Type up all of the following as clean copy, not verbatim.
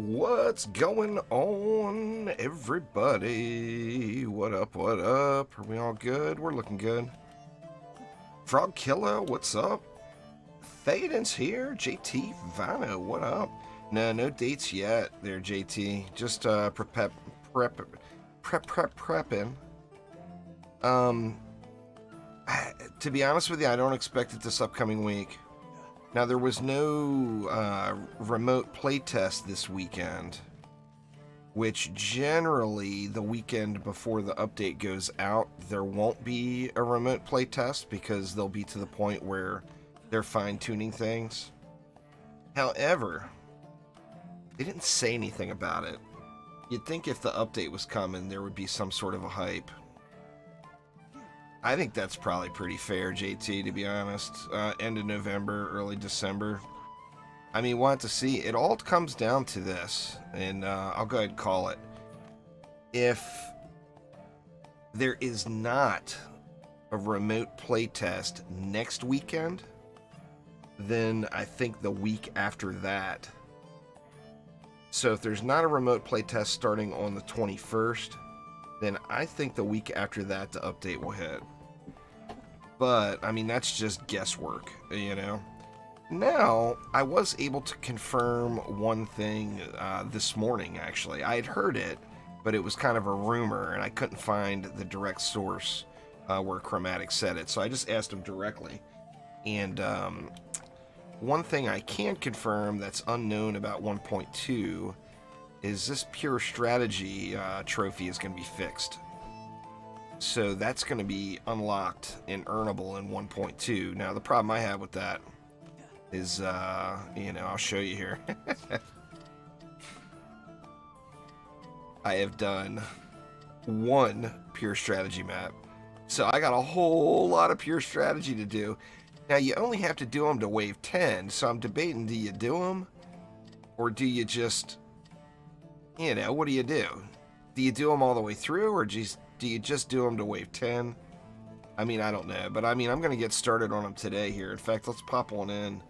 What's going on, everybody? What up, what up? Are we all good? We're looking good. Frog Killer, what's up? Theoden's here. JT Vano, what up? No dates yet there, JT. Just prepping. To be honest with you, I don't expect it this upcoming week. Now, there was no remote playtest this weekend, which generally the weekend before the update goes out, there won't be a remote playtest because they'll be to the point where they're fine-tuning things. However, they didn't say anything about it. You'd think if the update was coming, there would be some sort of a hype. I think that's probably pretty fair, JT, to be honest. End of November, early December. I mean, we'll have to see. It all comes down to this, and I'll go ahead and call it. If there is not a remote playtest next weekend, then I think the week after that. So if there's not a remote playtest starting on the 21st, then I think the week after that the update will hit. But, I mean, that's just guesswork, you know? Now, I was able to confirm one thing this morning, actually. I had heard it, but it was kind of a rumor, and I couldn't find the direct source where Chromatic said it, so I just asked him directly. And one thing I can confirm that's unknown about 1.2 is this pure strategy trophy is going to be fixed. So that's going to be unlocked and earnable in 1.2. Now, the problem I have with that is, you know, I'll show you here. I have done one pure strategy map. So I got a whole lot of pure strategy to do. Now, you only have to do them to wave 10. So I'm debating, do you do them? Or do you just... You know, what do you do? Do you do them all the way through, or do you just do them to wave 10? I mean, I don't know, but I mean, I'm going to get started on them today here. In fact, let's pop one in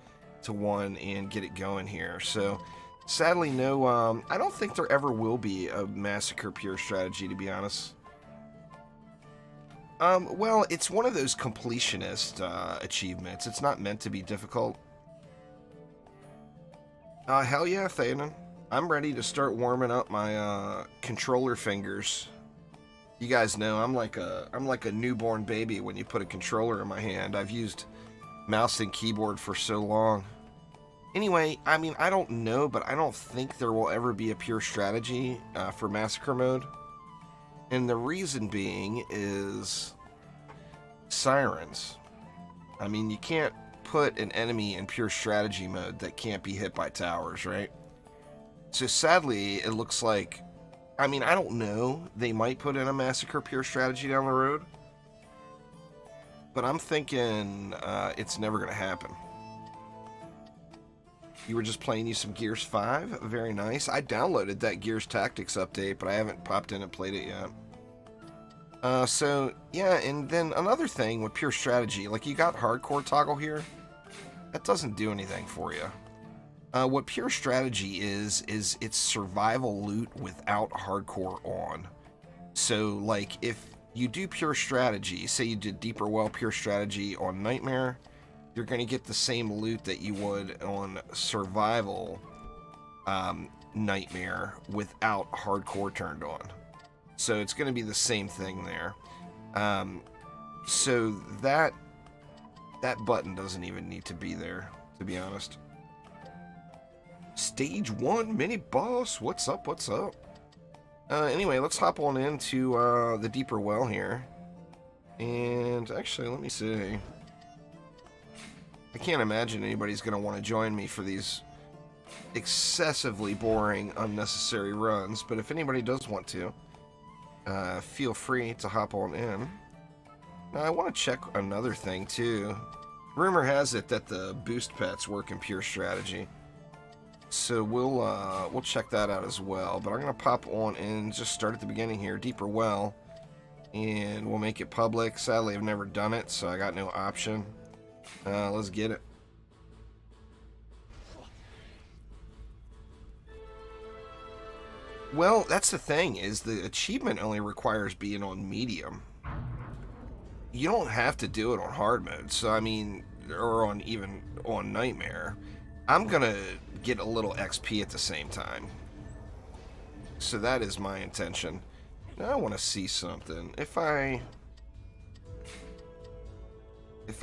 to one and get it going here. So, sadly, no, I don't think there ever will be a Massacre Pure strategy, to be honest. Well, it's one of those completionist achievements. It's not meant to be difficult. Hell yeah, Theoden. I'm ready to start warming up my controller fingers. You guys know I'm like a newborn baby when you put a controller in my hand. I've used mouse and keyboard for so long. Anyway, I mean, I don't know, but I don't think there will ever be a pure strategy for Massacre mode. And the reason being is sirens. I mean, you can't put an enemy in pure strategy mode that can't be hit by towers, right? So sadly, it looks like, I mean, I don't know. They might put in a Massacre Pure strategy down the road. But I'm thinking it's never going to happen. You were just playing you some Gears 5? Very nice. I downloaded that Gears Tactics update, but I haven't popped in and played it yet. So, yeah, and then another thing with Pure Strategy, like you got Hardcore toggle here. That doesn't do anything for you. What Pure Strategy is it's survival loot without Hardcore on. So, like, if you do Pure Strategy, say you did Deeper Well Pure Strategy on Nightmare, you're going to get the same loot that you would on Survival Nightmare without Hardcore turned on. So it's going to be the same thing there. So that button doesn't even need to be there, to be honest. Stage 1 mini boss. What's up? What's up? Anyway, let's hop on into the Deeper Well here. And actually, let me see. I can't imagine anybody's going to want to join me for these excessively boring, unnecessary runs. But if anybody does want to, feel free to hop on in. Now, I want to check another thing, too. Rumor has it that the boost pets work in Pure Strategy. So we'll check that out as well. But I'm going to pop on and just start at the beginning here, Deeper Well. And we'll make it public. Sadly, I've never done it, so I got no option. Let's get it. Well, that's the thing, is the achievement only requires being on medium. You don't have to do it on hard mode, so I mean, or on even on nightmare. I'm gonna get a little XP at the same time. So that is my intention. Now I want to see something. If I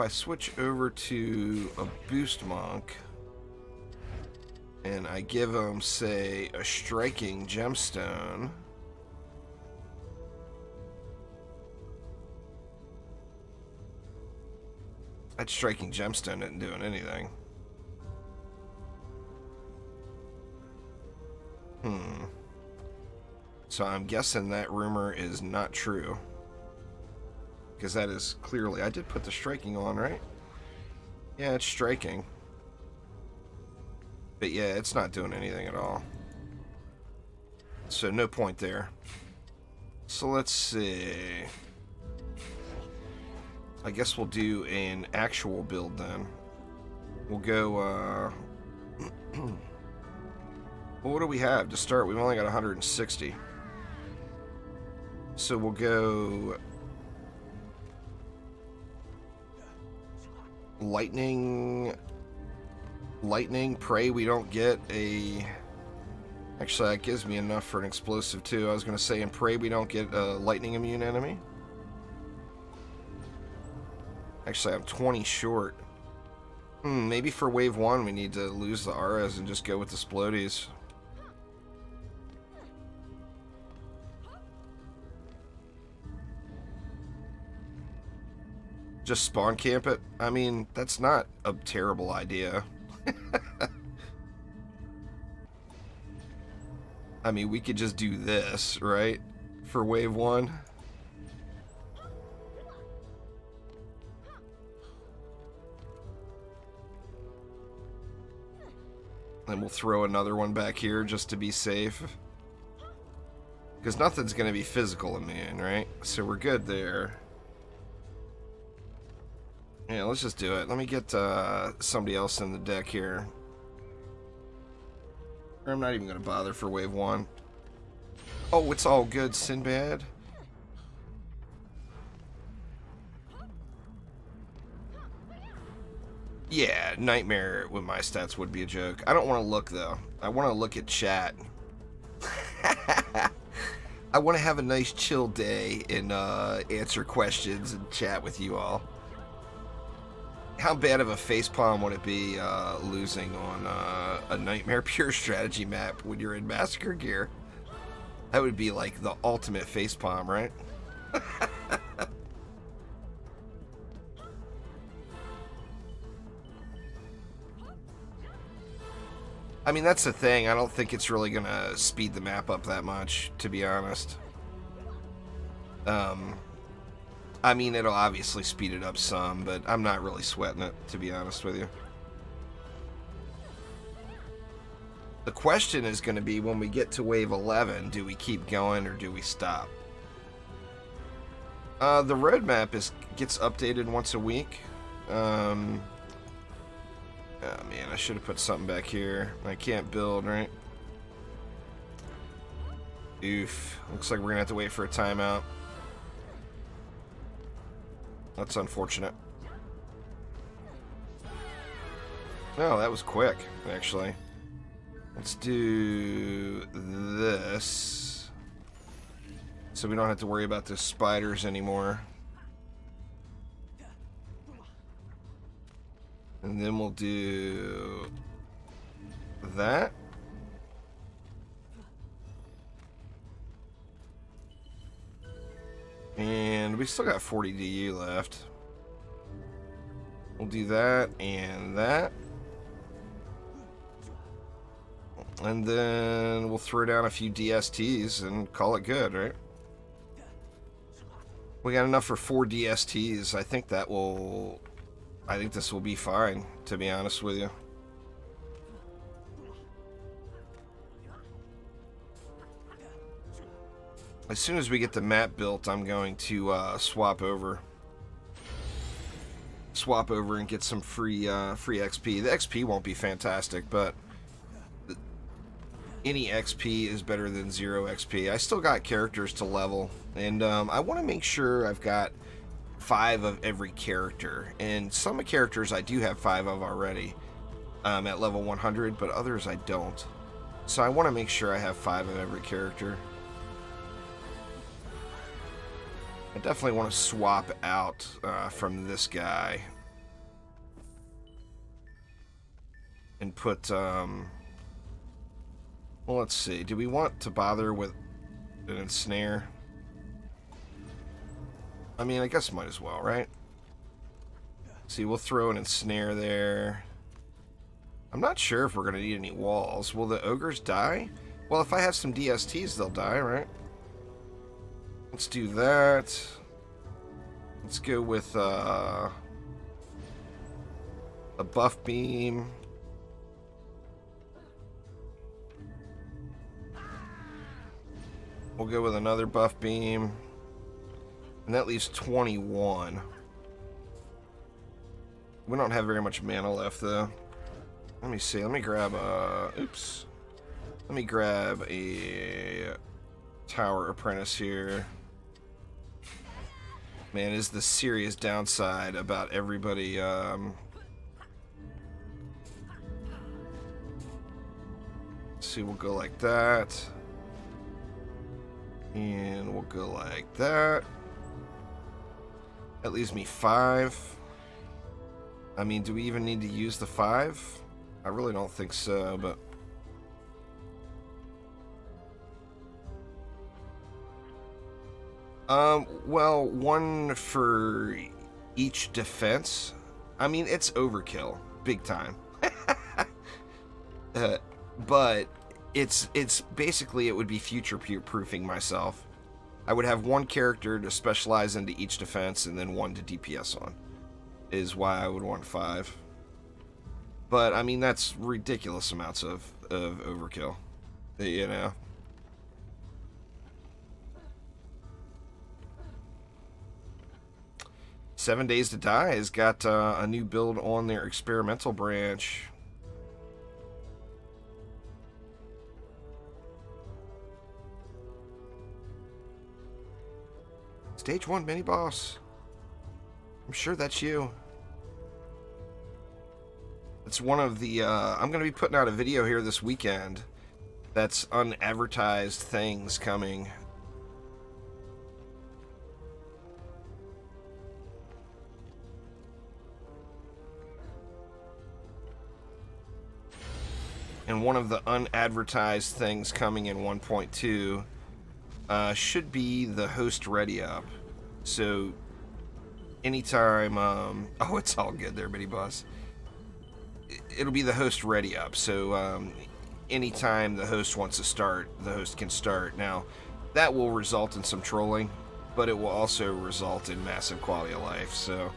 switch over to a boost monk and I give him, say, a striking gemstone, that striking gemstone isn't doing anything. So I'm guessing that rumor is not true. Because that is clearly... I did put the striking on, right? Yeah, it's striking. But yeah, it's not doing anything at all. So no point there. So let's see. I guess we'll do an actual build then. We'll go... Well, what do we have to start? We've only got 160. So we'll go lightning, pray we don't get a... Actually, that gives me enough for an explosive too. I was going to say, and pray we don't get a lightning immune enemy. Actually, I'm 20 short. Maybe for wave 1 we need to lose the auras and just go with the splodies. Just spawn camp it? I mean, that's not a terrible idea. I mean, we could just do this, right? For wave 1. Then we'll throw another one back here just to be safe. Because nothing's going to be physical immune, right? So we're good there. Yeah, let's just do it. Let me get somebody else in the deck here. Or I'm not even going to bother for wave 1. Oh, it's all good, Sinbad. Yeah, Nightmare with my stats would be a joke. I don't want to look, though. I want to look at chat. I want to have a nice chill day and answer questions and chat with you all. How bad of a facepalm would it be losing on a Nightmare Pure strategy map when you're in Massacre gear? That would be like the ultimate facepalm, right? I mean, that's the thing. I don't think it's really going to speed the map up that much, to be honest. I mean, it'll obviously speed it up some, but I'm not really sweating it, to be honest with you. The question is going to be, when we get to wave 11, do we keep going or do we stop? The roadmap gets updated once a week. Oh man, I should have put something back here. I can't build, right? Oof. Looks like we're gonna have to wait for a timeout. That's unfortunate. Oh, that was quick, actually. Let's do this, so we don't have to worry about the spiders anymore. And then we'll do that. And we still got 40 DU left. We'll do that and that. And then we'll throw down a few DSTs and call it good, right? We got enough for 4 DSTs. I think this will be fine, to be honest with you. As soon as we get the map built, I'm going to swap over and get some free XP. The XP won't be fantastic, but any XP is better than 0 XP. I still got characters to level, and I want to make sure I've got 5 of every character. And some characters I do have 5 of already at level 100, but others I don't. So I want to make sure I have 5 of every character. I definitely want to swap out from this guy and put, well, let's see. Do we want to bother with an ensnare? I mean, I guess might as well, right? See, we'll throw an ensnare there. I'm not sure if we're going to need any walls. Will the ogres die? Well, if I have some DSTs, they'll die, right? Let's do that. Let's go with a buff beam. We'll go with another buff beam. And that leaves 21. We don't have very much mana left, though. Let me see. Let me grab a... Oops. Let me grab a Tower Apprentice here. Man, is the serious downside about everybody... see, we'll go like that. And we'll go like that. That leaves me 5. I mean, do we even need to use the 5? I really don't think so, but... well, 1 for each defense. I mean, it's overkill. Big time. But it's basically, it would be future-proofing myself. I would have 1 character to specialize into each defense and then 1 to DPS on. Is why I would want 5. But, I mean, that's ridiculous amounts of overkill. You know? Seven Days to Die has got a new build on their experimental branch. Stage 1 mini boss. I'm sure that's you. It's one of the, I'm going to be putting out a video here this weekend that's unadvertised things coming. And one of the unadvertised things coming in 1.2 should be the host ready up. So anytime, oh, it's all good there, Bitty Boss. It'll be the host ready up. So anytime the host wants to start, the host can start. Now, that will result in some trolling, but it will also result in massive quality of life. So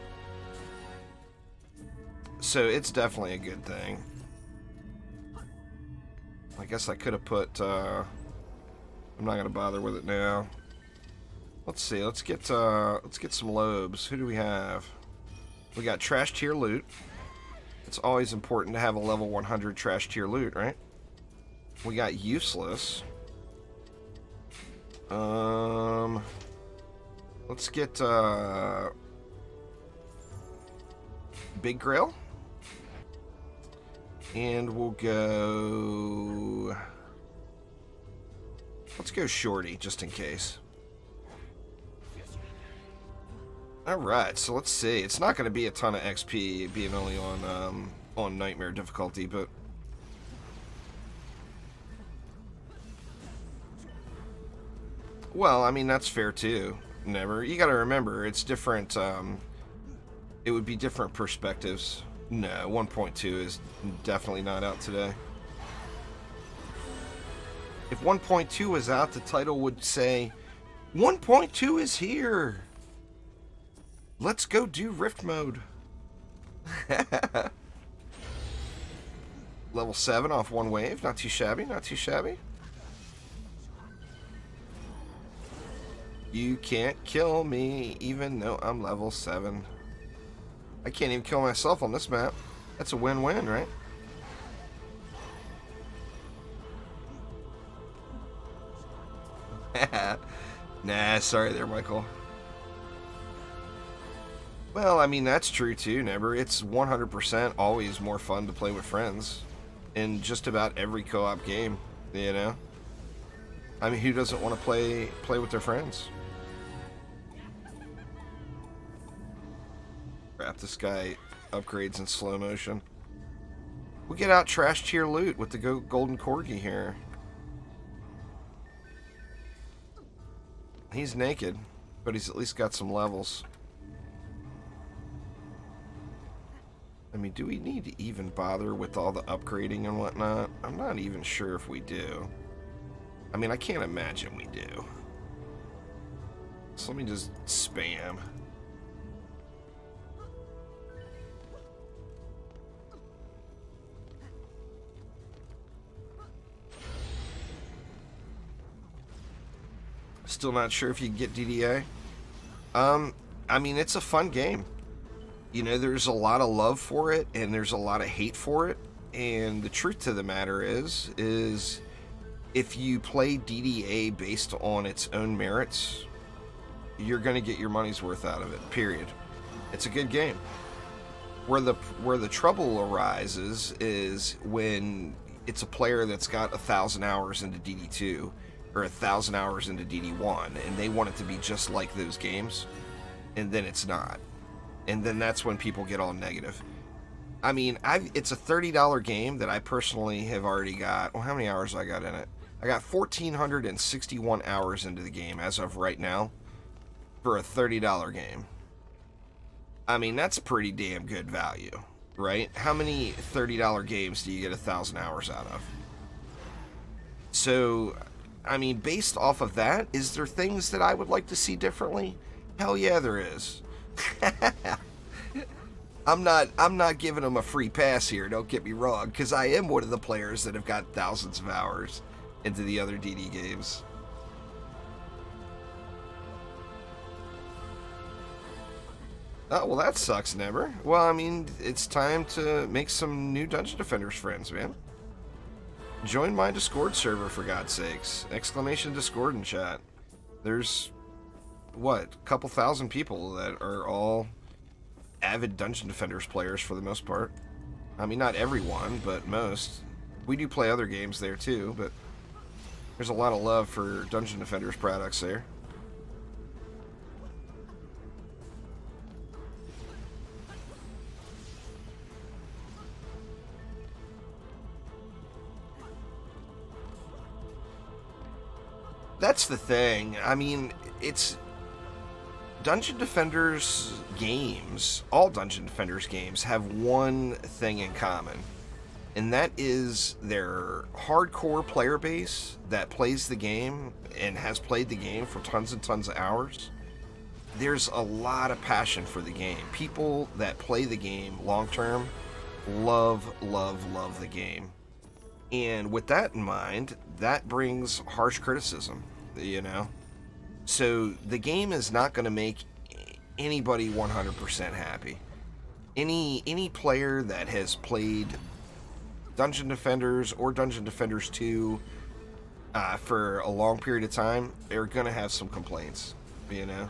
it's definitely a good thing. I guess I could have put, I'm not going to bother with it now. Let's see, let's get some lobes. Who do we have? We got trash tier loot. It's always important to have a level 100 trash tier loot, right? We got useless. Let's get, big grill. And we'll go... Let's go shorty, just in case. Alright, so let's see. It's not going to be a ton of XP, being only on Nightmare difficulty, but... Well, I mean, that's fair, too. Never. You gotta remember, it's different, it would be different perspectives. No, 1.2 is definitely not out today. If 1.2 was out, the title would say, 1.2 is here! Let's go do Rift mode. Level 7 off 1 wave. Not too shabby, not too shabby. You can't kill me, even though I'm level 7. I can't even kill myself on this map. That's a win-win, right? Nah, sorry there, Michael. Well, I mean, that's true too, Never. It's 100% always more fun to play with friends in just about every co-op game, you know? I mean, who doesn't want to play with their friends? Crap, this guy upgrades in slow motion. We get out trash tier loot with the golden corgi here. He's naked, but he's at least got some levels. I mean, do we need to even bother with all the upgrading and whatnot? I'm not even sure if we do. I mean, I can't imagine we do. So let me just spam. Still not sure if you can get DDA. I mean, it's a fun game. You know, there's a lot of love for it, and there's a lot of hate for it. And the truth to the matter is if you play DDA based on its own merits, you're going to get your money's worth out of it, period. It's a good game. Where the trouble arises is when it's a player that's got 1,000 hours into DD2 or 1,000 hours into DD1, and they want it to be just like those games, and then it's not. And then that's when people get all negative. I mean, it's a $30 game that I personally have already got. Well, how many hours I got in it? I got 1,461 hours into the game as of right now for a $30 game. I mean, that's pretty damn good value, right? How many $30 games do you get 1,000 hours out of? So, I mean, based off of that, is there things that I would like to see differently? Hell yeah, there is. I'm not giving them a free pass here, don't get me wrong, because I am one of the players that have got thousands of hours into the other DD games. Oh, well, that sucks, Never. Well, I mean, it's time to make some new Dungeon Defenders friends, man. Join my Discord server, for God's sakes. Exclamation Discord in chat. There's, what, a couple thousand people that are all avid Dungeon Defenders players for the most part. I mean, not everyone, but most. We do play other games there too, but there's a lot of love for Dungeon Defenders products there. That's the thing. I mean, it's Dungeon Defenders games, all Dungeon Defenders games have one thing in common, and that is their hardcore player base that plays the game and has played the game for tons and tons of hours. There's a lot of passion for the game. People that play the game long term love the game. And with that in mind, that brings harsh criticism, you know? So the game is not going to make anybody 100% happy. Any player that has played Dungeon Defenders or Dungeon Defenders 2 for a long period of time, they're going to have some complaints, you know?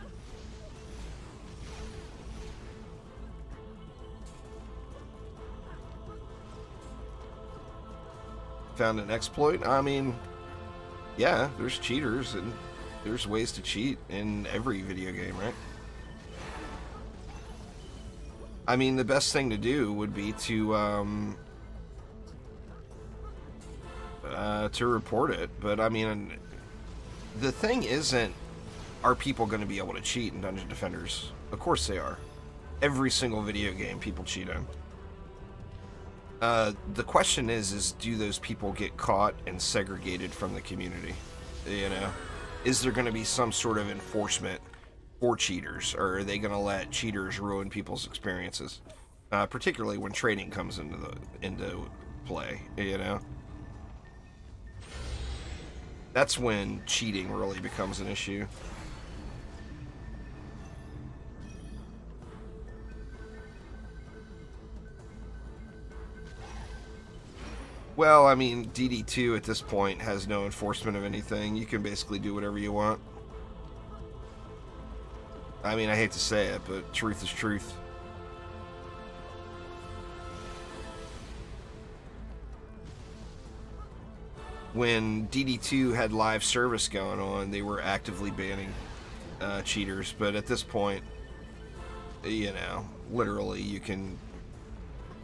Found an exploit? I mean, yeah, there's cheaters and there's ways to cheat in every video game, right? I mean, the best thing to do would be to report it. But I mean, the thing isn't, are people going to be able to cheat in Dungeon Defenders? Of course they are. Every single video game people cheat in. The question is do those people get caught and segregated from the community? You know? Is there going to be some sort of enforcement for cheaters, or are they going to let cheaters ruin people's experiences? Particularly when trading comes into play, you know? That's when cheating really becomes an issue. Well, I mean, DD2 at this point has no enforcement of anything. You can basically do whatever you want. I mean, I hate to say it, but truth is truth. When DD2 had live service going on, they were actively banning cheaters, but at this point, you know, literally you can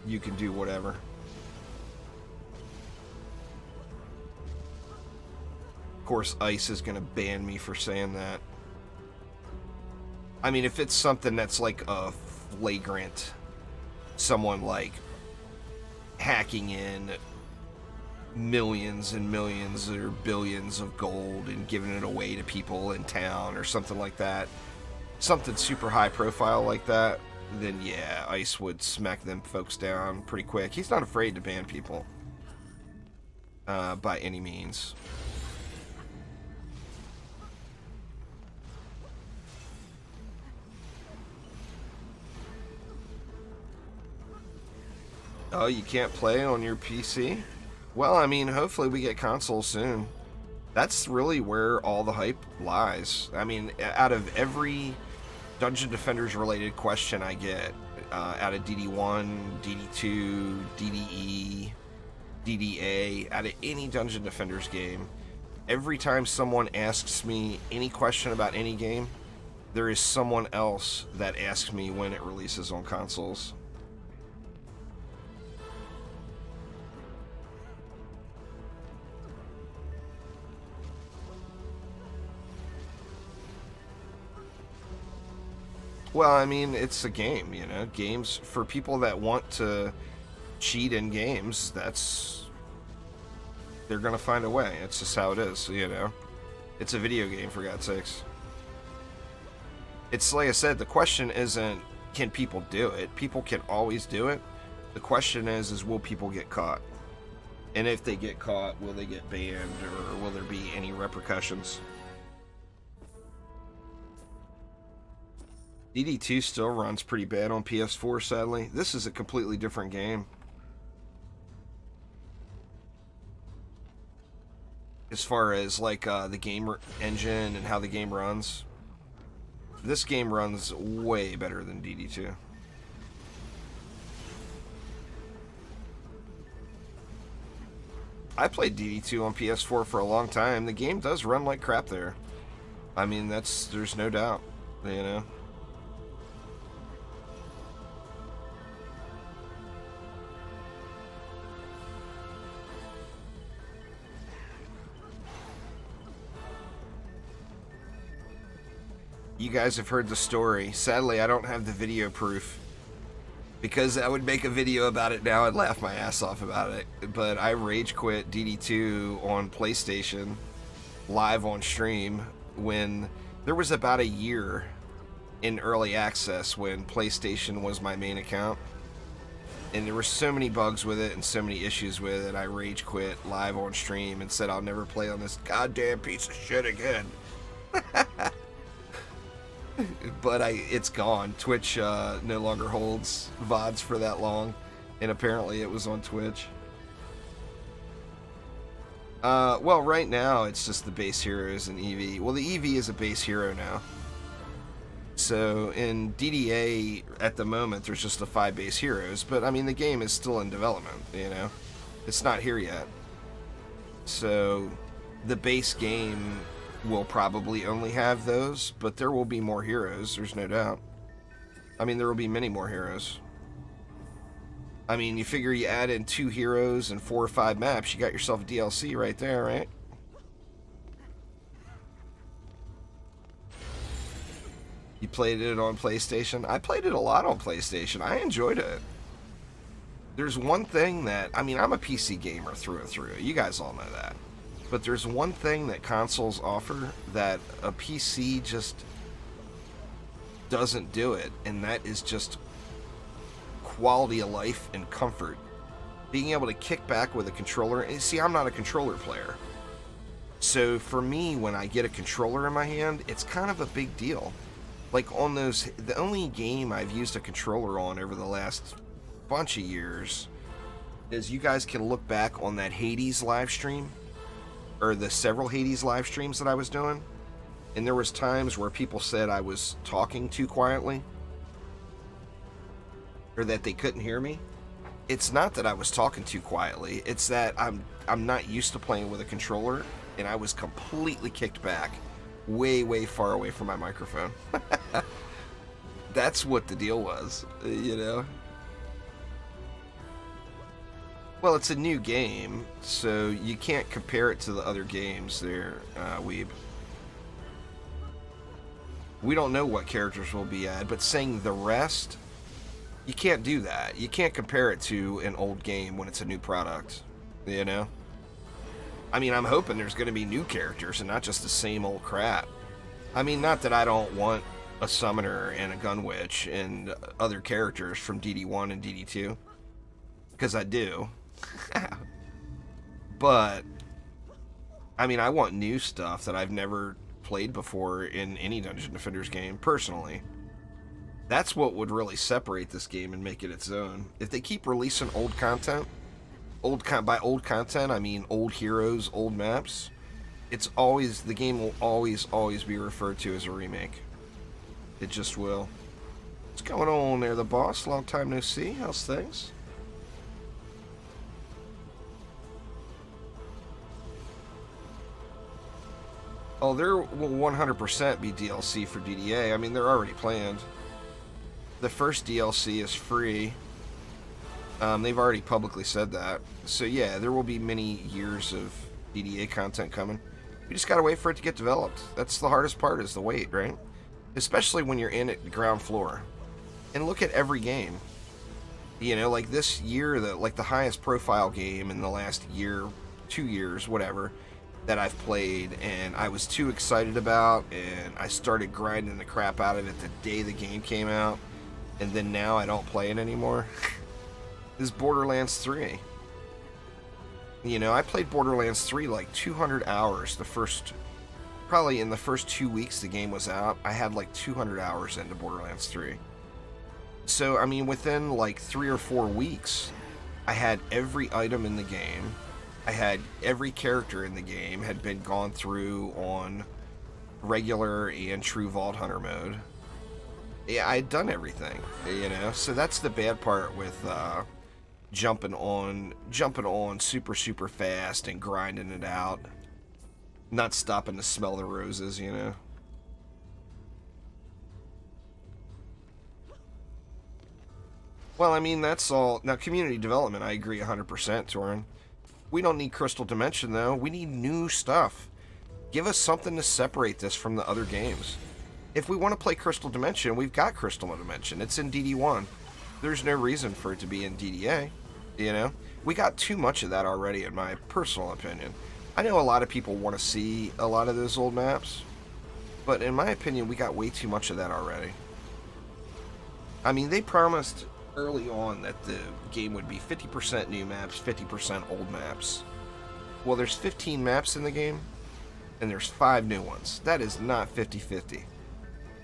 do whatever. Of course, ICE is going to ban me for saying that. I mean, if it's something that's like a flagrant, someone like hacking in millions and millions or billions of gold and giving it away to people in town or something like that, something super high profile like that, then yeah, ICE would smack them folks down pretty quick. He's not afraid to ban people by any means. Oh, you can't play on your PC? Well, I mean, hopefully we get consoles soon. That's really where all the hype lies. I mean, out of every Dungeon Defenders related question I get, out of DD1, DD2, DDE, DDA, out of any Dungeon Defenders game, every time someone asks me any question about any game, there is someone else that asks me when it releases on consoles. Well, I mean, it's a game, you know. Games, for people that want to cheat in games, they're gonna find a way. It's just how it is, you know. It's a video game, for God's sakes. It's like I said, the question isn't, can people do it? People can always do it. The question is will people get caught? And if they get caught, will they get banned, or will there be any repercussions? DD2 still runs pretty bad on PS4, sadly. This is a completely different game. As far as, like, the game engine and how the game runs. This game runs way better than DD2. I played DD2 on PS4 for a long time. The game does run like crap there. I mean, there's no doubt, you know. You guys have heard the story. Sadly, I don't have the video proof, because I would make a video about it now and laugh my ass off about it. But I rage quit DD2 on PlayStation live on stream when there was about a year in early access when PlayStation was my main account. And there were so many bugs with it and so many issues with it. I rage quit live on stream and said I'll never play on this goddamn piece of shit again. But it's gone. Twitch no longer holds VODs for that long, and apparently it was on Twitch. Well, right now it's just the base heroes and EV. Well, the EV is a base hero now. So in DDA at the moment there's just the 5 base heroes, but I mean the game is still in development, you know. It's not here yet. So the base game will probably only have those, but there will be more heroes, there's no doubt. I mean, there will be many more heroes. I mean, you figure you add in 2 heroes and 4 or 5 maps, you got yourself a DLC right there, right? You played it on PlayStation? I played it a lot on PlayStation. I enjoyed it. There's one thing that, I mean, I'm a PC gamer through and through. You guys all know that. But there's one thing that consoles offer that a PC just doesn't do it, and that is just quality of life and comfort. Being able to kick back with a controller. And see, I'm not a controller player. So for me, when I get a controller in my hand, it's kind of a big deal. Like on those, the only game I've used a controller on over the last bunch of years is, you guys can look back on that Hades live stream, or the several Hades live streams that I was doing. And there was times where people said I was talking too quietly, or that they couldn't hear me. It's not that I was talking too quietly. It's that I'm not used to playing with a controller, and I was completely kicked back, way far away from my microphone. That's what the deal was, you know? Well, it's a new game, so you can't compare it to the other games there, Weeb. We don't know what characters will be added, but saying the rest, you can't do that. You can't compare it to an old game when it's a new product, you know? I mean, I'm hoping there's going to be new characters and not just the same old crap. I mean, not that I don't want a summoner and a gun witch and other characters from DD1 and DD2, because I do. But I mean, I want new stuff that I've never played before in any Dungeon Defenders game, personally. That's what would really separate this game and make it its own. If they keep releasing old content, by old content I mean old heroes, old maps, it's always, the game will always be referred to as a remake. It just will. What's going on there, the boss? Long time no see. How's things? Oh, there will 100% be DLC for DDA. I mean, they're already planned. The first DLC is free. They've already publicly said that. So yeah, there will be many years of DDA content coming. We just gotta wait for it to get developed. That's the hardest part, is the wait, right? Especially when you're in at the ground floor. And look at every game. You know, like this year, the highest profile game in the last year, 2 years, whatever, that I've played, and I was too excited about, and I started grinding the crap out of it the day the game came out, and then now I don't play it anymore. Is Borderlands 3. You know, I played Borderlands 3 like 200 hours probably in the first 2 weeks the game was out. I had like 200 hours into Borderlands 3. So, I mean, within like 3 or 4 weeks, I had every item in the game. I had every character in the game had been gone through on regular and true Vault Hunter mode. Yeah, I had done everything, you know? So that's the bad part with jumping on super fast and grinding it out. Not stopping to smell the roses, you know? Well, I mean, that's all. Now, community development, I agree 100%, Torin. We don't need Crystal Dimension, though. We need new stuff. Give us something to separate this from the other games. If we want to play Crystal Dimension, we've got Crystal Dimension. It's in DD1. There's no reason for it to be in DDA, you know? We got too much of that already, in my personal opinion. I know a lot of people want to see a lot of those old maps, but in my opinion, we got way too much of that already. I mean, they promised early on that the game would be 50% new maps, 50% old maps. Well, there's 15 maps in the game, and there's 5 new ones. That is not 50-50.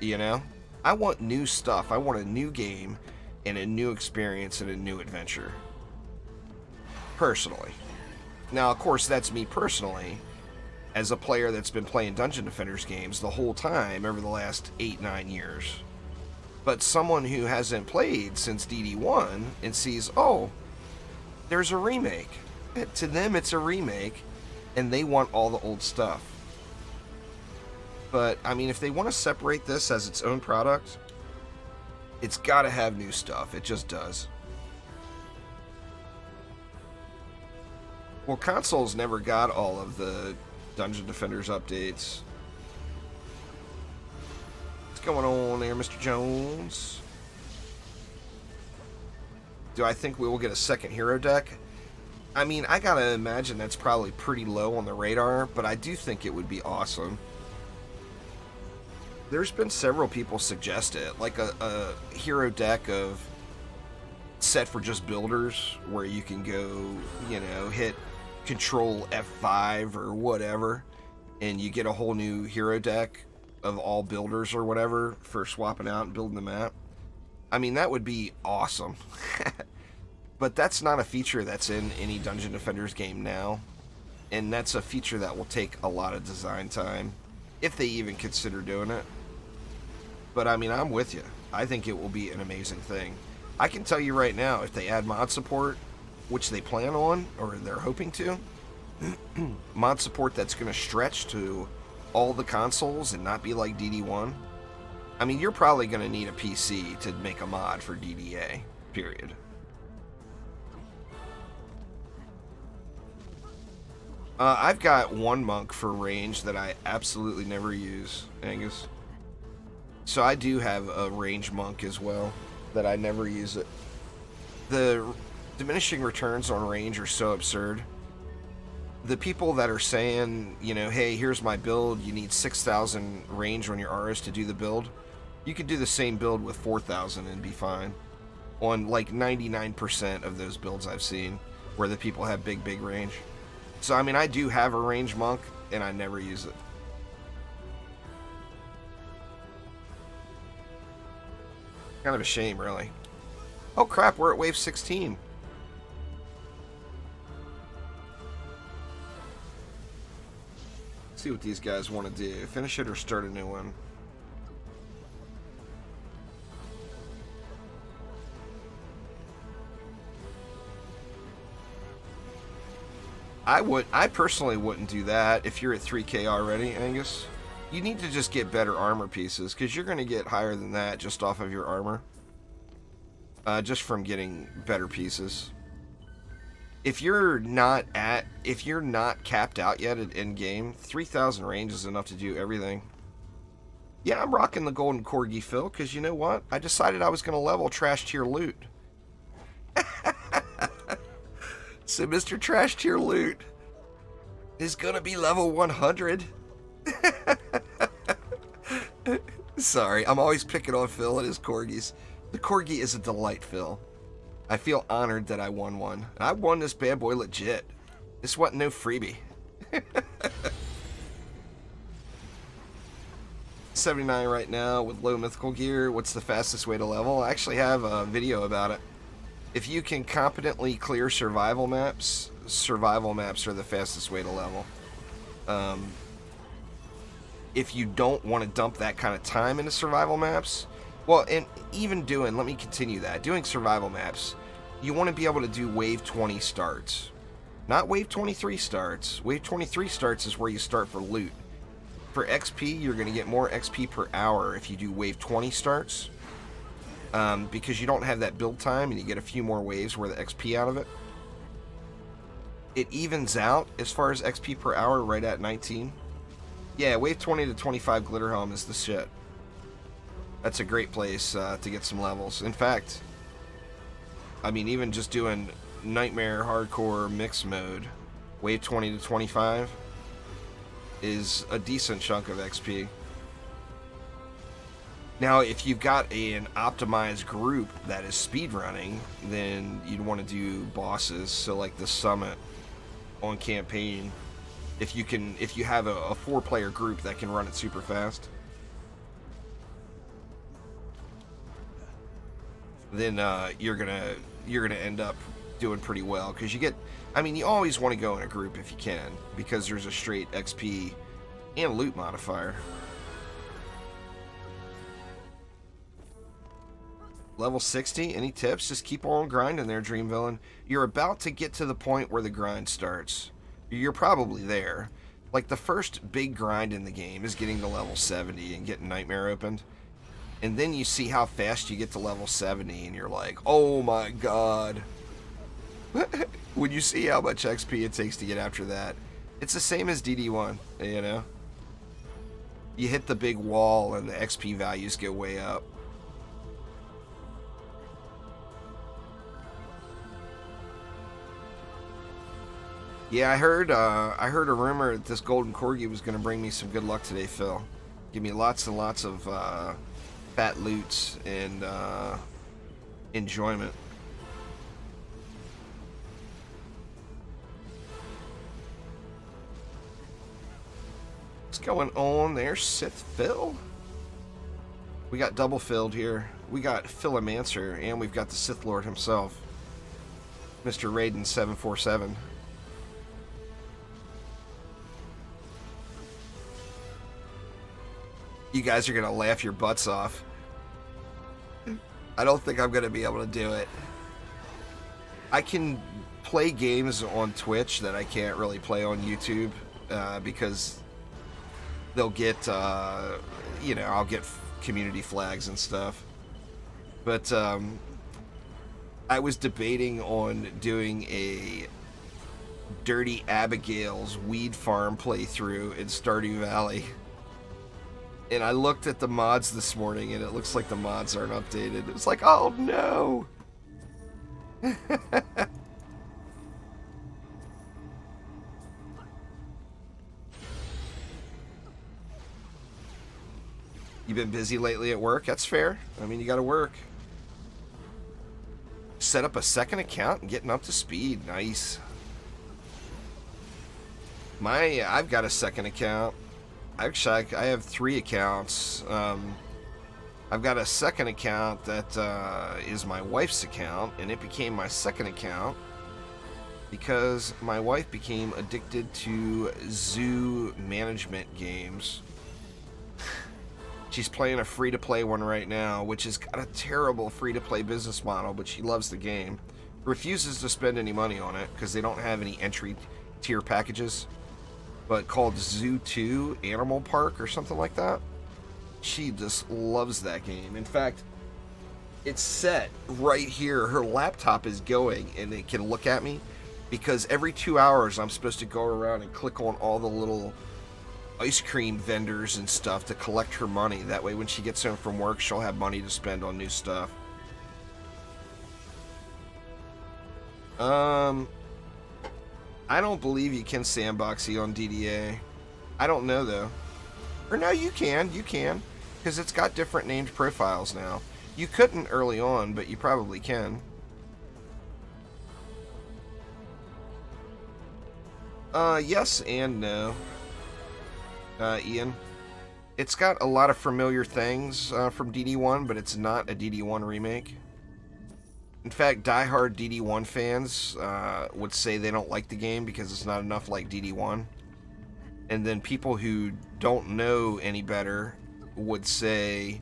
You know? I want new stuff. I want a new game and a new experience and a new adventure. Personally. Now, of course, that's me personally, as a player that's been playing Dungeon Defenders games the whole time over the last 8-9 years. But someone who hasn't played since DD1 and sees, oh, there's a remake. To them, it's a remake, and they want all the old stuff. But, I mean, if they want to separate this as its own product, it's got to have new stuff. It just does. Well, consoles never got all of the Dungeon Defenders updates. What's going on there, Mr. Jones? Do I think we will get a second hero deck? I mean, I gotta imagine that's probably pretty low on the radar, but I do think it would be awesome. There's been several people suggest it, like a hero deck of set for just builders, where you can go, you know, hit Control F5 or whatever, and you get a whole new hero deck of all builders or whatever for swapping out and building the map. I mean, that would be awesome. But that's not a feature that's in any Dungeon Defenders game now, and that's a feature that will take a lot of design time, if they even consider doing it. But I mean, I'm with you. I think it will be an amazing thing. I can tell you right now, if they add mod support, which they plan on, or they're hoping to, mod support that's going to stretch to all the consoles and not be like DD1. I mean, you're probably going to need a PC to make a mod for DDA, period. I've got one monk for range that I absolutely never use, Angus. So I do have a range monk as well that I never use it. The diminishing returns on range are so absurd. The people that are saying, you know, hey, here's my build, you need 6,000 range on your Rs to do the build. You could do the same build with 4,000 and be fine. On like 99% of those builds I've seen where the people have big range. So, I mean, I do have a range monk, and I never use it. Kind of a shame, really. Oh, crap, we're at wave 16. Let's see what these guys want to do. Finish it or start a new one. I personally wouldn't do that if you're at 3K already, Angus. You need to just get better armor pieces, because you're going to get higher than that just off of your armor. Just from getting better pieces. If you're not capped out yet at end game, 3,000 range is enough to do everything. Yeah, I'm rocking the golden corgi, Phil, because you know what? I decided I was going to level trash tier loot. So Mr. Trash Tier Loot is gonna be level 100. Sorry, I'm always picking on Phil and his corgis. The corgi is a delight, Phil. I feel honored that I won one. I won this bad boy legit. This wasn't no freebie. 79 right now with low mythical gear. What's the fastest way to level? I actually have a video about it. If you can competently clear survival maps are the fastest way to level. If you don't want to dump that kind of time into survival maps, well, and even let me continue that, doing survival maps, you want to be able to do wave 20 starts. Not wave 23 starts. Wave 23 starts is where you start for loot. For XP, you're going to get more XP per hour if you do wave 20 starts. Because you don't have that build time and you get a few more waves worth of XP out of it. It evens out as far as XP per hour right at 19. Yeah, wave 20 to 25 glitter helm is the shit. That's a great place to get some levels. In fact, I mean, even just doing Nightmare Hardcore Mix Mode, wave 20 to 25 is a decent chunk of XP. Now, if you've got an optimized group that is speedrunning, then you'd want to do bosses. So, like the summit on campaign, if you have a 4-player group that can run it super fast, then you're gonna end up doing pretty well, because you get. I mean, you always want to go in a group if you can, because there's a straight XP and loot modifier. Level 60, any tips? Just keep on grinding there, Dream Villain. You're about to get to the point where the grind starts. You're probably there. Like, the first big grind in the game is getting to level 70 and getting Nightmare opened. And then you see how fast you get to level 70 and you're like, oh my god. When you see how much XP it takes to get after that, it's the same as DD1, you know? You hit the big wall and the XP values go way up. Yeah, I heard a rumor that this golden corgi was going to bring me some good luck today, Phil. Give me lots and lots of fat loots and enjoyment. What's going on there, Sith Phil? We got double filled here. We got Philomancer, and we've got the Sith Lord himself, Mr. Raiden 747. You guys are going to laugh your butts off. I don't think I'm going to be able to do it. I can play games on Twitch that I can't really play on YouTube because they'll get, you know, I'll get community flags and stuff. But I was debating on doing a Dirty Abigail's weed farm playthrough in Stardew Valley. And I looked at the mods this morning, and it looks like the mods aren't updated. It was like, oh no! You been busy lately at work? That's fair. I mean, you gotta work. Set up a second account and getting up to speed. Nice. I've got a second account. Actually, I have 3 accounts. I've got a second account that is my wife's account, and it became my second account because my wife became addicted to zoo management games. She's playing a free-to-play one right now, which has got a terrible free-to-play business model, but she loves the game. Refuses to spend any money on it because they don't have any entry tier packages. But called Zoo 2 Animal Park or something like that. She just loves that game. In fact, it's set right here. Her laptop is going and it can look at me because every 2 hours I'm supposed to go around and click on all the little ice cream vendors and stuff to collect her money. That way when she gets home from work, she'll have money to spend on new stuff. I don't believe you can sandbox E on DDA. I don't know though. Or no, you can, because it's got different named profiles now. You couldn't early on, but you probably can. Yes and no. Ian. It's got a lot of familiar things from DD1, but it's not a DD1 remake. In fact, diehard DD1 fans would say they don't like the game because it's not enough like DD1. And then people who don't know any better would say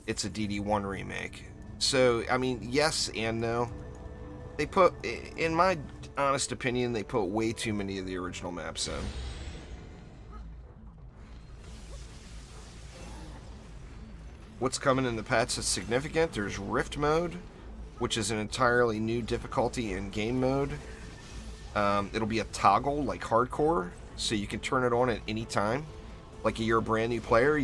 it's a DD1 remake. So, I mean, yes and no. They put, in my honest opinion, they put way too many of the original maps in. What's coming in the patch that's significant? There's Rift mode, which is an entirely new difficulty in game mode. It'll be a toggle like hardcore, so you can turn it on at any time. Like you're a brand new player,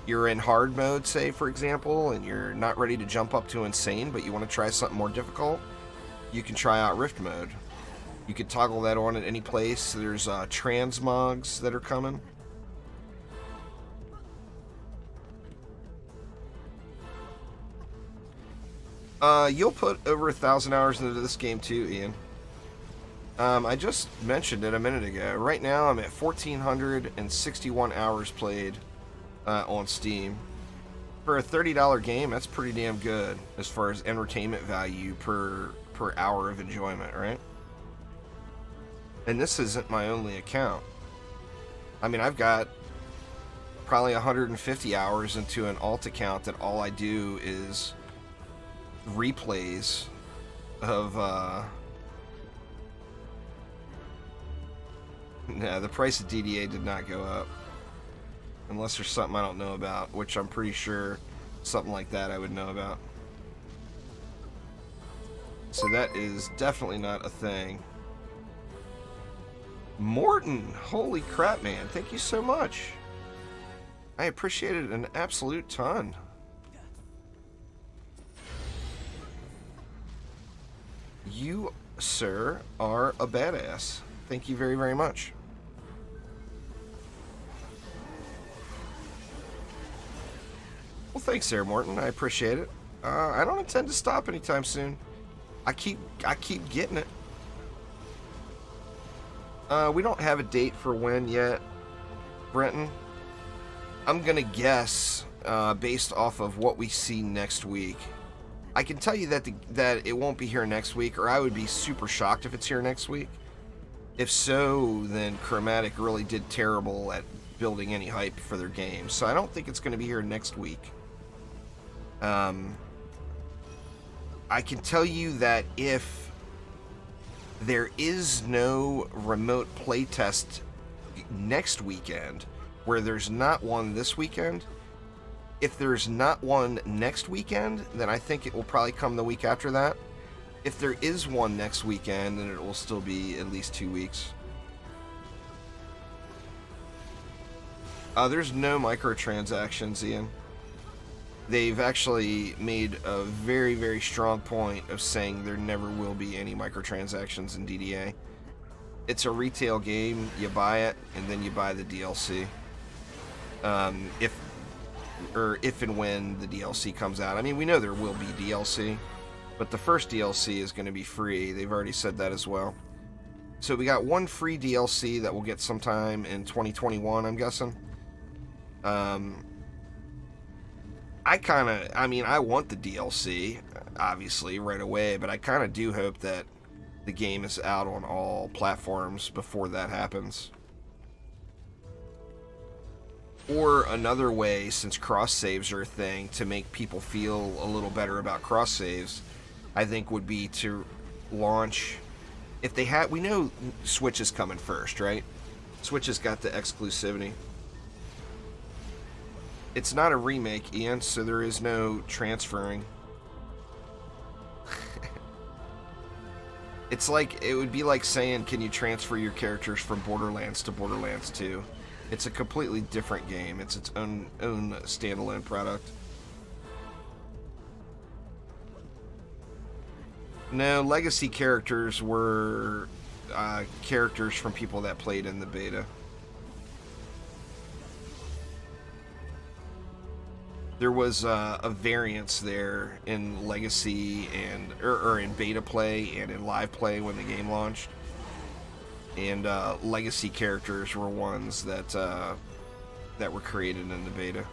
you're in hard mode, say for example, and you're not ready to jump up to insane, but you want to try something more difficult, you can try out Rift mode. You can toggle that on at any place. There's transmogs that are coming. You'll put over 1,000 hours into this game too, Ian. I just mentioned it a minute ago. Right now I'm at 1,461 hours played on Steam. For a $30 game, that's pretty damn good as far as entertainment value per hour of enjoyment, right? And this isn't my only account. I mean, I've got probably 150 hours into an alt account that all I do is replays of no, the price of DDA did not go up unless there's something I don't know about, which I'm pretty sure something like that I would know about. So that is definitely not a thing. Morton, holy crap, man, thank you so much. I appreciate it an absolute ton. You, sir, are a badass. Thank you very, very much. Well, thanks, Sarah Morton. I appreciate it. I don't intend to stop anytime soon. I keep getting it. We don't have a date for when yet, Brenton. I'm gonna guess based off of what we see next week. I can tell you that it won't be here next week, or I would be super shocked if it's here next week. If so, then Chromatic really did terrible at building any hype for their game. So I don't think it's going to be here next week. I can tell you that if there is no remote playtest next weekend, where there's not one this weekend, if there's not one next weekend, then I think it will probably come the week after that. If there is one next weekend, then it will still be at least 2 weeks. There's no microtransactions, Ian. They've actually made a very, very strong point of saying there never will be any microtransactions in DDA. It's a retail game. You buy it, and then you buy the DLC. If and when the DLC comes out. I mean, we know there will be DLC, but the first DLC is going to be free. They've already said that as well. So we got one free DLC that we'll get sometime in 2021, I'm guessing. I want the DLC, obviously, right away, but I kind of do hope that the game is out on all platforms before that happens. Or another way, since cross-saves are a thing, to make people feel a little better about cross-saves, I think would be to launch... If they had... We know Switch is coming first, right? Switch has got the exclusivity. It's not a remake, Ian, so there is no transferring. It's like... It would be like saying, can you transfer your characters from Borderlands to Borderlands 2? It's a completely different game. It's its own standalone product. No, legacy characters were characters from people that played in the beta. There was a variance there in legacy and or in beta play and in live play when the game launched. And legacy characters were ones that were created in the beta.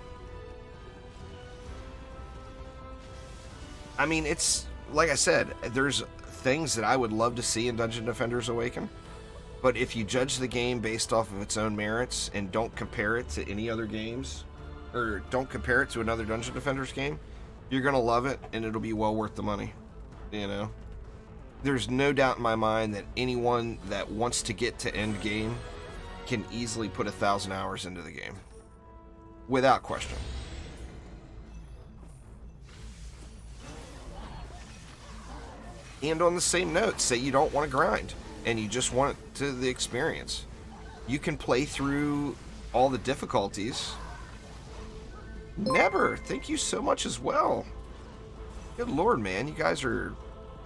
I mean, it's like I said, there's things that I would love to see in Dungeon Defenders Awaken, but if you judge the game based off of its own merits and don't compare it to any other games, or don't compare it to another Dungeon Defenders game, you're gonna love it and it'll be well worth the money. You know? There's no doubt in my mind that anyone that wants to get to end game can easily put 1,000 hours into the game. Without question. And on the same note, say you don't want to grind and you just want it to the experience. You can play through all the difficulties. Never. Thank you so much as well. Good Lord, man. You guys are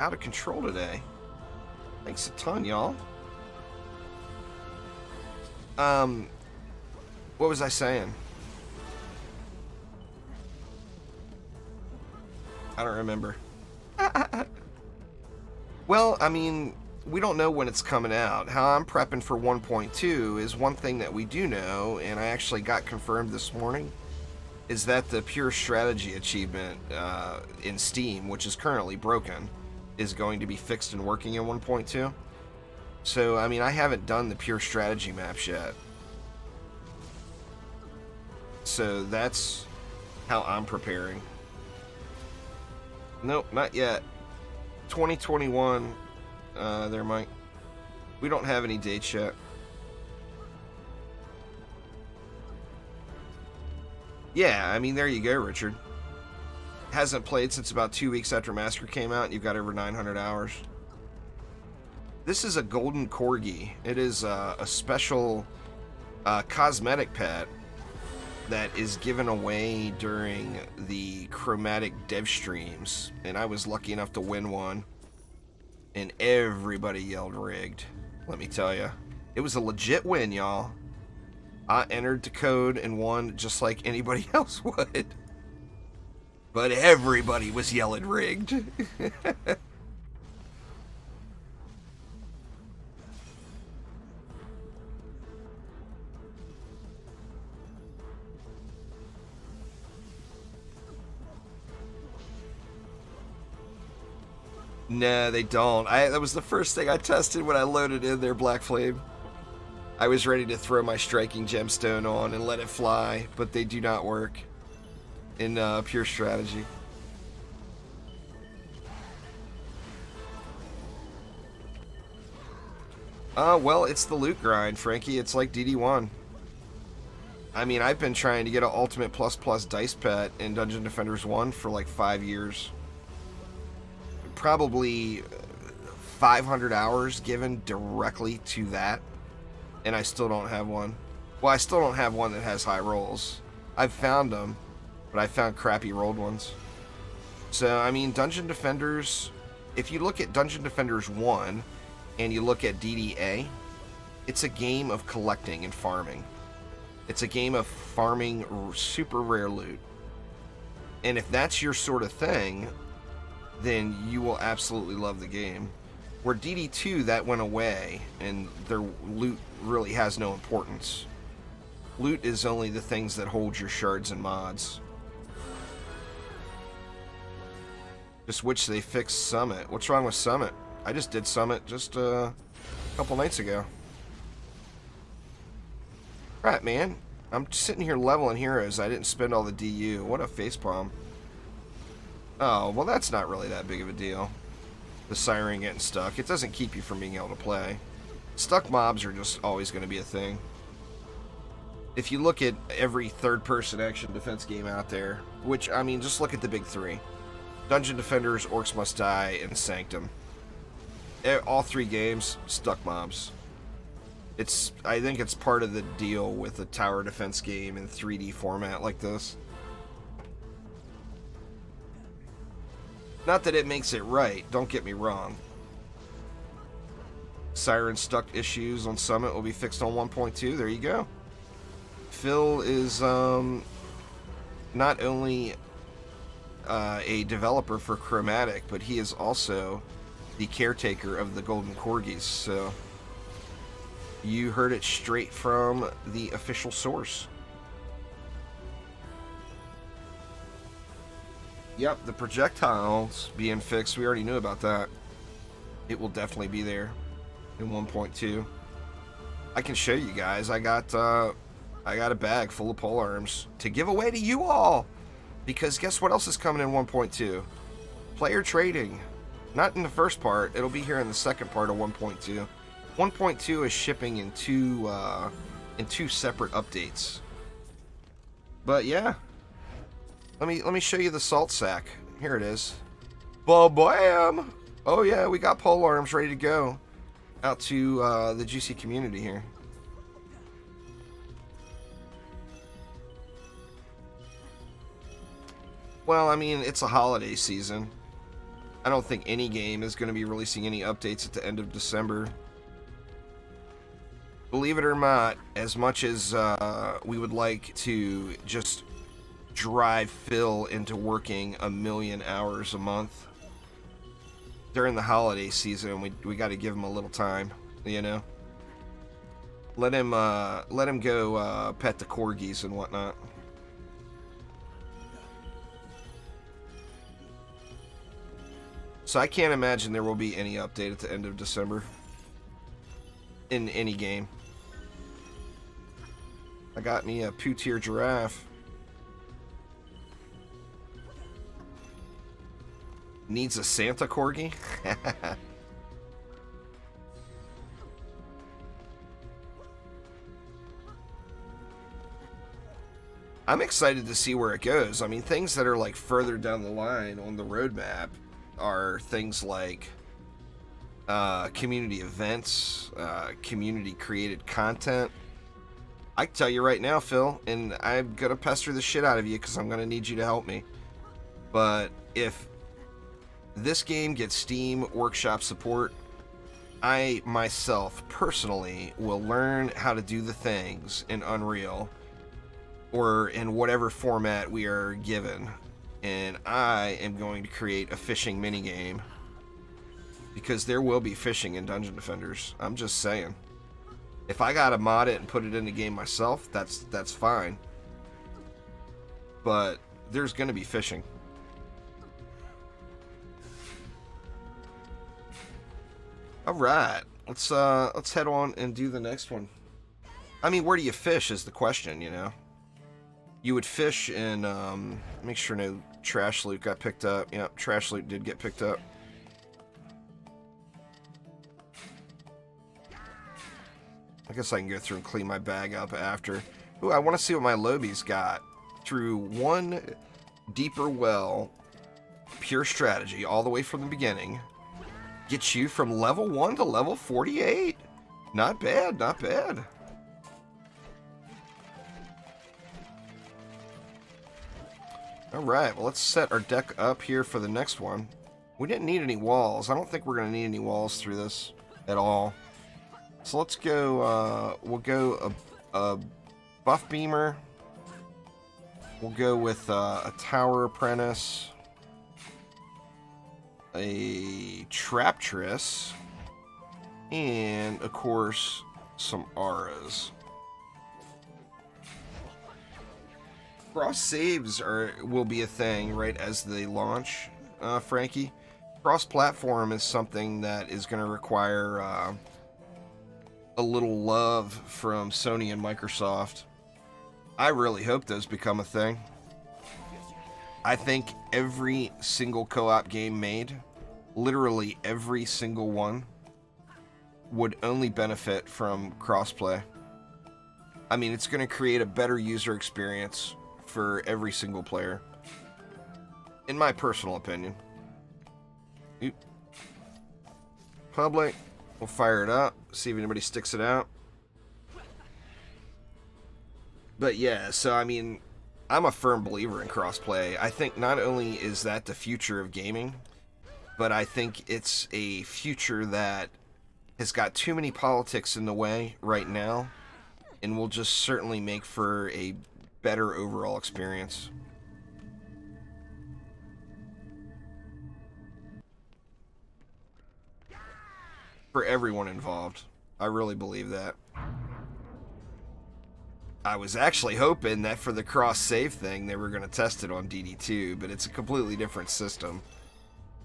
out of control today. Thanks a ton, y'all. What was I saying? I don't remember. Well, I mean, we don't know when it's coming out. How I'm prepping for 1.2 is one thing that we do know, and I actually got confirmed this morning, is that the pure strategy achievement in Steam, which is currently broken, is going to be fixed and working in 1.2. So, I mean, I haven't done the pure strategy maps yet. So that's how I'm preparing. Nope, not yet. 2021, there, Mike. We don't have any dates yet. Yeah, I mean, there you go, Richard. Hasn't played since about 2 weeks after Massacre came out, and you've got over 900 hours. This is a golden corgi. It is a special cosmetic pet that is given away during the chromatic dev streams, and I was lucky enough to win one, and everybody yelled rigged, let me tell you. It was a legit win, y'all. I entered the code and won just like anybody else would. But everybody was yelling rigged. Nah, they don't. That was the first thing I tested when I loaded in their Black Flame. I was ready to throw my striking gemstone on and let it fly, but they do not work in pure strategy. Well, it's the loot grind, Frankie. It's like DD1. I mean, I've been trying to get an Ultimate Plus Plus dice pet in Dungeon Defenders 1 for like 5 years. Probably 500 hours given directly to that, and I still don't have one. Well, I still don't have one that has high rolls. I've found them, but I found crappy rolled ones. So, I mean, Dungeon Defenders, if you look at Dungeon Defenders 1 and you look at DDA, it's a game of collecting and farming. It's a game of farming super rare loot. And if that's your sort of thing, then you will absolutely love the game. Where DD2, that went away, and their loot really has no importance. Loot is only the things that hold your shards and mods. Just wish they fixed Summit. What's wrong with Summit? I just did Summit just a couple nights ago. Right, man. I'm sitting here leveling heroes. I didn't spend all the DU. What a facepalm. Oh, well, that's not really that big of a deal. The siren getting stuck. It doesn't keep you from being able to play. Stuck mobs are just always going to be a thing. If you look at every third-person action defense game out there, which, I mean, just look at the big three. Dungeon Defenders, Orcs Must Die, and Sanctum. All three games, stuck mobs. I think it's part of the deal with a tower defense game in 3D format like this. Not that it makes it right, don't get me wrong. Siren stuck issues on Summit will be fixed on 1.2, there you go. Phil is not only a developer for Chromatic, but he is also the caretaker of the Golden Corgis, so you heard it straight from the official source. Yep, the projectiles being fixed, we already knew about that. It will definitely be there in 1.2. I can show you guys. I got a bag full of polearms to give away to you all. Because guess what else is coming in 1.2? Player trading. Not in the first part. It'll be here in the second part of 1.2. 1.2 is shipping in two separate updates. But yeah. Let me show you the salt sack. Here it is. Ba-bam! Oh yeah, we got polearms ready to go out to the GC community here. Well, I mean, it's a holiday season. I don't think any game is going to be releasing any updates at the end of December. Believe it or not, as much as we would like to just drive Phil into working 1 million hours a month, during the holiday season, we got to give him a little time, you know. Let him go pet the corgis and whatnot. So I can't imagine there will be any update at the end of December in any game. I got me a poo-tier giraffe. Needs a Santa corgi? I'm excited to see where it goes. I mean, things that are like further down the line on the roadmap are things like community events, community created content. I can tell you right now, Phil, and I'm gonna pester the shit out of you because I'm gonna need you to help me. But if this game gets Steam Workshop support, I myself personally will learn how to do the things in Unreal or in whatever format we are given, and I am going to create a fishing minigame because there will be fishing in Dungeon Defenders. I'm just saying. If I gotta mod it and put it in the game myself, that's fine. But there's gonna be fishing. All right, let's head on and do the next one. I mean, where do you fish is the question, you know? You would fish in, make sure no trash loot got picked up. Yep, trash loot did get picked up. I guess I can go through and clean my bag up after. Ooh, I want to see what my Lobi's got. Through one deeper well, pure strategy, all the way from the beginning. Gets you from level 1 to level 48. Not bad, not bad. Alright, well, let's set our deck up here for the next one. We didn't need any walls. I don't think we're going to need any walls through this at all. So let's go, we'll go a buff beamer. We'll go with a tower apprentice. A traptress. And, of course, some auras. Cross saves will be a thing right as they launch, Frankie. Cross-platform is something that is going to require a little love from Sony and Microsoft. I really hope those become a thing. I think every single co-op game made, literally every single one, would only benefit from crossplay. I mean, it's going to create a better user experience for every single player, in my personal opinion. Oop. Public. We'll fire it up, see if anybody sticks it out. But yeah, so I mean, I'm a firm believer in crossplay. I think not only is that the future of gaming, but I think it's a future that has got too many politics in the way right now, and will just certainly make for a better overall experience. For everyone involved. I really believe that. I was actually hoping that for the cross-save thing, they were going to test it on DD2, but it's a completely different system.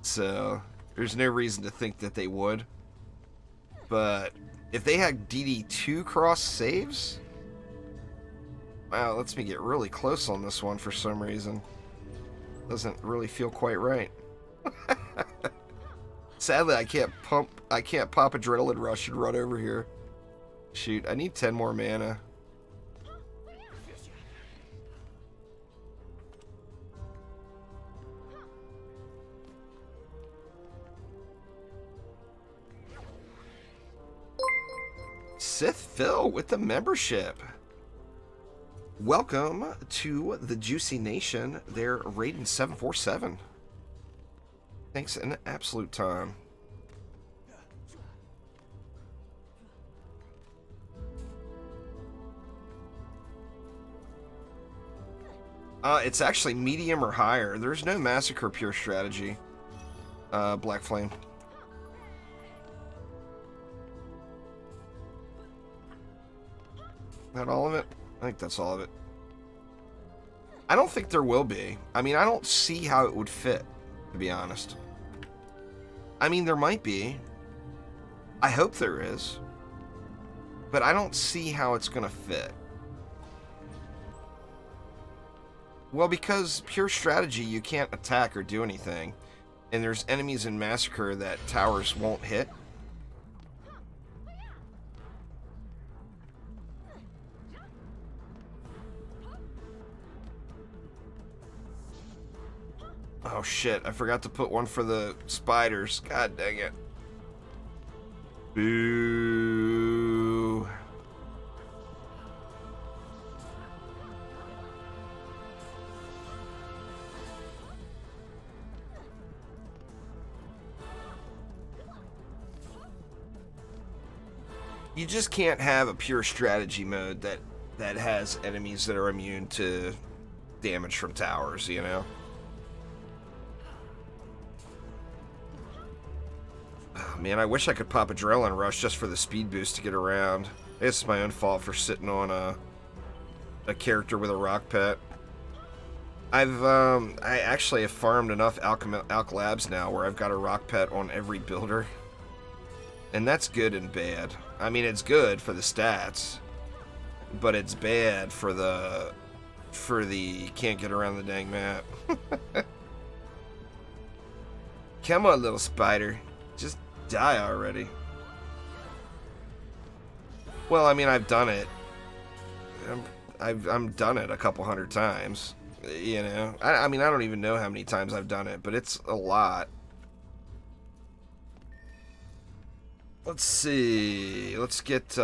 So, there's no reason to think that they would. But, if they had DD2 cross-saves... Wow, it lets me get really close on this one for some reason. Doesn't really feel quite right. Sadly, I can't pop Adrenaline Rush and run over here. Shoot, I need 10 more mana. Sith Phil with the membership. Welcome to the Juicy Nation. They're Raiden 747. Thanks an absolute time. It's actually medium or higher. There's no Massacre pure strategy. Black Flame. That all of it? I think that's all of it. I don't think there will be. I mean, I don't see how it would fit, to be honest. I mean, there might be. I hope there is. But I don't see how it's going to fit. Well, because pure strategy, you can't attack or do anything. And there's enemies in Massacre that towers won't hit. Oh shit, I forgot to put one for the spiders. God dang it. Boo. You just can't have a pure strategy mode that has enemies that are immune to damage from towers, you know? Oh, man, I wish I could pop Adrenaline Rush just for the speed boost to get around. It's my own fault for sitting on a character with a rock pet. I actually have farmed enough Alch Labs now where I've got a rock pet on every builder. And that's good and bad. I mean, it's good for the stats. but it's bad for the can't get around the dang map. Come on, little spider. Just die already. Well, I mean, I've done it. I'm done it a couple hundred times. You know, I mean, I don't even know how many times I've done it, but it's a lot. Let's see. Let's get some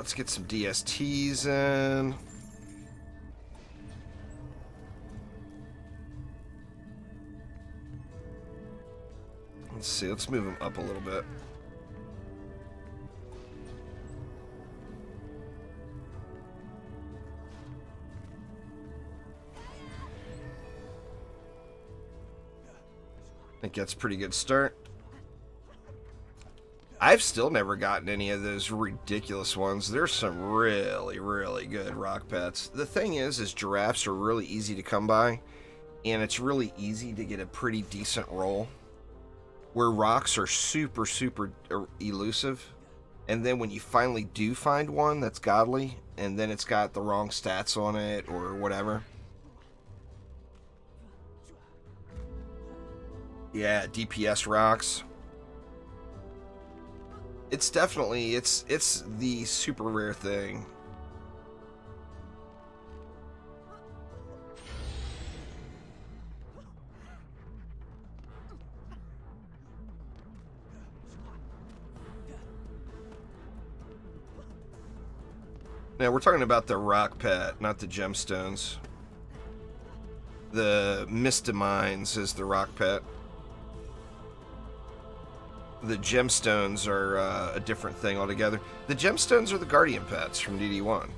DSTs in. Let's see. Let's move them up a little bit. I think that's a pretty good start. I've still never gotten any of those ridiculous ones. There's some really, really good rock pets. The thing is giraffes are really easy to come by, and it's really easy to get a pretty decent roll. Where rocks are super, super elusive, and then when you finally do find one that's godly, and then it's got the wrong stats on it or whatever. Yeah, DPS rocks. It's definitely, it's the super rare thing. Now, we're talking about the rock pet, not the gemstones. The Mistamines is the rock pet. The gemstones are a different thing altogether. The gemstones are the guardian pets from DD1.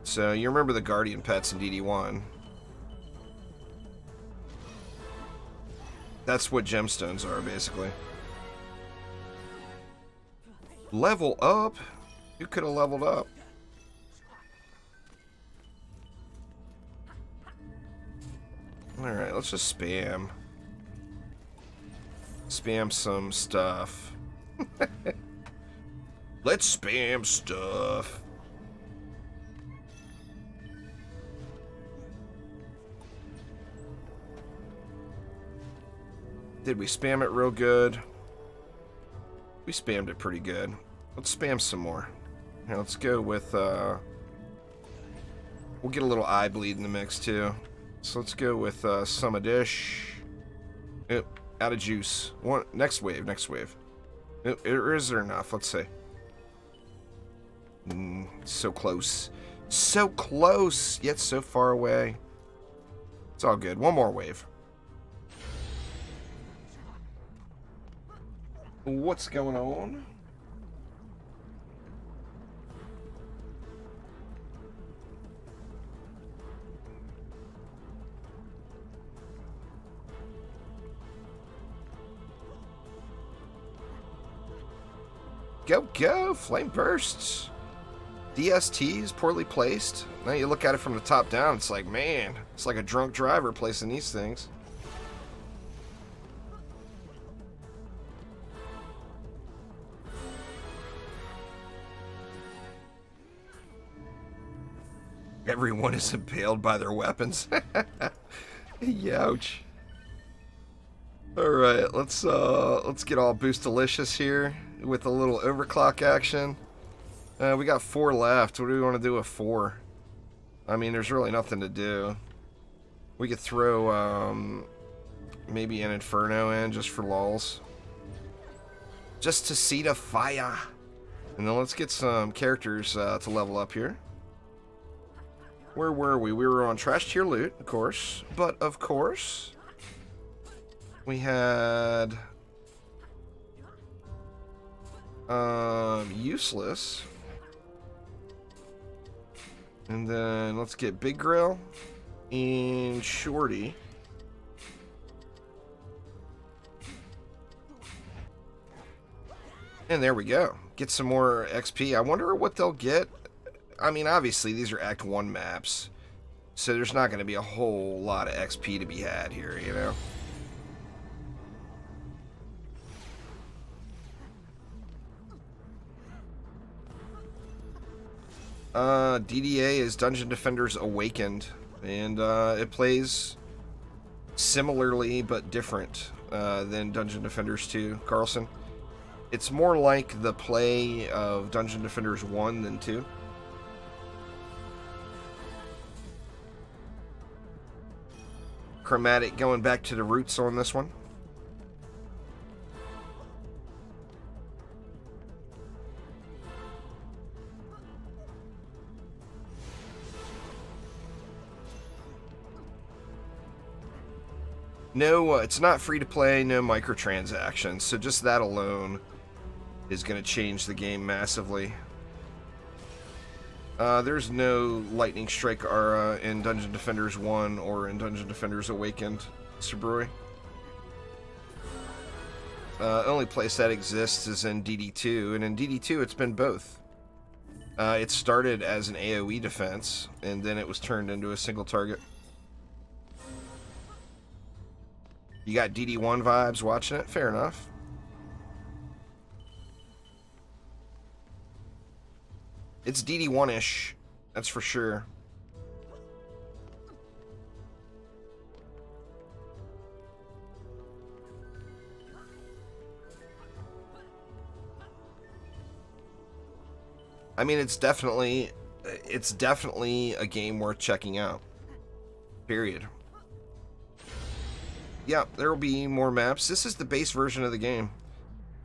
So you remember the guardian pets in DD1. That's what gemstones are, basically. Level up? You could have leveled up. Alright, let's just spam. Spam some stuff. Let's spam stuff. Did we spam it real good? We spammed it pretty good. Let's spam some more. Now let's go with, we'll get a little eye bleed in the mix too. So let's go with some a dish. Yep. Out of juice. One next wave. Or is there enough? Let's see. So close. So close, yet so far away. It's all good. One more wave. What's going on? Go, go! Flame bursts. DSTs poorly placed. Now you look at it from the top down, it's like, man, it's like a drunk driver placing these things. Everyone is impaled by their weapons. Youch. Alright, let's get all Boostalicious here with a little overclock action. We got 4 left. What do we want to do with 4? I mean, there's really nothing to do. We could throw maybe an Inferno in just for lulz. Just to see the fire. And then let's get some characters to level up here. Where were we? We were on Trash Tier Loot, of course. But, of course, we had Useless. And then let's get Big Grill and Shorty. And there we go. Get some more XP. I wonder what they'll get. I mean, obviously, these are Act 1 maps. So there's not going to be a whole lot of XP to be had here, you know? DDA is Dungeon Defenders Awakened, and it plays similarly but different than Dungeon Defenders 2, Carlson. It's more like the play of Dungeon Defenders 1 than 2. Chromatic going back to the roots on this one. No, it's not free to play, no microtransactions, so just that alone is going to change the game massively. There's no Lightning Strike Aura in Dungeon Defenders 1 or in Dungeon Defenders Awakened, Subrui. Only place that exists is in DD2, and in DD2 it's been both. It started as an AoE defense, and then it was turned into a single target. You got DD1 vibes watching it? Fair enough. It's DD1-ish, that's for sure. I mean, it's definitely a game worth checking out. Period. Yeah, there will be more maps. This is the base version of the game.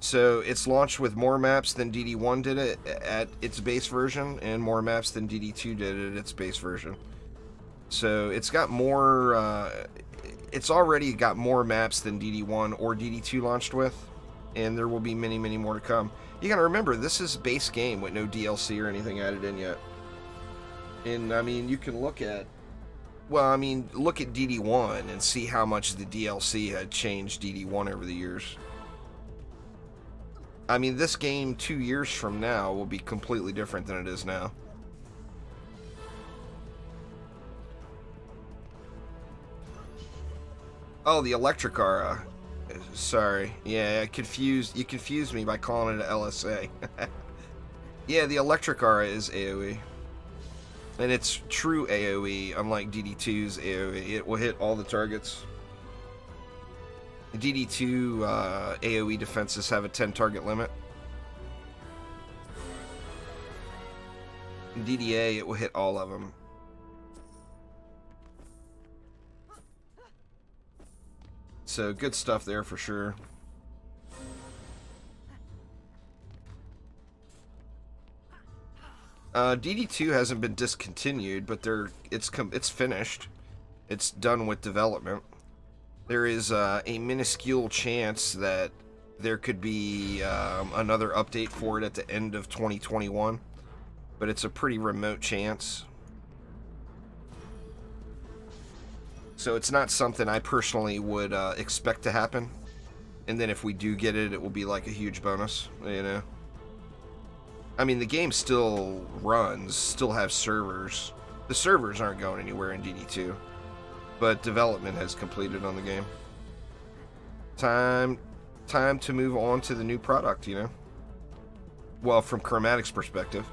So it's launched with more maps than DD1 did it at its base version, and more maps than DD2 did it at its base version. So it's got more, it's already got more maps than DD1 or DD2 launched with, and there will be many, many more to come. You gotta remember, this is base game with no DLC or anything added in yet. And, I mean, you can look at, well, I mean, look at DD1 and see how much the DLC had changed DD1 over the years. I mean, this game 2 years from now will be completely different than it is now. Oh, the Electric Aura. Sorry. Yeah, you confused me by calling it an LSA. Yeah, the Electric Aura is AoE. And it's true AoE, unlike DD2's AoE. It will hit all the targets. DD2 AoE defenses have a 10 target limit. In DDA, it will hit all of them. So good stuff there for sure. DD2 hasn't been discontinued, but it's finished. It's done with development. There is a minuscule chance that there could be another update for it at the end of 2021, but it's a pretty remote chance. So it's not something I personally would expect to happen. And then if we do get it, it will be like a huge bonus, you know? I mean, the game still runs, still have servers. The servers aren't going anywhere in DD2, but development has completed on the game. Time to move on to the new product, you know? Well, from Chromatic's perspective.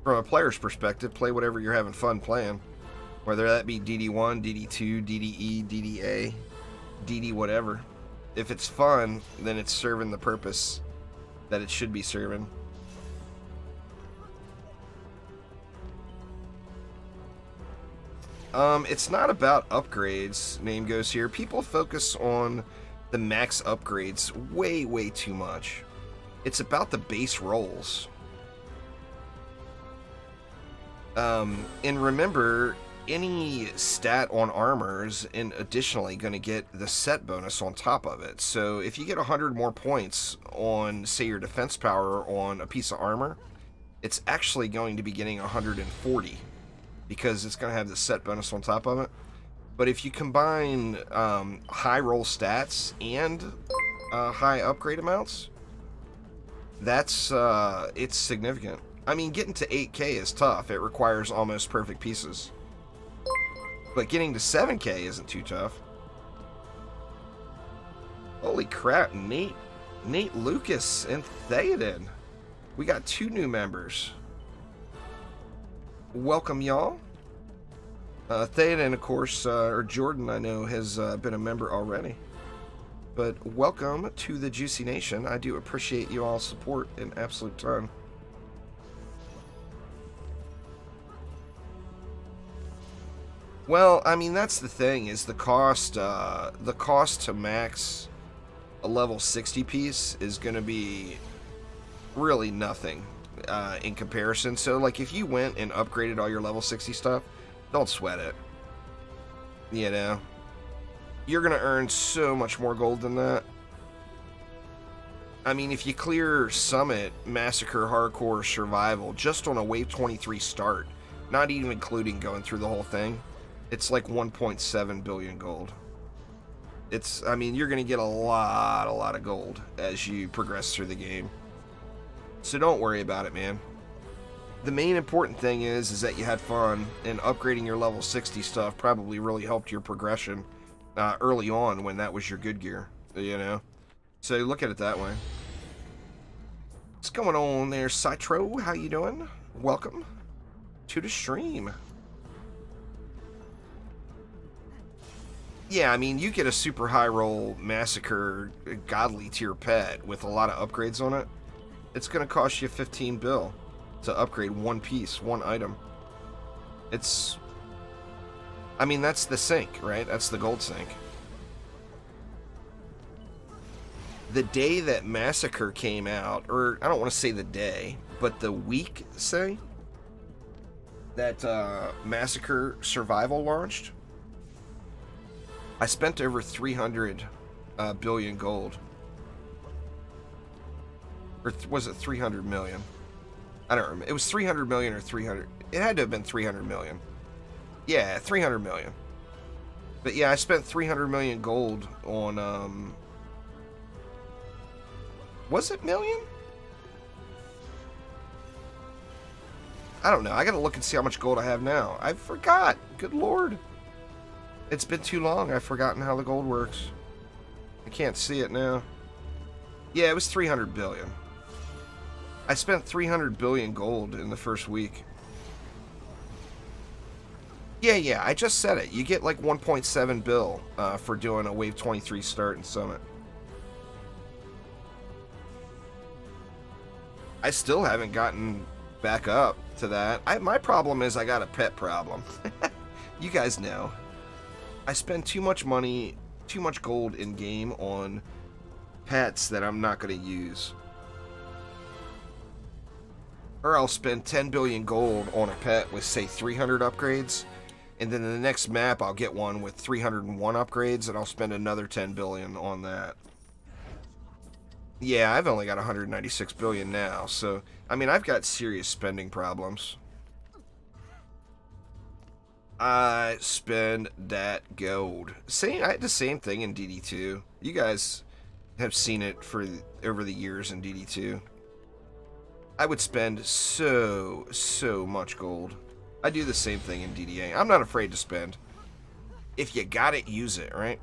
From a player's perspective, play whatever you're having fun playing. Whether that be DD1, DD2, DDE, DDA, DD whatever. If it's fun, then it's serving the purpose that it should be serving. It's not about upgrades, name goes here. People focus on the max upgrades way too much. It's about the base rolls. And remember, any stat on armors and additionally going to get the set bonus on top of it. So if you get 100 more points on, say, your defense power on a piece of armor, it's actually going to be getting 140 because it's going to have the set bonus on top of it. But if you combine high roll stats and high upgrade amounts, that's it's significant. I mean, getting to 8K is tough. It requires almost perfect pieces. But getting to 7K isn't too tough. Holy crap, Nate Lucas and Theoden. We got 2 new members. welcome, y'all. Theoden, of course, or Jordan, I know, has been a member already. But welcome to the Juicy Nation. I do appreciate you all's support an absolute ton. Well, I mean, that's the thing, is the cost to max a level 60 piece is going to be really nothing in comparison. So, like, if you went and upgraded all your level 60 stuff, don't sweat it. You know? You're going to earn so much more gold than that. I mean, if you clear Summit, Massacre, Hardcore, Survival, just on a Wave 23 start, not even including going through the whole thing, it's like 1.7 billion gold. I mean, you're going to get a lot of gold as you progress through the game. So don't worry about it, man. The main important thing is that you had fun, and upgrading your level 60 stuff probably really helped your progression early on when that was your good gear, you know? So look at it that way. What's going on there, Citro? How you doing? Welcome to the stream. Yeah, I mean, you get a super high roll Massacre godly tier pet with a lot of upgrades on it. It's going to cost you 15 bill to upgrade one piece, one item. I mean, that's the sink, right? That's the gold sink. The day that Massacre came out, or I don't want to say the day, but the week, say, that Massacre Survival launched, I spent over 300 billion gold. Or was it 300 million? I don't remember. It was 300 million or 300. It had to have been 300 million. Yeah, 300 million. But yeah, I spent 300 million gold on, was it million? I don't know. I gotta look and see how much gold I have now. I forgot. Good lord. It's been too long. I've forgotten how the gold works. I can't see it now. Yeah, it was 300 billion. I spent 300 billion gold in the first week. Yeah, I just said it. You get like 1.7 bill for doing a Wave 23 start and Summit. I still haven't gotten back up to that. My problem is I got a pet problem. You guys know. I spend too much money, too much gold in game on pets that I'm not going to use. Or I'll spend 10 billion gold on a pet with, say, 300 upgrades, and then in the next map I'll get one with 301 upgrades, and I'll spend another 10 billion on that. Yeah, I've only got 196 billion now, so, I mean, I've got serious spending problems. I spend that gold. I had the same thing in DD2. You guys have seen it over the years in DD2. I would spend so much gold. I do the same thing in DDA. I'm not afraid to spend. If you got it, use it, right?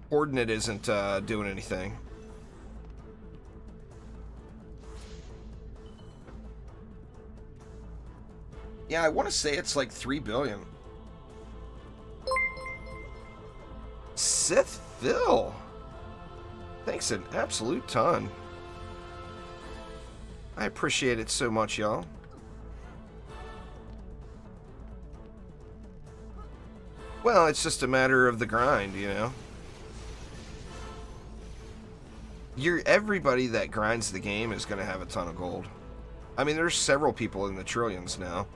Hoarding it isn't doing anything. Yeah, I want to say it's like 3 billion. Sith Phil. Thanks an absolute ton. I appreciate it so much, y'all. Well, it's just a matter of the grind, you know. Everybody that grinds the game is going to have a ton of gold. I mean, there's several people in the trillions now.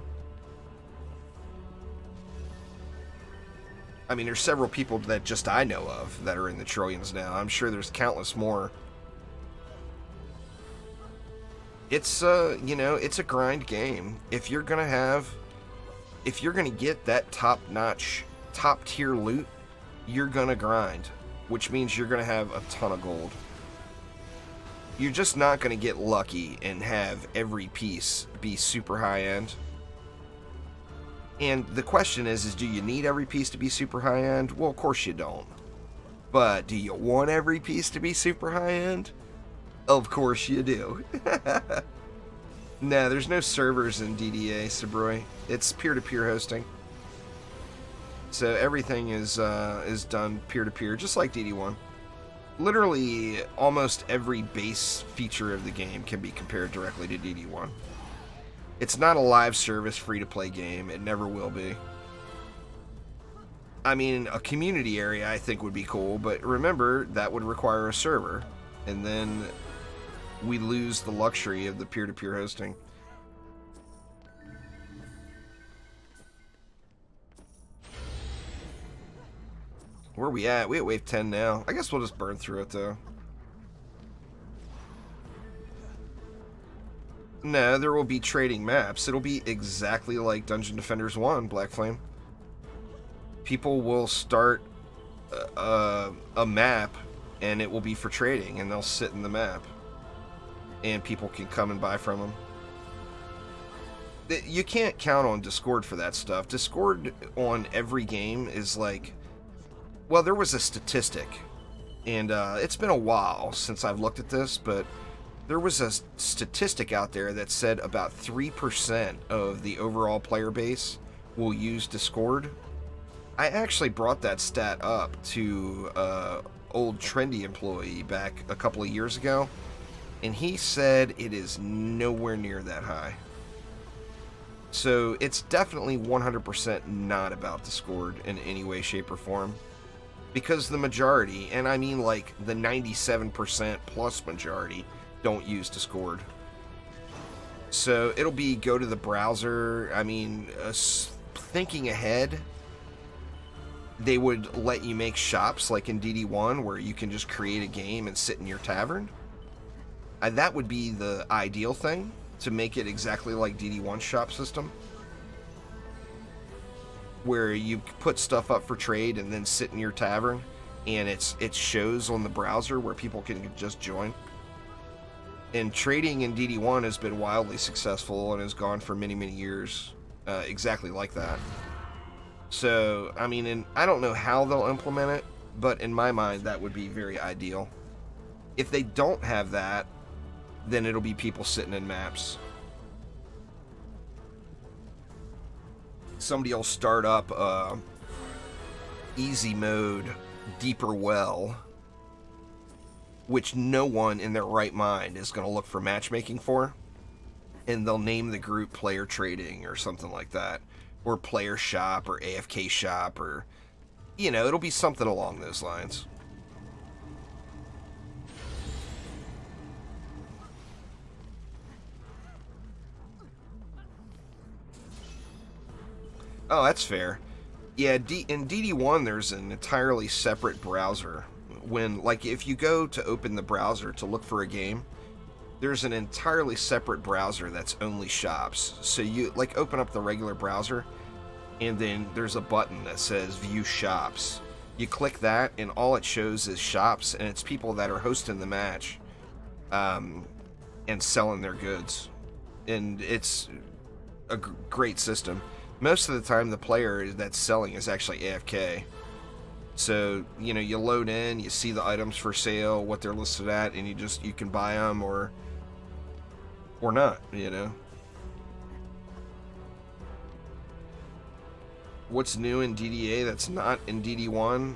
I mean, there's several people that just I know of that are in the trillions now. I'm sure there's countless more. It's, you know, it's a grind game. If you're gonna get that top-notch, top-tier loot, you're gonna grind, which means you're gonna have a ton of gold. You're just not gonna get lucky and have every piece be super high-end. And the question is do you need every piece to be super high-end? Well, of course you don't. But do you want every piece to be super high-end? Of course you do. No, there's no servers in DDA, Sabroy. It's peer-to-peer hosting. So everything is done peer-to-peer, just like DD1. Literally, almost every base feature of the game can be compared directly to DD1. It's not a live service free-to-play game. It never will be. I mean, a community area I think would be cool, but remember, that would require a server. And then we lose the luxury of the peer-to-peer hosting. Where are we at? We at wave 10 now. I guess we'll just burn through it, though. No, there will be trading maps. It'll be exactly like Dungeon Defenders 1, Black Flame. People will start a map, and it will be for trading, and they'll sit in the map. And people can come and buy from them. You can't count on Discord for that stuff. Discord on every game is like... Well, there was a statistic, and it's been a while since I've looked at this, but there was a statistic out there that said about 3% of the overall player base will use Discord. I actually brought that stat up to an old trendy employee back a couple of years ago, and he said it is nowhere near that high. So it's definitely 100% not about Discord in any way, shape, or form. Because the majority, and I mean like the 97% plus majority, don't use Discord. So it'll be go to the browser. I mean, thinking ahead, they would let you make shops like in DD1 where you can just create a game and sit in your tavern. That would be the ideal thing, to make it exactly like DD1's shop system, where you put stuff up for trade and then sit in your tavern, and it shows on the browser where people can just join. And trading in DD1 has been wildly successful and has gone for many, many years exactly like that. So, I mean, and I don't know how they'll implement it, but in my mind, that would be very ideal. If they don't have that, then it'll be people sitting in maps. Somebody will start up easy mode deeper well, which no one in their right mind is going to look for matchmaking for, and they'll name the group player trading or something like that, or player shop or AFK shop, or it'll be something along those lines. Oh, that's fair. Yeah, in DD1, there's an entirely separate browser. If you go to open the browser to look for a game, there's an entirely separate browser that's only shops. So you, open up the regular browser, and then there's a button that says View Shops. You click that, and all it shows is shops, and it's people that are hosting the match and selling their goods. And it's a great system. Most of the time, the player that's selling is actually AFK. So, you load in, you see the items for sale, what they're listed at, and you can buy them or not, What's new in DDA that's not in DD1?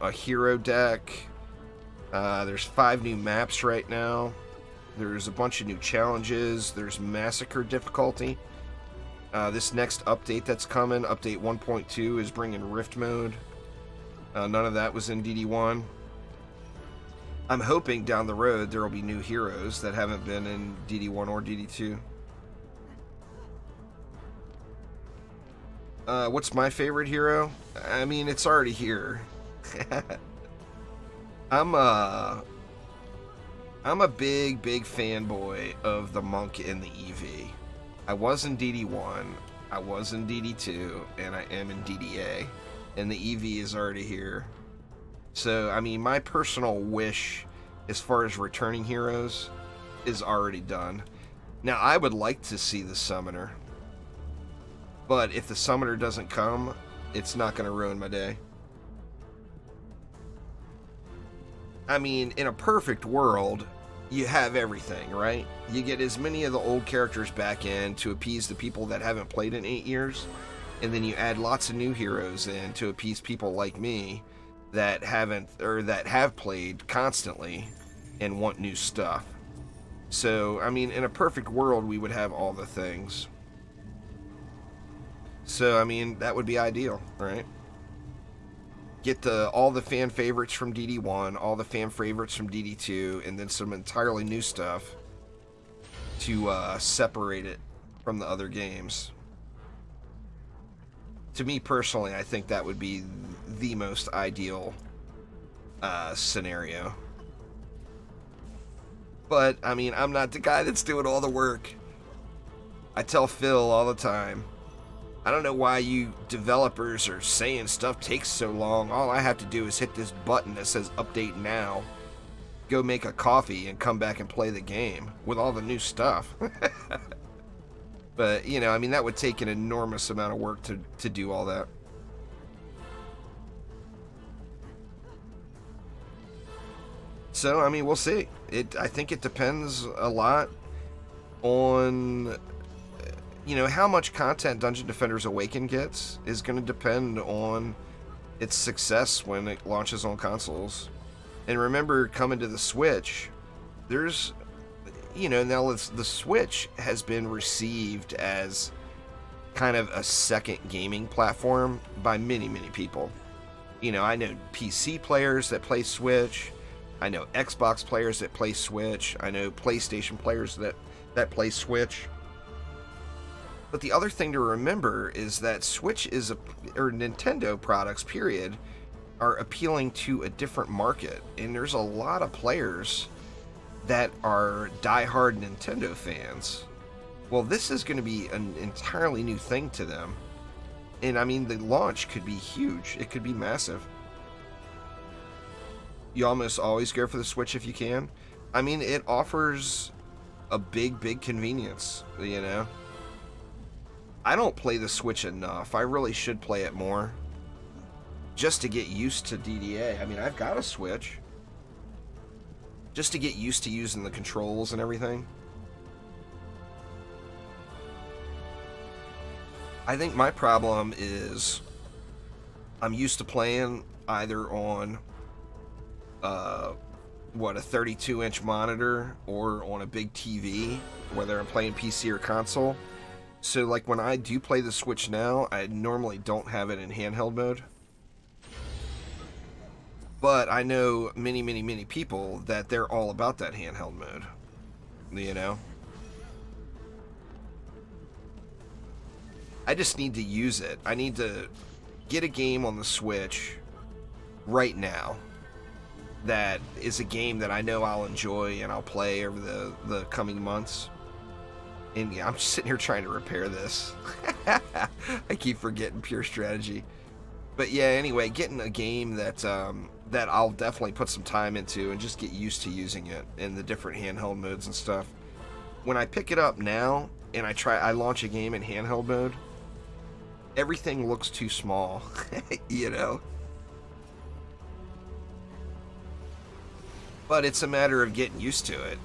A hero deck. There's 5 new maps right now. There's a bunch of new challenges. There's massacre difficulty. This next update that's coming, update 1.2, is bringing Rift mode. None of that was in DD1. I'm hoping down the road there will be new heroes that haven't been in DD1 or DD2. What's my favorite hero? I mean, it's already here. I'm a big fanboy of the monk in the EV. I was in DD1, I was in DD2, and I am in DDA, and the EV is already here. So, I mean, my personal wish as far as returning heroes is already done. Now, I would like to see the Summoner, but if the Summoner doesn't come, it's not going to ruin my day. I mean, in a perfect world, you have everything, right? You get as many of the old characters back in to appease the people that haven't played in 8 years, and then you add lots of new heroes in to appease people like me that haven't, or that have played constantly and want new stuff. So, I mean, in a perfect world, we would have all the things. So, I mean, that would be ideal, right? Get all the fan favorites from DD1, all the fan favorites from DD2, and then some entirely new stuff to separate it from the other games. To me personally, I think that would be the most ideal scenario. But, I mean, I'm not the guy that's doing all the work. I tell Phil all the time, I don't know why you developers are saying stuff takes so long. All I have to do is hit this button that says update now, go make a coffee, and come back and play the game with all the new stuff. But, you know, I mean, that would take an enormous amount of work to do all that. So, I mean, we'll see. I think it depends a lot on, you know, how much content Dungeon Defenders Awaken gets is going to depend on its success when it launches on consoles. And remember, coming to the Switch, there's, you know, now the Switch has been received as kind of a second gaming platform by many, many people. You know, I know PC players that play Switch. I know Xbox players that play Switch. I know PlayStation players that play Switch. But the other thing to remember is that Switch or Nintendo products, period, are appealing to a different market. And there's a lot of players that are diehard Nintendo fans. Well, this is going to be an entirely new thing to them. And I mean, the launch could be huge. It could be massive. You almost always go for the Switch if you can. I mean, it offers a big convenience, you know? I don't play the Switch enough. I really should play it more. Just to get used to DDA. I mean, I've got a Switch. Just to get used to using the controls and everything. I think my problem is I'm used to playing either on a 32-inch monitor or on a big TV, whether I'm playing PC or console. So, like, when I do play the Switch now, I normally don't have it in handheld mode. But I know many people that they're all about that handheld mode, you know? I just need to use it. I need to get a game on the Switch right now that is a game that I know I'll enjoy and I'll play over the coming months. And yeah, I'm just sitting here trying to repair this. I keep forgetting pure strategy. But yeah, anyway, getting a game that that I'll definitely put some time into and just get used to using it in the different handheld modes and stuff. When I pick it up now and I launch a game in handheld mode, everything looks too small, you know? But it's a matter of getting used to it.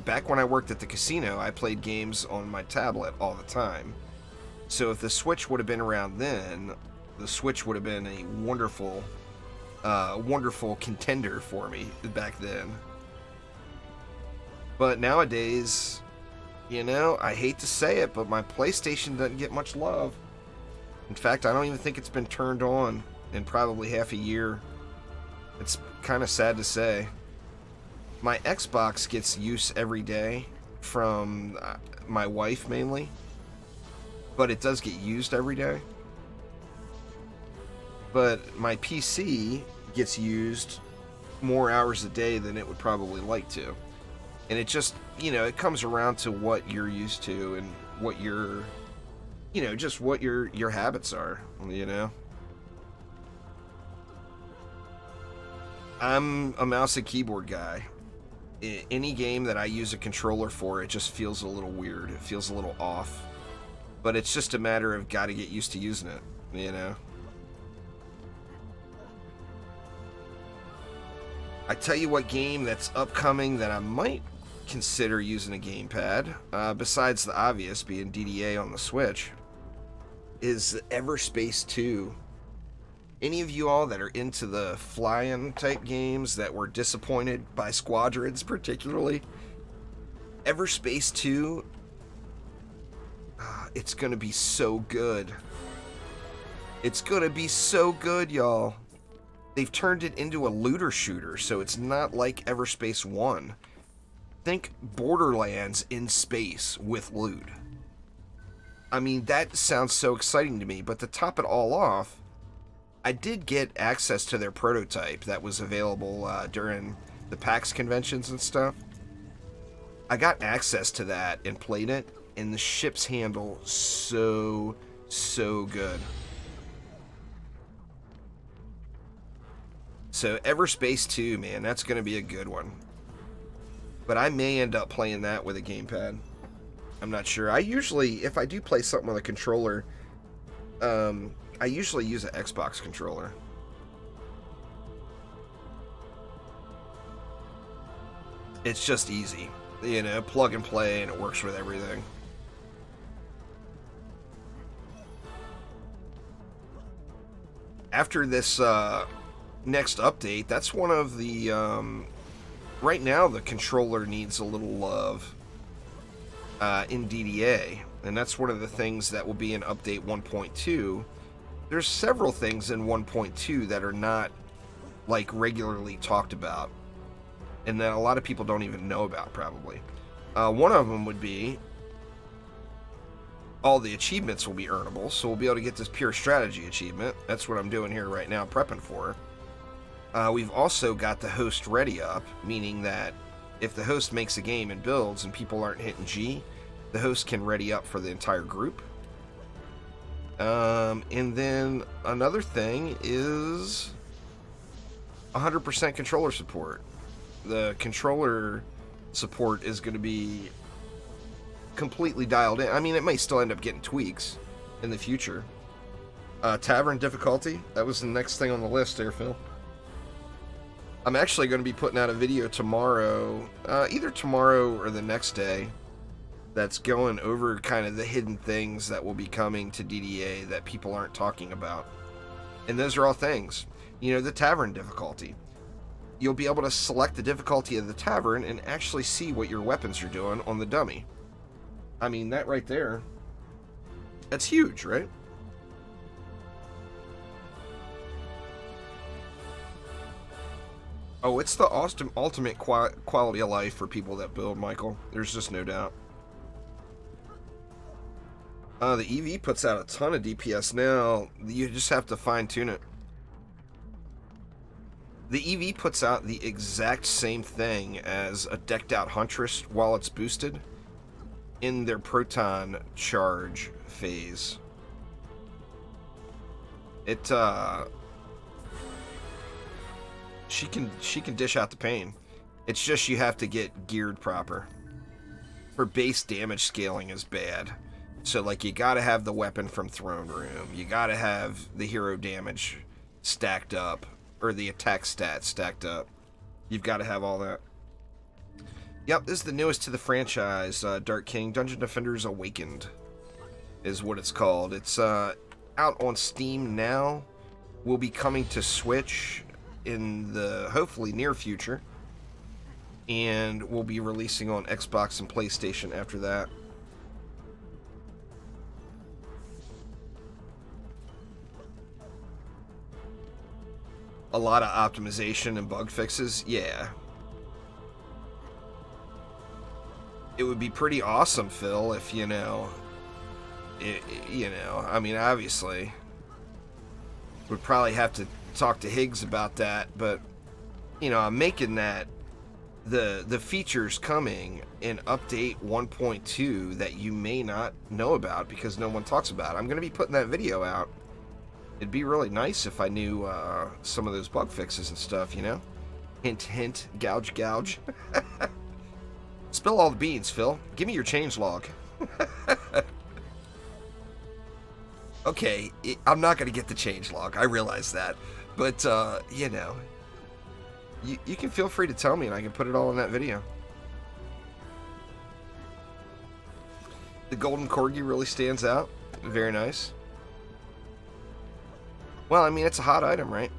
Back when I worked at the casino, I played games on my tablet all the time. So if the Switch would have been around then, the Switch would have been a wonderful contender for me back then. But nowadays, you know, I hate to say it, but my PlayStation doesn't get much love. In fact, I don't even think it's been turned on in probably half a year. It's kind of sad to say. My Xbox gets use every day from my wife mainly, but it does get used every day. But my PC gets used more hours a day than it would probably like to. And it just, you know, it comes around to what you're used to and what your, you know, just what your habits are, you know. I'm a mouse and keyboard guy. Any game that I use a controller for, it just feels a little weird. It feels a little off. But it's just a matter of gotta get used to using it, you know. I tell you what game that's upcoming that I might consider using a gamepad, besides the obvious being DDA on the Switch, is Everspace 2. Any of you all that are into the flying type games that were disappointed by Squadrons particularly, Everspace 2, it's gonna be so good. It's gonna be so good, y'all. They've turned it into a looter shooter, so it's not like Everspace 1. Think Borderlands in space with loot. I mean, that sounds so exciting to me, but to top it all off, I did get access to their prototype that was available during the PAX conventions and stuff. I got access to that and played it, and the ships handle so good. So Everspace 2, man, that's going to be a good one. But I may end up playing that with a gamepad. I'm not sure. I usually, if I do play something with a controller, I usually use an Xbox controller. It's just easy. You know, plug and play, and it works with everything. After this next update, that's one of the... right now, the controller needs a little love in DDA. And that's one of the things that will be in Update 1.2. There's several things in 1.2 that are not, like, regularly talked about. And that a lot of people don't even know about, probably. One of them would be all the achievements will be earnable, so we'll be able to get this pure strategy achievement. That's what I'm doing here right now, prepping for. We've also got the host ready up, meaning that if the host makes a game and builds and people aren't hitting G, the host can ready up for the entire group. And then another thing is 100% controller support. The controller support is going to be completely dialed in. I mean, it may still end up getting tweaks in the future. Tavern difficulty, that was the next thing on the list there, Phil. I'm actually going to be putting out a video tomorrow, either tomorrow or the next day, that's going over kind of the hidden things that will be coming to DDA that people aren't talking about. And those are all things. You know, the tavern difficulty. You'll be able to select the difficulty of the tavern and actually see what your weapons are doing on the dummy. I mean, that right there, that's huge, right? Oh, it's the ultimate quality of life for people that build, Michael. There's just no doubt. The EV puts out a ton of DPS now. You just have to fine-tune it. The EV puts out the exact same thing as a decked-out Huntress while it's boosted in their proton charge phase. It, she can dish out the pain. It's just you have to get geared proper. Her base damage scaling is bad. So, like, you gotta have the weapon from Throne Room. You gotta have the hero damage stacked up. Or the attack stats stacked up. You've gotta have all that. Yep, this is the newest to the franchise. Dark King Dungeon Defenders Awakened is what it's called. It's out on Steam now. Will be coming to Switch in the hopefully near future. And we'll be releasing on Xbox and PlayStation after that. A lot of optimization and bug fixes, yeah. It would be pretty awesome, Phil, if, you know, I mean, obviously, would probably have to talk to Higgs about that, but, you know, I'm making that the features coming in Update 1.2 that you may not know about because no one talks about it. I'm going to be putting that video out. It'd be really nice if I knew some of those bug fixes and stuff, you know? Hint, hint, gouge, gouge. Spill all the beans, Phil. Give me your changelog. Okay, I'm not going to get the changelog. I realize that. But, you know, you can feel free to tell me and I can put it all in that video. golden corgi really stands out. Very nice. Well, I mean, it's a hot item, right?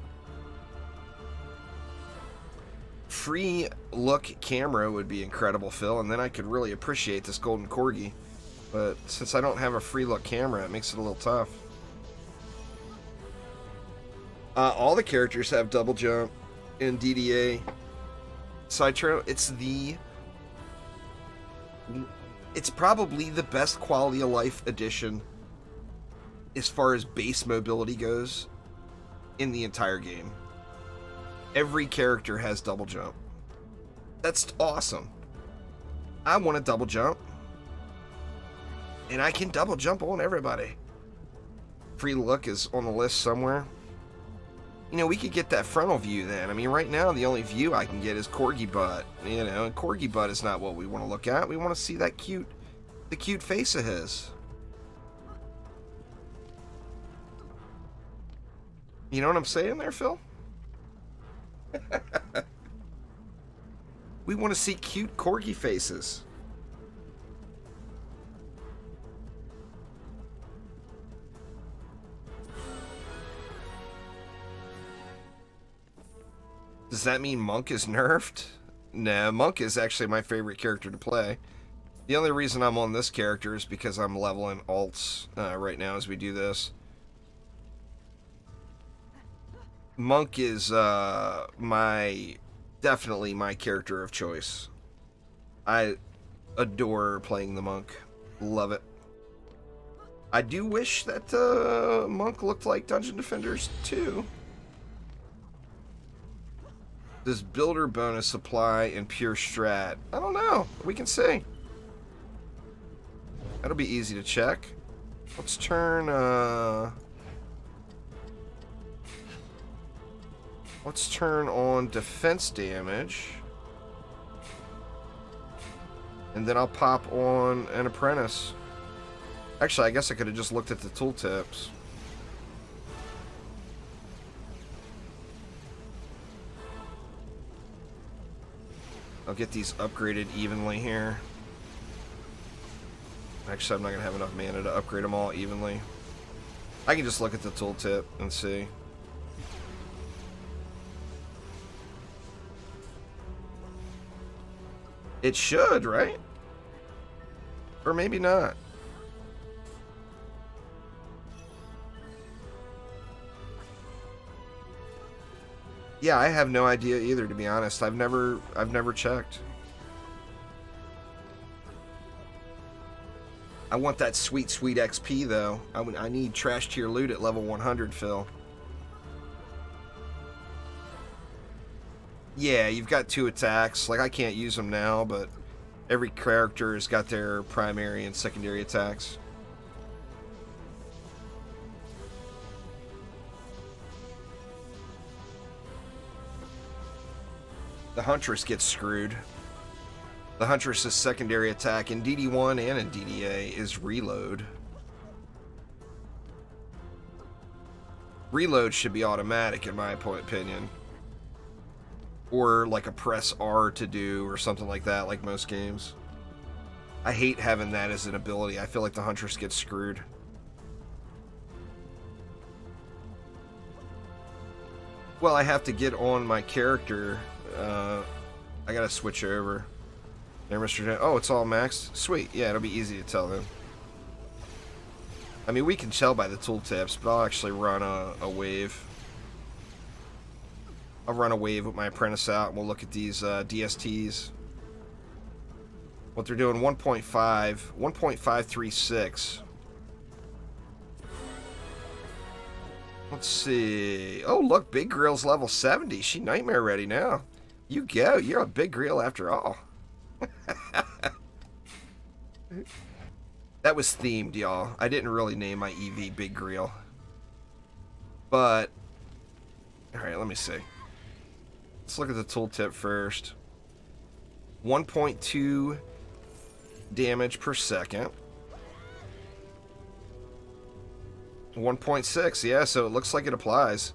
Free look camera would be incredible, Phil, and then I could really appreciate this golden corgi. But since I don't have a free look camera, it makes it a little tough. All the characters have double jump in DDA. Citro, it's probably the best quality of life addition as far as base mobility goes in the entire game. Every character has double jump. That's awesome. I want to double jump. And I can double jump on everybody. Free look is on the list somewhere. You know, we could get that frontal view then. I mean, right now, the only view I can get is Corgi butt. You know, and Corgi butt is not what we want to look at. We want to see that the cute face of his. You know what I'm saying there, Phil? We want to see cute Corgi faces. Does that mean Monk is nerfed? No, Monk is actually my favorite character to play. The only reason I'm on this character is because I'm leveling alts right now as we do this. Monk is definitely my character of choice. I adore playing the Monk. Love it. I do wish that Monk looked like Dungeon Defenders too. Does builder bonus apply in pure strat? I don't know. We can see. That'll be easy to check. Let's turn on defense damage. And then I'll pop on an apprentice. Actually, I guess I could have just looked at the tooltips. I'll get these upgraded evenly here. Actually, I'm not going to have enough mana to upgrade them all evenly. I can just look at the tooltip and see. It should, right? Or maybe not. Yeah, I have no idea either, to be honest. I've never checked. I want that sweet, sweet XP, though. I need trash tier loot at level 100, Phil. Yeah, you've got 2 attacks. Like, I can't use them now, but every character has got their primary and secondary attacks. The Huntress gets screwed. The Huntress's secondary attack in DD1 and in DDA is Reload. Reload should be automatic, in my opinion. Or like a press R to do, or something like that, like most games. I hate having that as an ability. I feel like the Huntress gets screwed. Well, I have to get on my character. I gotta switch over. There, Mr. J. Oh, it's all maxed? Sweet. Yeah, it'll be easy to tell then. I mean, we can tell by the tooltips, but I'll actually run a wave. I'll run a wave with my apprentice out, and we'll look at these DSTs. What they're doing, 1.5, 1.536. Let's see. Oh, look, Big Grill's level 70. She nightmare ready now. You go. You're a Big Grill after all. That was themed, y'all. I didn't really name my EV Big Grill. But, alright, let me see. Let's look at the tooltip first. 1.2 damage per second. 1.6, yeah, so it looks like it applies.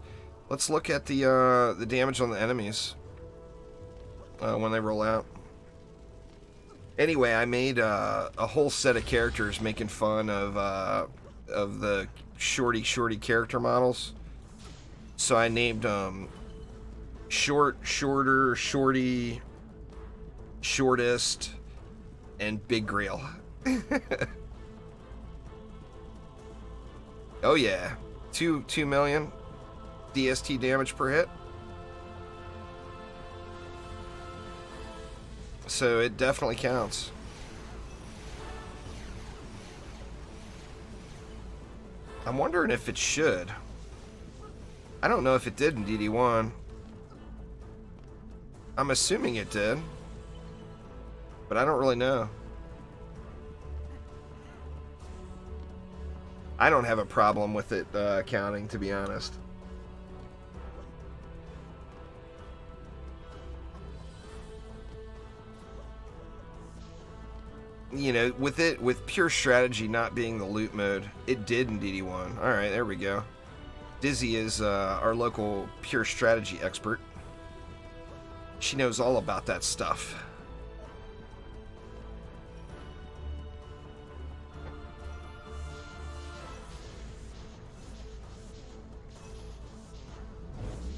Let's look at the damage on the enemies when they roll out. Anyway, I made a whole set of characters making fun of the shorty character models. So I named them Short, Shorter, Shorty, Shortest, and Big Grail. Oh yeah, 2 million DST damage per hit. So it definitely counts. I'm wondering if it should. I don't know if it did in DD1. I'm assuming it did, but I don't really know. I don't have a problem with it counting, to be honest. You know, with pure strategy not being the loot mode, it did in DD1. Alright, there we go. Dizzy is our local pure strategy expert. She knows all about that stuff.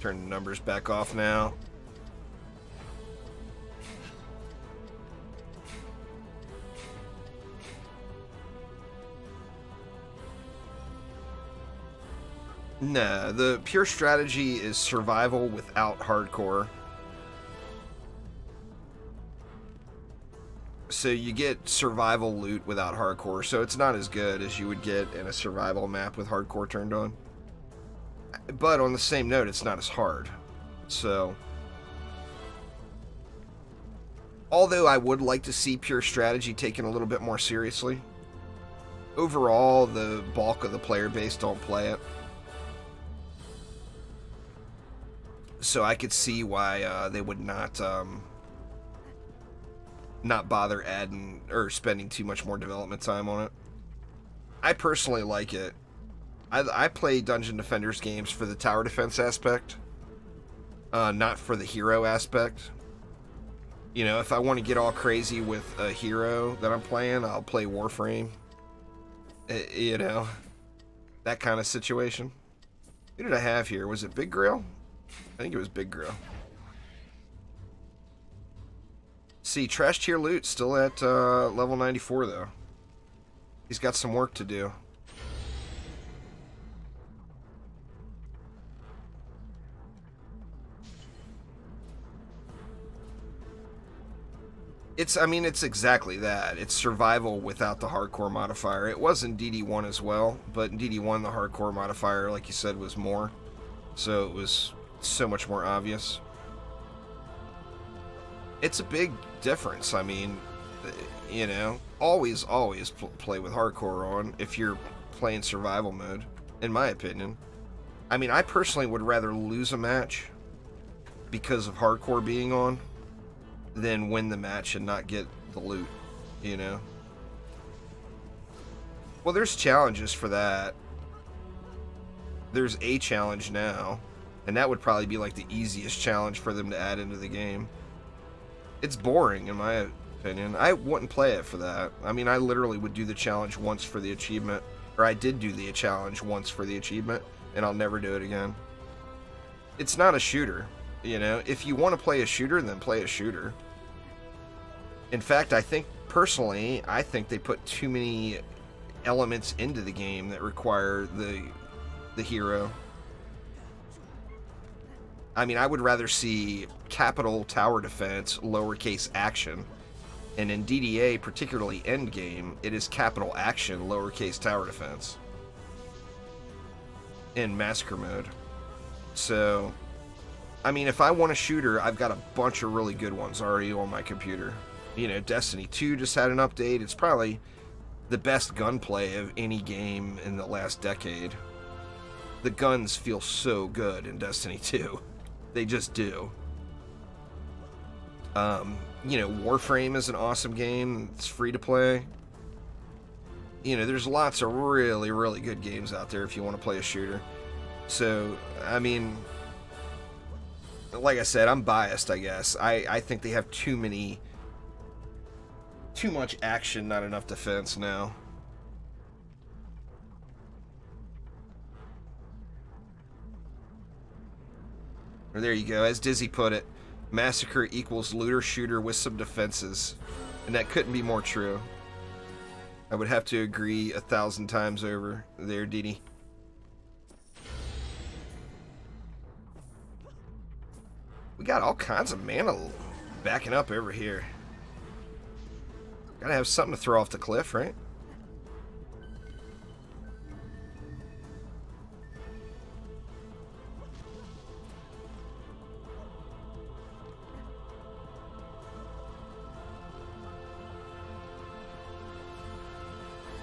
Turn the numbers back off now. Nah, the pure strategy is survival without hardcore. So you get survival loot without hardcore, so it's not as good as you would get in a survival map with hardcore turned on. But on the same note, it's not as hard. So, although I would like to see pure strategy taken a little bit more seriously, overall, the bulk of the player base don't play it. So I could see why they would not bother adding or spending too much more development time on it. I personally like it. I play Dungeon Defenders games for the tower defense aspect, not for the hero aspect. You know, if I want to get all crazy with a hero that I'm playing, I'll play Warframe. You know, that kind of situation. Who did I have here? Was it Big Grill? I think it was Big Grill. See, Trash Tier Loot still at level 94, though. He's got some work to do. I mean, it's exactly that. It's survival without the hardcore modifier. It was in DD1 as well, but in DD1 the hardcore modifier, like you said, was more. So it was so much more obvious. It's a big difference. I mean, you know, always play with hardcore on if you're playing survival mode, in my opinion. I mean, I personally would rather lose a match because of hardcore being on than win the match and not get the loot, you know? Well, there's challenges for that. There's a challenge now, and that would probably be like the easiest challenge for them to add into the game. It's boring, in my opinion. I wouldn't play it for that. I mean, I literally would do the challenge once for the achievement, or I did do the challenge once for the achievement, and I'll never do it again. It's not a shooter, you know? If you want to play a shooter, then play a shooter. In fact, I think, personally, I think they put too many elements into the game that require the hero. I mean, I would rather see capital tower defense, lowercase action. And in DDA, particularly endgame, it is capital action, lowercase tower defense. In massacre mode. So, I mean, if I want a shooter, I've got a bunch of really good ones already on my computer. You know, Destiny 2 just had an update. It's probably the best gunplay of any game in the last decade. The guns feel so good in Destiny 2. They just do. You know, Warframe is an awesome game. It's free to play. You know, there's lots of really, really good games out there if you want to play a shooter. So, I mean, like I said, I'm biased, I guess. I think they have too many Too much action, not enough defense now. Or there you go. As Dizzy put it, massacre equals looter shooter with some defenses. And that couldn't be more true. I would have to agree 1,000 times over there, Didi. We got all kinds of mana backing up over here. Gotta have something to throw off the cliff, right?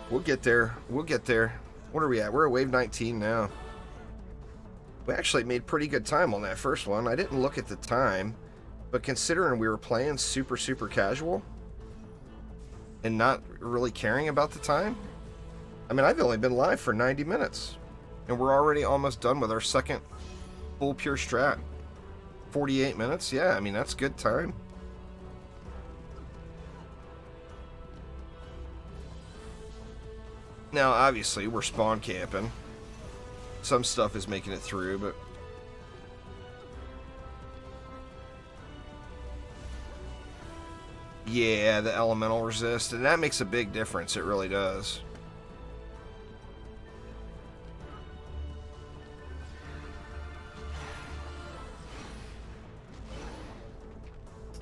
We'll get there. We'll get there. What are we at? We're at wave 19 now. We actually made pretty good time on that first one. I didn't look at the time, but considering we were playing super casual and not really caring about the time, I mean, I've only been live for 90 minutes, and we're already almost done with our second full pure strat. 48 minutes? Yeah, I mean, that's good time. Now, obviously, we're spawn camping. Some stuff is making it through, but... yeah, the elemental resist, and that makes a big difference. It really does.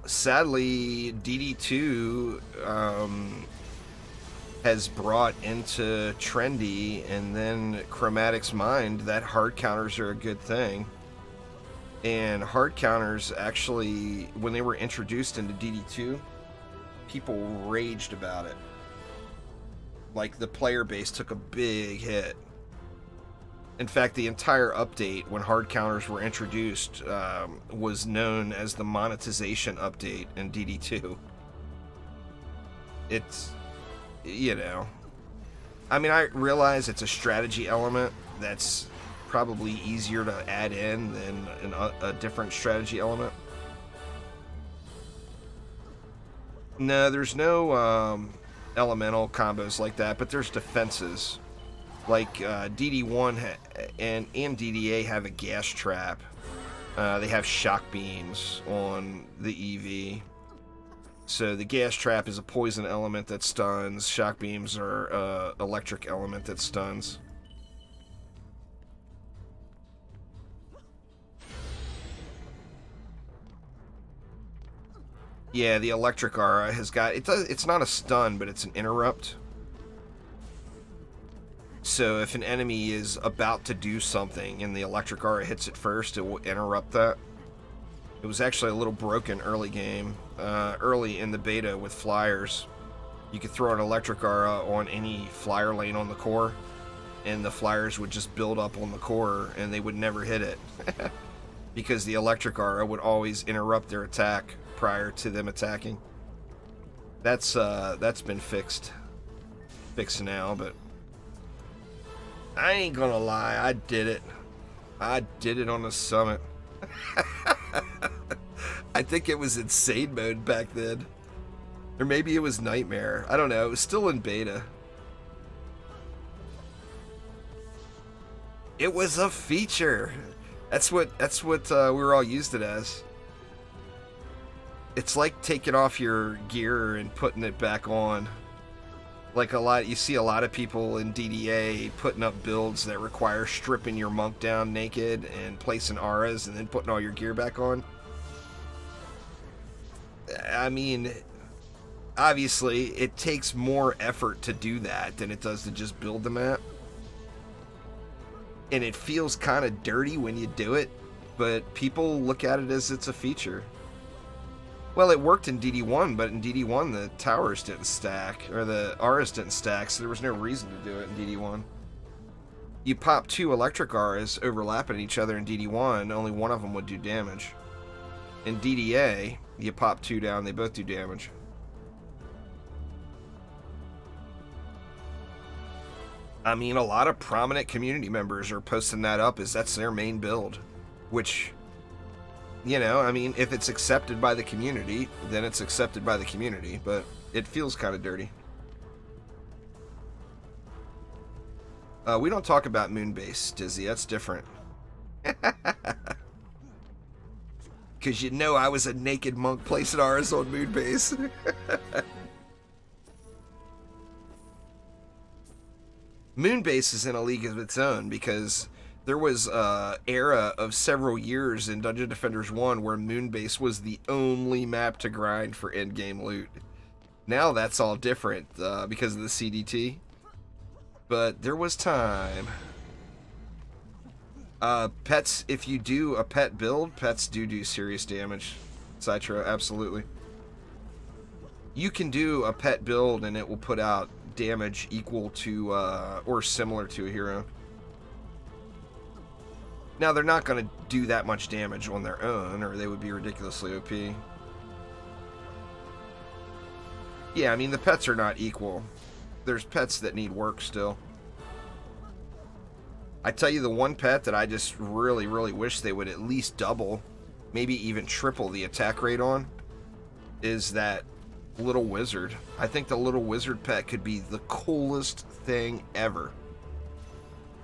Sadly, DD2 has brought into Trendy and then Chromatic's mind that hard counters are a good thing. And hard counters actually, when they were introduced into DD2, people raged about it. Like, the player base took a big hit. In fact, the entire update, when hard counters were introduced, was known as the monetization update in DD2. It's, you know, I mean, I realize it's a strategy element that's probably easier to add in than a different strategy element. No, there's no elemental combos like that, but there's defenses. Like DD1 and DDA have a gas trap. They have shock beams on the EV. So the gas trap is a poison element that stuns. Shock beams are electric element that stuns. Yeah, the electric aura has got it's not a stun, but it's an interrupt. So if an enemy is about to do something and the electric aura hits it first, it will interrupt that. It was actually a little broken early game, early in the beta with flyers. You could throw an electric aura on any flyer lane on the core, and the flyers would just build up on the core, and they would never hit it. Because the electric aura would always interrupt their attack prior to them attacking. That's been fixed now, but I ain't gonna lie, I did it. I did it on the summit. I think it was insane mode back then. Or maybe it was nightmare. I don't know. It was still in beta. It was a feature. That's what we were all used it as. It's like taking off your gear and putting it back on. Like you see a lot of people in DDA putting up builds that require stripping your monk down naked and placing auras and then putting all your gear back on. I mean, obviously, it takes more effort to do that than it does to just build the map. And it feels kind of dirty when you do it, but people look at it as it's a feature. Well, it worked in DD1, but in DD1 the towers didn't stack, or the auras didn't stack, so there was no reason to do it in DD1. You pop 2 electric auras overlapping each other in DD1, only one of them would do damage. In DDA, you pop 2 down, they both do damage. I mean, a lot of prominent community members are posting that up as that's their main build, which... you know, I mean, if it's accepted by the community, then it's accepted by the community, but It feels kind of dirty. We don't talk about Moonbase, Dizzy. That's different. Because you know I was a naked monk placing ours on Moonbase. Moonbase is in a league of its own because there was an era of several years in Dungeon Defenders 1 where Moonbase was the only map to grind for endgame loot. Now that's all different because of the CDT. But there was time. Pets, if you do a pet build, pets do serious damage. Citro, absolutely. You can do a pet build and it will put out damage equal to or similar to a hero. Now they're not going to do that much damage on their own or they would be ridiculously OP. Yeah, I mean the pets are not equal. There's pets that need work still. I tell you, the one pet that I just really wish they would at least double, maybe even triple the attack rate on, is that little wizard. I think the little wizard pet could be the coolest thing ever.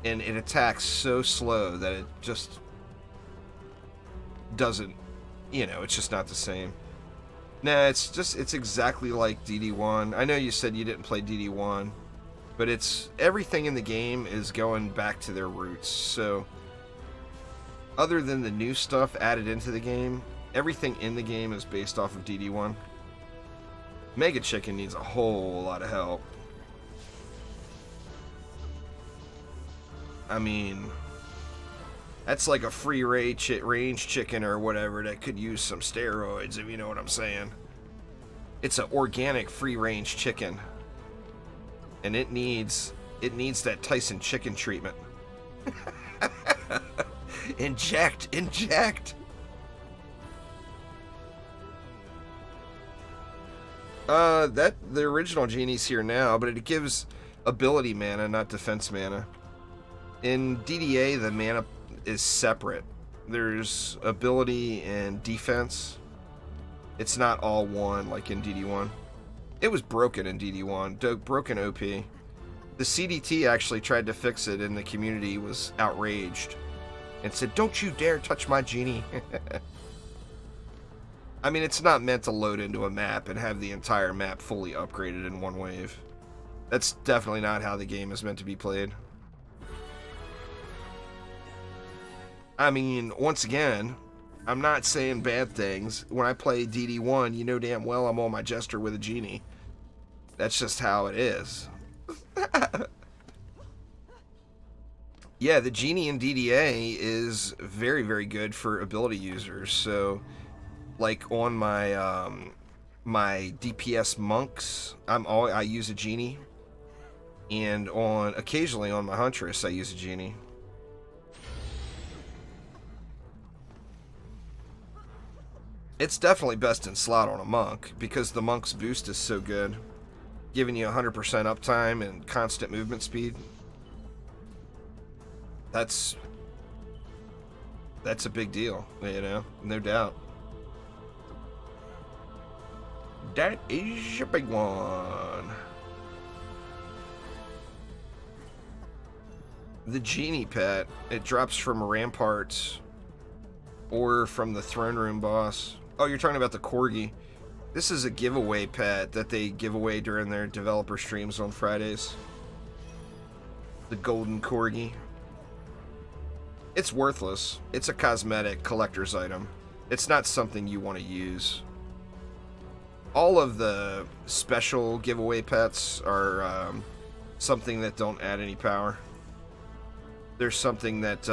And it attacks so slow that it just doesn't, you know, it's just not the same. Nah, it's exactly like DD1. I know you said you didn't play DD1, but it's everything in the game is going back to their roots. So other than the new stuff added into the game, everything in the game is based off of DD1. Mega Chicken needs a whole lot of help. I mean, that's like a free range chicken or whatever that could use some steroids, if you know what I'm saying. It's an organic free range chicken. And it needs that Tyson chicken treatment. Inject. The original genie's here now, but it gives ability mana, not defense mana. In DDA, the mana is separate. There's ability and defense. It's not all one like in DD1. It was broken in DD1, broken OP. The CDT actually tried to fix it and the community was outraged and said, "Don't you dare touch my genie." I mean, it's not meant to load into a map and have the entire map fully upgraded in one wave. That's definitely not how the game is meant to be played. I mean, once again, I'm not saying bad things. When I play DD1, you know damn well I'm on my Jester with a genie. That's just how it is. Yeah, the genie in DDA is very good for ability users. So, like on my my DPS monks, I use a genie, and occasionally on my huntress I use a genie. It's definitely best in slot on a monk because the monk's boost is so good, giving you 100% uptime and constant movement speed. That's a big deal, you know, no doubt. That is a big one. The genie pet, it drops from ramparts or from the throne room boss. Oh, you're talking about the Corgi. This is a giveaway pet that they give away during their developer streams on Fridays. The golden Corgi. It's worthless. It's a cosmetic collector's item. It's not something you want to use. All of the special giveaway pets are something that don't add any power. There's something that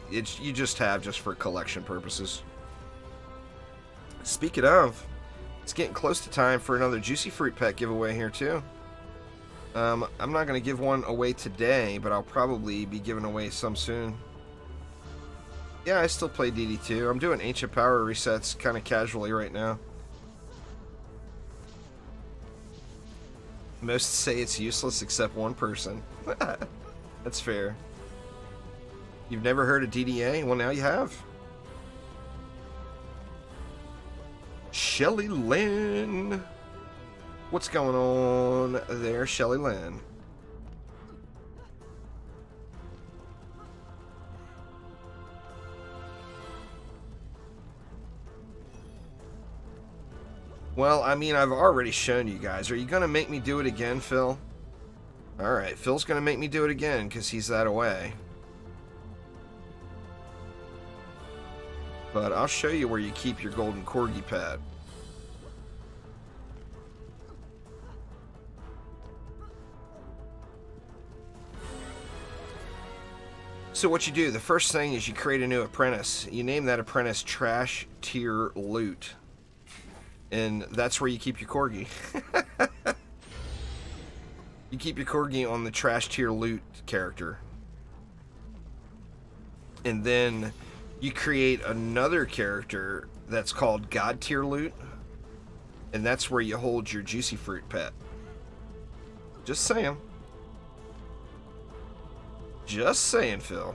you just have just for collection purposes. Speaking of, it's getting close to time for another Juicy Fruit pet giveaway here too. I'm not going to give one away today, but I'll probably be giving away some soon. Yeah, I still play DD2. I'm doing Ancient Power resets kind of casually right now. Most say it's useless except one person. That's fair. You've never heard of DDA? Well, now you have. Shelly Lynn. What's going on there, Shelly Lynn? Well, I mean, I've already shown you guys. Are you going to make me do it again, Phil? Alright, Phil's going to make me do it again because he's that away. But I'll show you where you keep your golden corgi pet. So what you do, the first thing is you create a new apprentice. You name that apprentice Trash Tier Loot. And that's where you keep your corgi. You keep your corgi on the Trash Tier Loot character. And then you create another character that's called God Tier Loot. And that's where you hold your Juicy Fruit pet. Just saying. Just saying, Phil.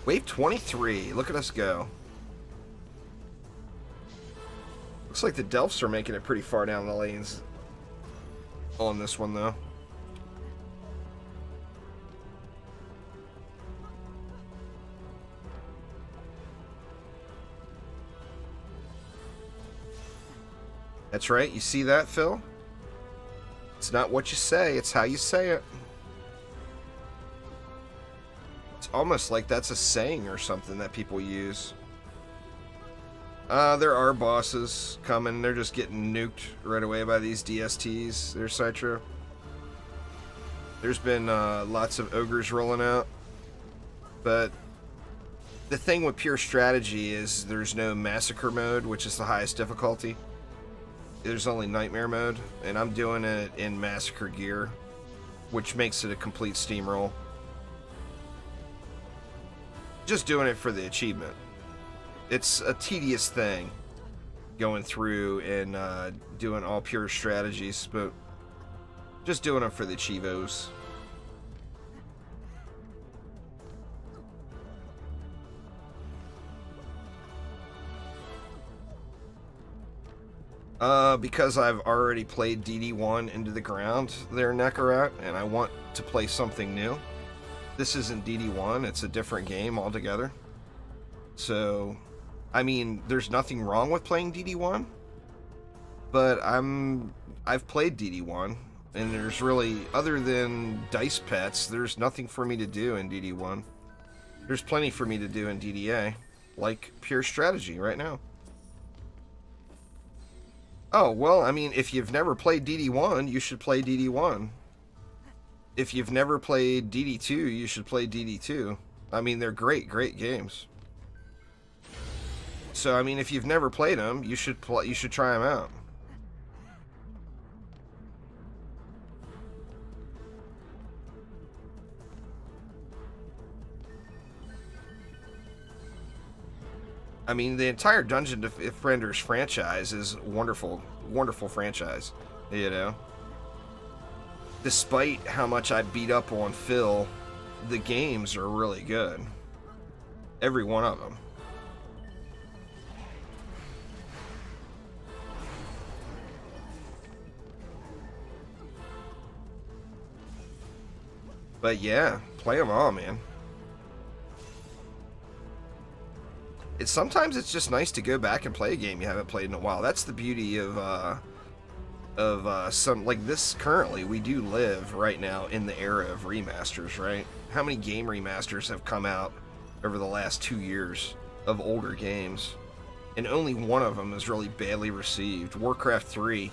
Wave 23. Look at us go. Looks like the Delphs are making it pretty far down the lanes on this one, though. That's right. You see that, Phil? It's not what you say, it's how you say it. It's almost like that's a saying or something that people use. There are bosses coming. They're just getting nuked right away by these DSTs. There's Citro. There's been lots of ogres rolling out. But the thing with pure strategy is there's no massacre mode, which is the highest difficulty. There's only nightmare mode, and I'm doing it in massacre gear, which makes it a complete steamroll. Just doing it for the achievement. It's a tedious thing going through and doing all pure strategies, but just doing it for the Chivos. Because I've already played DD1 into the ground there, Nekarat, and I want to play something new. This isn't DD1, it's a different game altogether. So, I mean, there's nothing wrong with playing DD1, but I've played DD1, and there's really, other than dice pets, there's nothing for me to do in DD1. There's plenty for me to do in DDA, like pure strategy right now. Oh, well, I mean, if you've never played DD1, you should play DD1. If you've never played DD2, you should play DD2. I mean, they're great, great games. So, I mean, if you've never played them, you should try them out. I mean, the entire Dungeon Defenders franchise is a wonderful, wonderful franchise, you know? Despite how much I beat up on Phil, the games are really good. Every one of them. But yeah, play them all, man. Sometimes it's just nice to go back and play a game you haven't played in a while. That's the beauty of some, like this currently, we do live right now in the era of remasters, right? How many game remasters have come out over the last 2 years of older games? And only one of them is really badly received. Warcraft 3.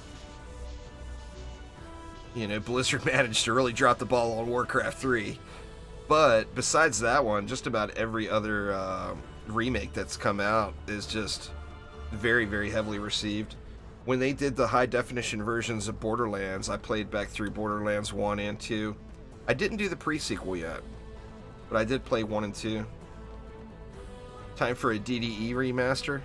You know, Blizzard managed to really drop the ball on Warcraft 3. But besides that one, just about every other remake that's come out is just very, very heavily received. When they did the high definition versions of Borderlands, I played back through Borderlands 1 and 2. I didn't do the pre-sequel yet, but I did play 1 and 2. Time for a DDE remaster.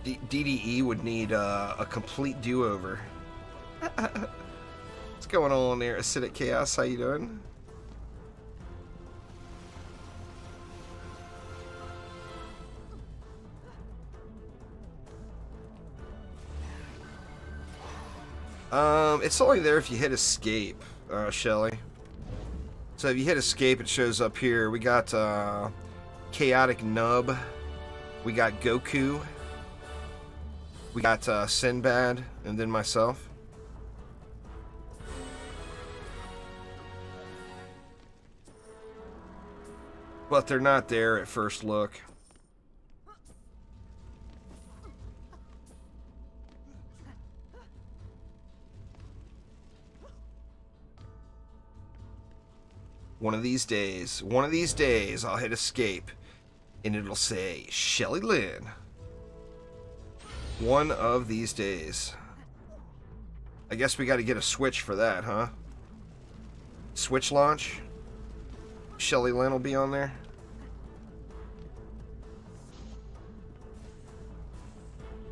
DDE would need a complete do-over. What's going on there, Acidic Chaos? How you doing? It's only there if you hit escape, Shelly. So if you hit escape, it shows up here. We got Chaotic Nub. We got Goku. We got Sinbad, and then myself. But they're not there at first look. One of these days, I'll hit escape, and it'll say, Shelly Lynn. One of these days. I guess we got to get a Switch for that, huh? Switch launch? Shelly Lynn will be on there.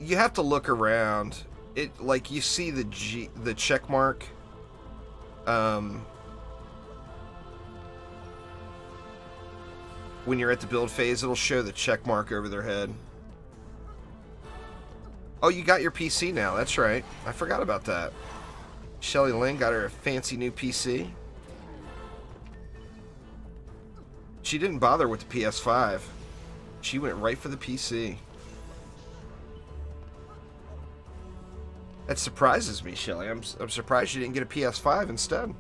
You have to look around. It, like, you see the check mark. When you're at the build phase, it'll show the check mark over their head. Oh, you got your PC now. That's right. I forgot about that. Shelly Lynn got her a fancy new PC. She didn't bother with the PS5. She went right for the PC. That surprises me, Shelly. I'm surprised you didn't get a PS5 instead.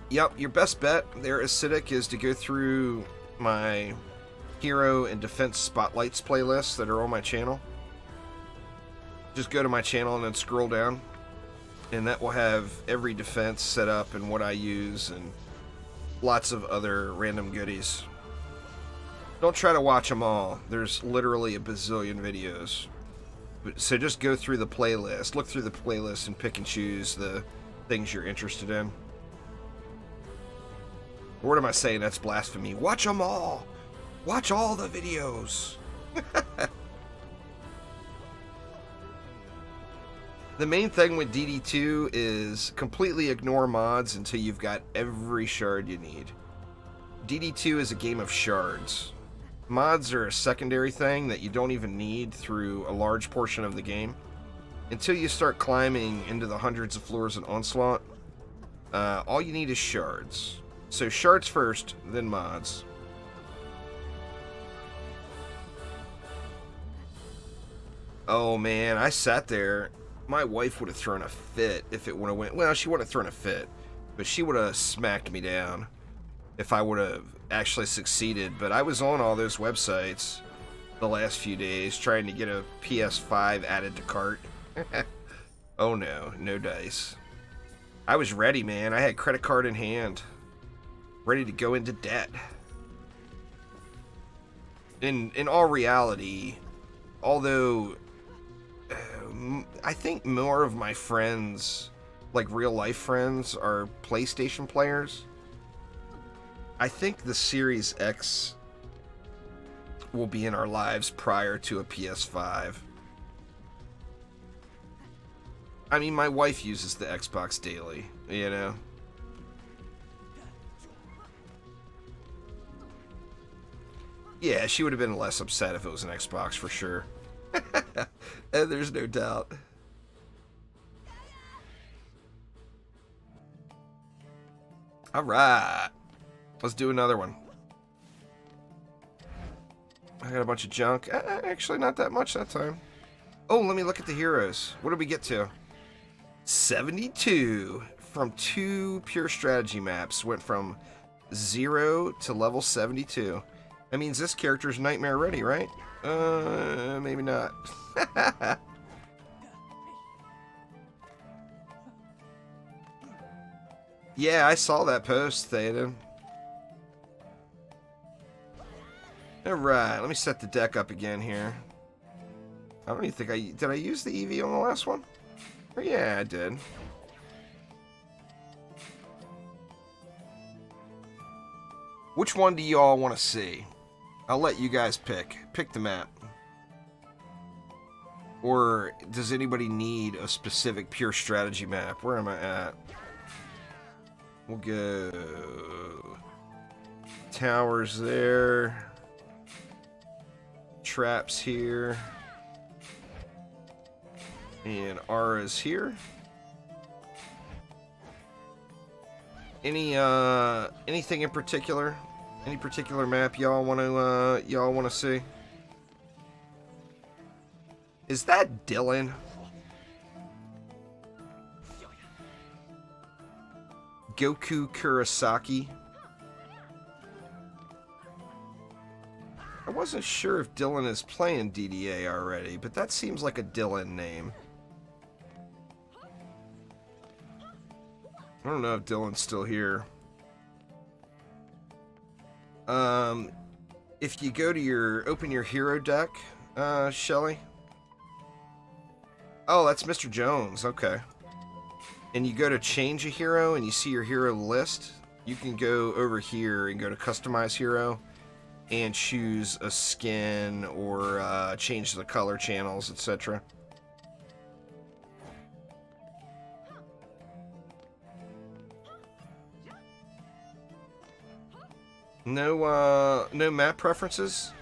Yep, your best bet there, Acidic, is to go through my Hero and Defense Spotlights playlists that are on my channel. Just go to my channel and then scroll down, and that will have every defense set up and what I use and lots of other random goodies. Don't try to watch them all. There's literally a bazillion videos. So just go through the playlist, look through the playlist, and pick and choose the things you're interested in. Or what am I saying? That's blasphemy. Watch them all. Watch all the videos. The main thing with DD2 is completely ignore mods until you've got every shard you need. DD2 is a game of shards. Mods are a secondary thing that you don't even need through a large portion of the game. Until you start climbing into the hundreds of floors in Onslaught, all you need is shards. So shards first, then mods. Oh man, I sat there. My wife would have thrown a fit if it would have went... Well, she would have thrown a fit, but she would have smacked me down if I would have actually succeeded. But I was on all those websites the last few days trying to get a PS5 added to cart. Oh no, no dice. I was ready, man. I had credit card in hand. Ready to go into debt. In all reality, although I think more of my friends, like real life friends, are PlayStation players, I think the Series X will be in our lives prior to a PS5. I mean, my wife uses the Xbox daily, you know? Yeah, she would have been less upset if it was an Xbox for sure. And there's no doubt. Alright. Let's do another one. I got a bunch of junk. Actually, not that much that time. Oh, let me look at the heroes. What did we get to? 72 from 2 pure strategy maps. Went from 0 to level 72. That means this character's nightmare ready, right? Maybe not. Yeah, I saw that post, Theta. Alright, let me set the deck up again here. I don't even think did I use the EV on the last one? Oh, yeah, I did. Which one do you all want to see? I'll let you guys pick. Pick the map. Or does anybody need a specific pure strategy map? Where am I at? We'll go... Towers there. Traps here. And Aura's here. Anything in particular? Any particular map y'all want to see? Is that Dylan? Goku Kurosaki? I wasn't sure if Dylan is playing DDA already, but that seems like a Dylan name. I don't know if Dylan's still here. If you go to open your hero deck, Shelly. Oh, that's Mr. Jones, okay. And you go to change a hero and you see your hero list, you can go over here and go to customize hero and choose a skin or change the color channels, etc. No map preferences?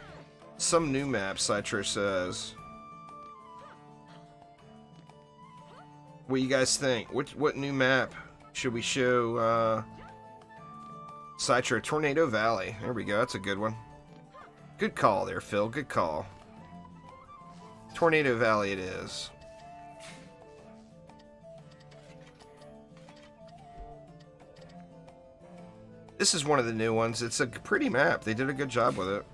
Some new maps, Citro says. What do you guys think? What new map should we show Citro? Tornado Valley. There we go. That's a good one. Good call there, Phil. Good call. Tornado Valley it is. This is one of the new ones. It's a pretty map. They did a good job with it.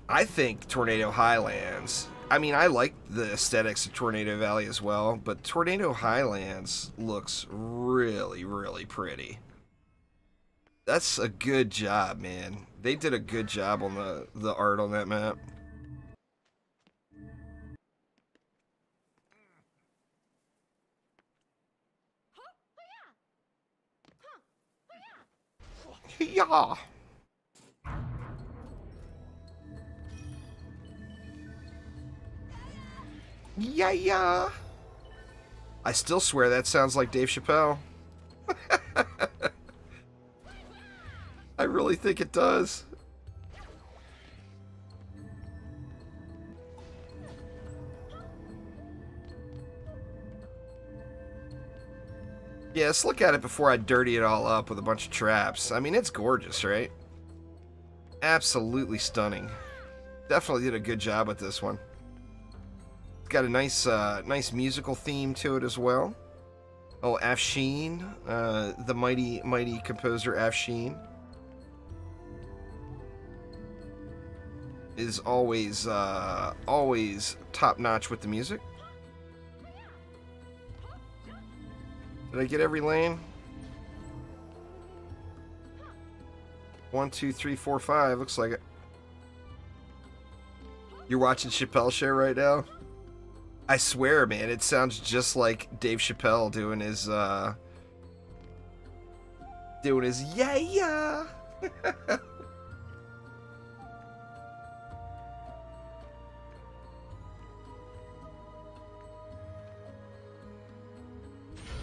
I think Tornado Highlands. I mean, I like the aesthetics of Tornado Valley as well, but Tornado Highlands looks really, really pretty. That's a good job, man. They did a good job on the art on that map. Yeah. Yeah. I still swear that sounds like Dave Chappelle. I really think it does. Yeah, let's look at it before I dirty it all up with a bunch of traps. I mean, it's gorgeous, right? Absolutely stunning. Definitely did a good job with this one. It's got a nice musical theme to it as well. Oh, Afshin, the mighty composer Afshin is always top notch with the music. Did I get every lane? 1, 2, 3, 4, 5. Looks like it. You're watching Chappelle Show right now? I swear, man, it sounds just like Dave Chappelle doing his yeah.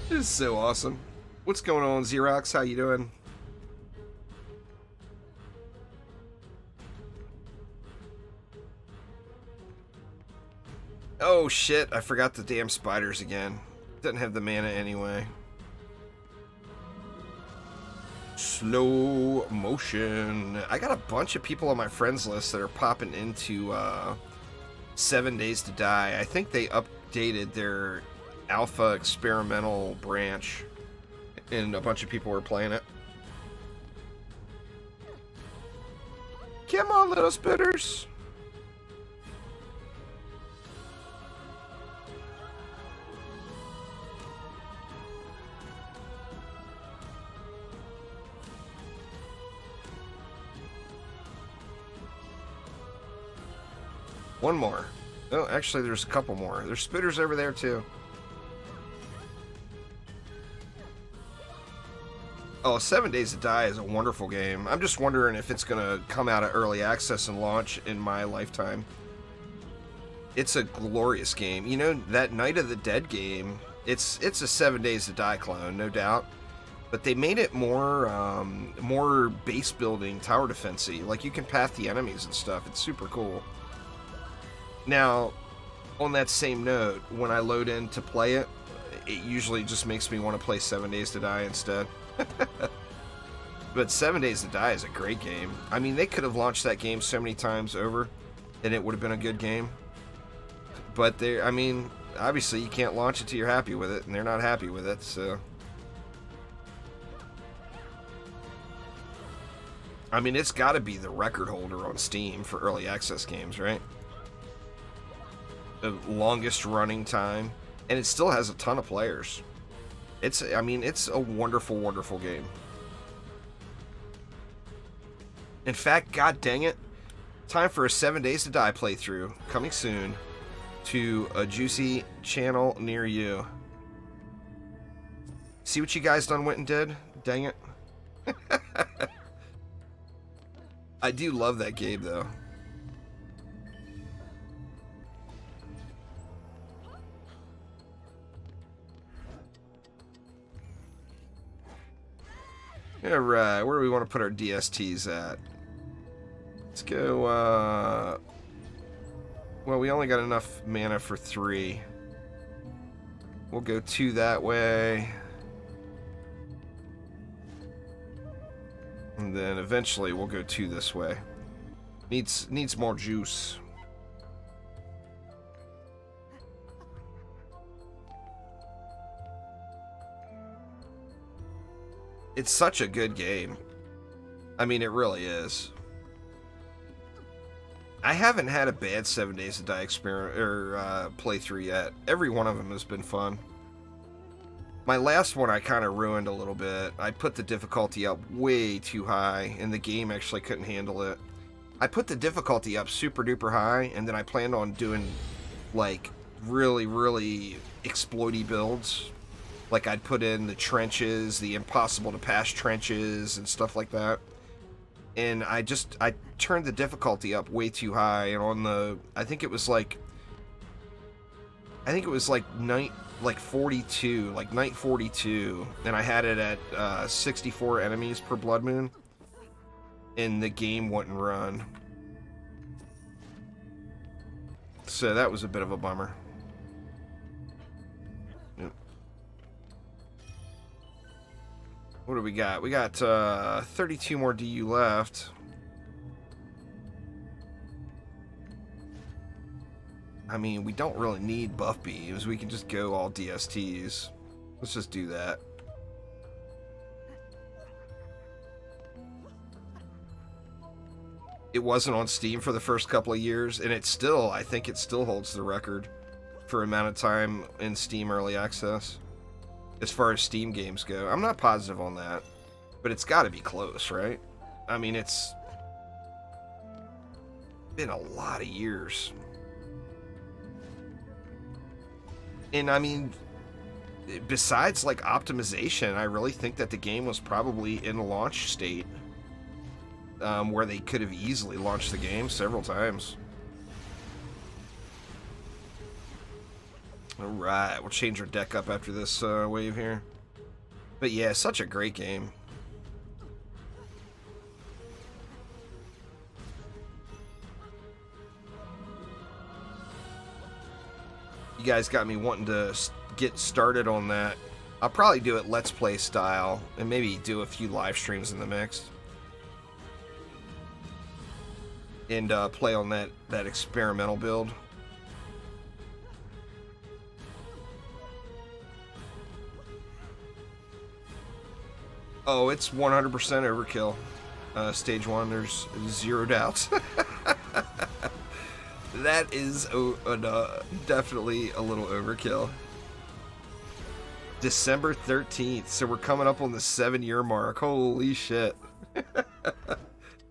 This is so awesome. What's going on, Xerox? How you doing? Oh shit, I forgot the damn spiders again. Doesn't have the mana anyway. Slow motion. I got a bunch of people on my friends list that are popping into 7 Days to Die. I think they updated their alpha experimental branch and a bunch of people were playing it. Come on, little spitters. One more. Oh, actually, there's a couple more. There's spitters over there, too. Oh, 7 Days to Die is a wonderful game. I'm just wondering if it's going to come out of early access and launch in my lifetime. It's a glorious game. You know, that Night of the Dead game, it's a 7 Days to Die clone, no doubt. But they made it more base building, tower defense-y. Like, you can path the enemies and stuff. It's super cool. Now, on that same note, when I load in to play it, it usually just makes me want to play 7 Days to Die instead. But 7 Days to Die is a great game. I mean, they could have launched that game so many times over, and it would have been a good game. But I mean, obviously you can't launch it till you're happy with it, and they're not happy with it, so. I mean, it's got to be the record holder on Steam for early access games, right? The longest running time, and it still has a ton of players. I mean, it's a wonderful, wonderful game. In fact, god dang it, time for a 7 Days to Die playthrough, coming soon to a juicy channel near you. See what you guys done went and did? Dang it. I do love that game, though. Alright, where do we want to put our DSTs at? Let's go, well, we only got enough mana for 3. We'll go 2 that way. And then eventually we'll go 2 this way. Needs more juice. It's such a good game. I mean, it really is. I haven't had a bad 7 Days to Die playthrough yet. Every one of them has been fun. My last one I kind of ruined a little bit. I put the difficulty up way too high, and the game actually couldn't handle it. I put the difficulty up super duper high, and then I planned on doing, like, really, really exploity builds. Like, I'd put in the trenches, the impossible to pass trenches, and stuff like that. And I turned the difficulty up way too high, and on the, I think it was like night 42, like night 42, and I had it at 64 enemies per blood moon, and the game wouldn't run. So that was a bit of a bummer. Yep. What do we got? We got 32 more DU left. I mean, we don't really need buff beams. We can just go all DSTs. Let's just do that. It wasn't on Steam for the first couple of years, and I think it still holds the record for amount of time in Steam Early Access. As far as Steam games go. I'm not positive on that, but it's got to be close, right? I mean, it's been a lot of years. And I mean, besides like optimization, I really think that the game was probably in a launch state where they could have easily launched the game several times. Alright, we'll change our deck up after this wave here. But yeah, such a great game. You guys got me wanting to get started on that. I'll probably do it Let's Play style, and maybe do a few live streams in the mix. And play on that experimental build. Oh, it's 100% overkill. Stage 1, there's 0 doubts. That is definitely a little overkill. December 13th, so we're coming up on the 7-year mark. Holy shit.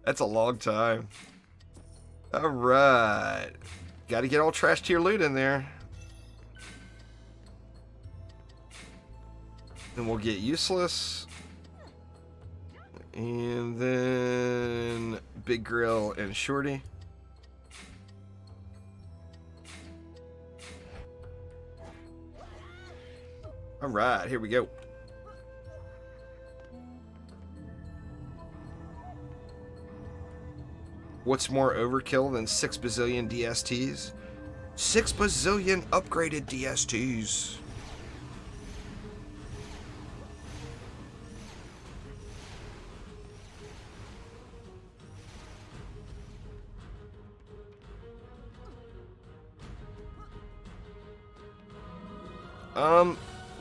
That's a long time. Alright. Gotta get all trash tier loot in there. And we'll get useless. And then Big Grill and Shorty. All right, here we go. What's more overkill than 6 bazillion DSTs? 6 bazillion upgraded DSTs.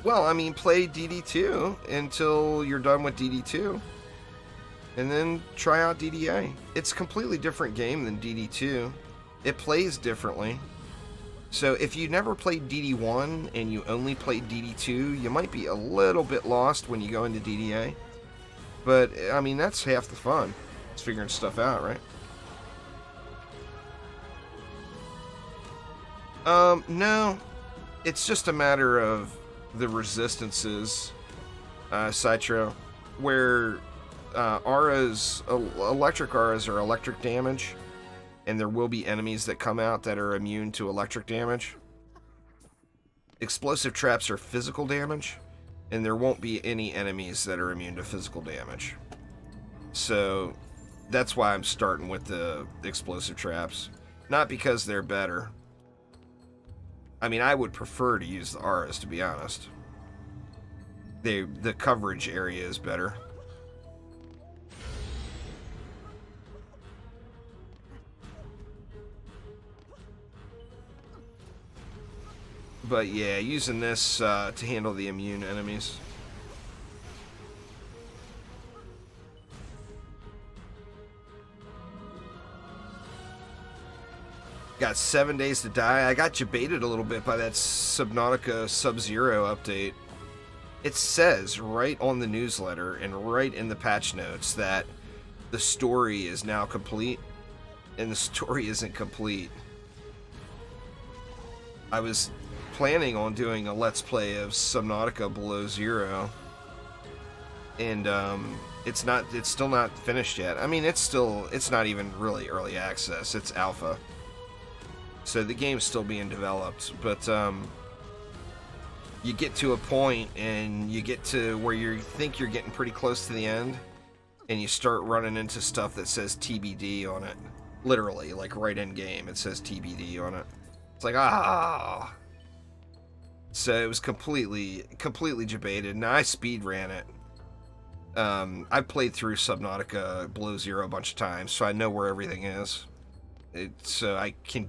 Well, I mean, play DD2 until you're done with DD2. And then try out DDA. It's a completely different game than DD2. It plays differently. So if you never played DD1 and you only played DD2, you might be a little bit lost when you go into DDA. But, I mean, that's half the fun. It's figuring stuff out, right? No. It's just a matter of the resistances, Citro, where auras, electric auras are electric damage, and there will be enemies that come out that are immune to electric damage. Explosive traps are physical damage, and there won't be any enemies that are immune to physical damage. So that's why I'm starting with the explosive traps. Not because they're better. I mean, I would prefer to use the auras, to be honest. The coverage area is better. But yeah, using this to handle the immune enemies. Got 7 days to die. I got jebaited a little bit by that Subnautica Sub-Zero update. It says right on the newsletter and right in the patch notes that the story is now complete, and the story isn't complete. I was planning on doing a Let's Play of Subnautica Below Zero, and it's still not finished yet. I mean, it's not even really early access. It's alpha. So the game's still being developed, but you get to a point and you get to where you think you're getting pretty close to the end, and you start running into stuff that says TBD on it. Literally, like right in game, it says TBD on it. It's like, ah. So it was completely jebaited. Now I speed ran it. I played through Subnautica Below Zero a bunch of times, so I know where everything is. So I can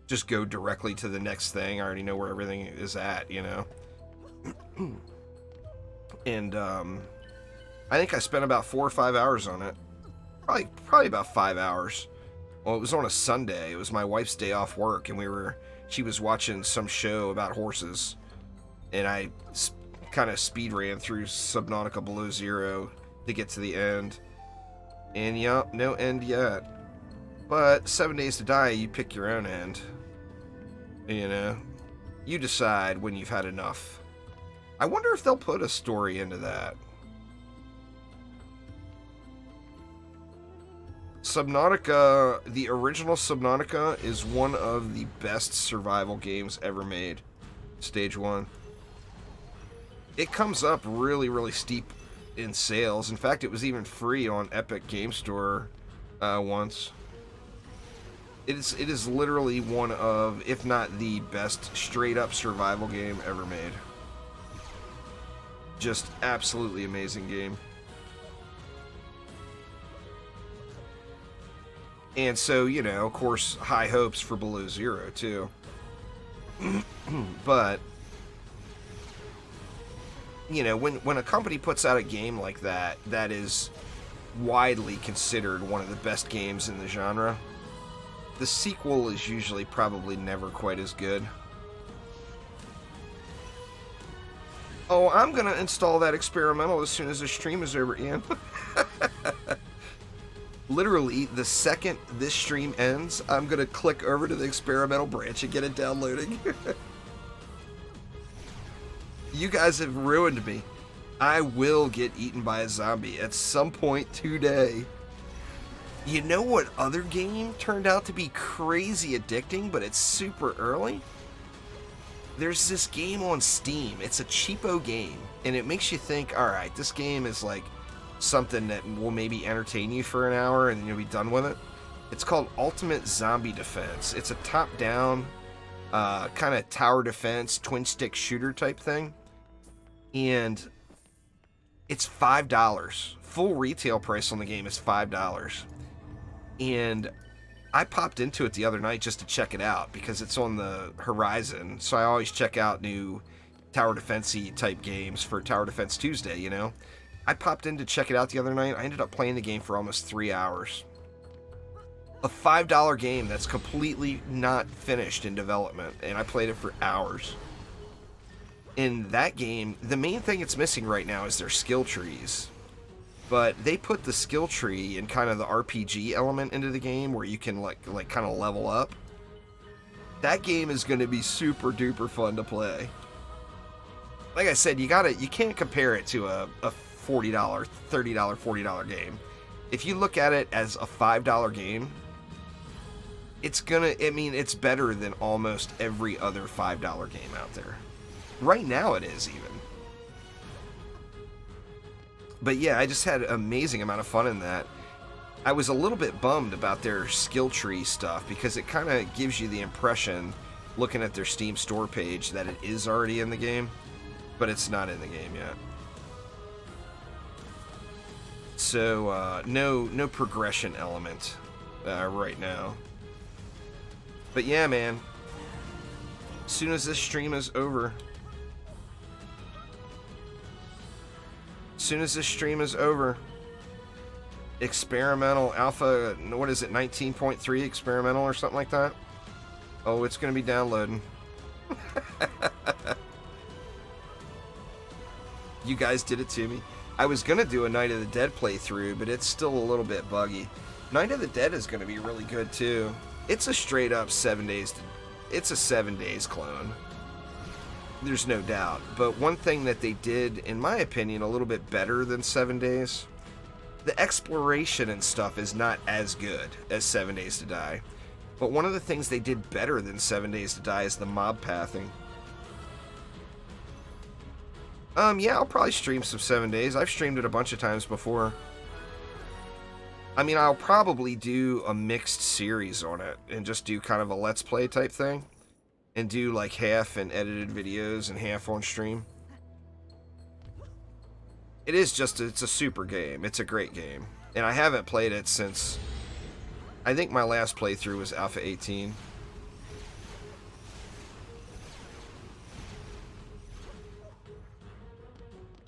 just go directly to the next thing. I already know where everything is at, you know. And I think I spent about 4 or 5 hours on it. Probably about 5 hours. Well, it was on a Sunday. It was my wife's day off work, and she was watching some show about horses, and I kind of speed ran through Subnautica Below Zero to get to the end. And yeah, no end yet. But 7 days to die, you pick your own end. You know, you decide when you've had enough. I wonder if they'll put a story into that. Subnautica, the original Subnautica, is one of the best survival games ever made. Stage 1. It comes up really, really steep in sales. In fact, it was even free on Epic Game Store once. It is literally one of, if not the best straight-up survival game ever made. Just absolutely amazing game. And so, you know, of course, high hopes for Below Zero, too. But, you know, when a company puts out a game like that, that is widely considered one of the best games in the genre, the sequel is usually probably never quite as good. Oh, I'm gonna install that experimental as soon as the stream is over, Ian. Literally, the second this stream ends, I'm gonna click over to the experimental branch and get it downloading. You guys have ruined me. I will get eaten by a zombie at some point today. You know what other game turned out to be crazy addicting, but it's super early? There's this game on Steam. It's a cheapo game, and it makes you think, alright, this game is like something that will maybe entertain you for an hour and then you'll be done with it. It's called Ultimate Zombie Defense. It's a top-down, kind of tower defense, twin-stick shooter type thing. And it's $5. Full retail price on the game is $5. And I popped into it the other night just to check it out because it's on the horizon. So I always check out new tower defense-y type games for Tower Defense Tuesday, you know? I popped in to check it out the other night. I ended up playing the game for almost 3 hours. A $5 game that's completely not finished in development, and I played it for hours. In that game, the main thing it's missing right now is their skill trees. But they put the skill tree and kind of the RPG element into the game where you can like kind of level up. That game is going to be super duper fun to play. Like I said, you can't compare it to a $40, $30, $40 game. If you look at it as a $5 game, it's better than almost every other $5 game out there. Right now it is even. But yeah, I just had an amazing amount of fun in that. I was a little bit bummed about their skill tree stuff because it kind of gives you the impression, looking at their Steam store page, that it is already in the game, but it's not in the game yet. So, no progression element right now. But yeah, man, as soon as this stream is over, experimental alpha, what is it, 19.3 experimental or something like that? Oh, it's going to be downloading. You guys did it to me. I was going to do a Night of the Dead playthrough, but it's still a little bit buggy. Night of the Dead is going to be really good too. It's a straight up 7 days. It's a 7 days clone. There's no doubt. But one thing that they did, in my opinion, a little bit better than 7 days, the exploration and stuff is not as good as 7 Days to Die. But one of the things they did better than 7 Days to Die is the mob pathing. Yeah, I'll probably stream some 7 Days. I've streamed it a bunch of times before. I mean, I'll probably do a mixed series on it and just do kind of a Let's Play type thing. And do like half in edited videos and half on stream. It's a super game. It's a great game. And I haven't played it since, I think my last playthrough was Alpha 18.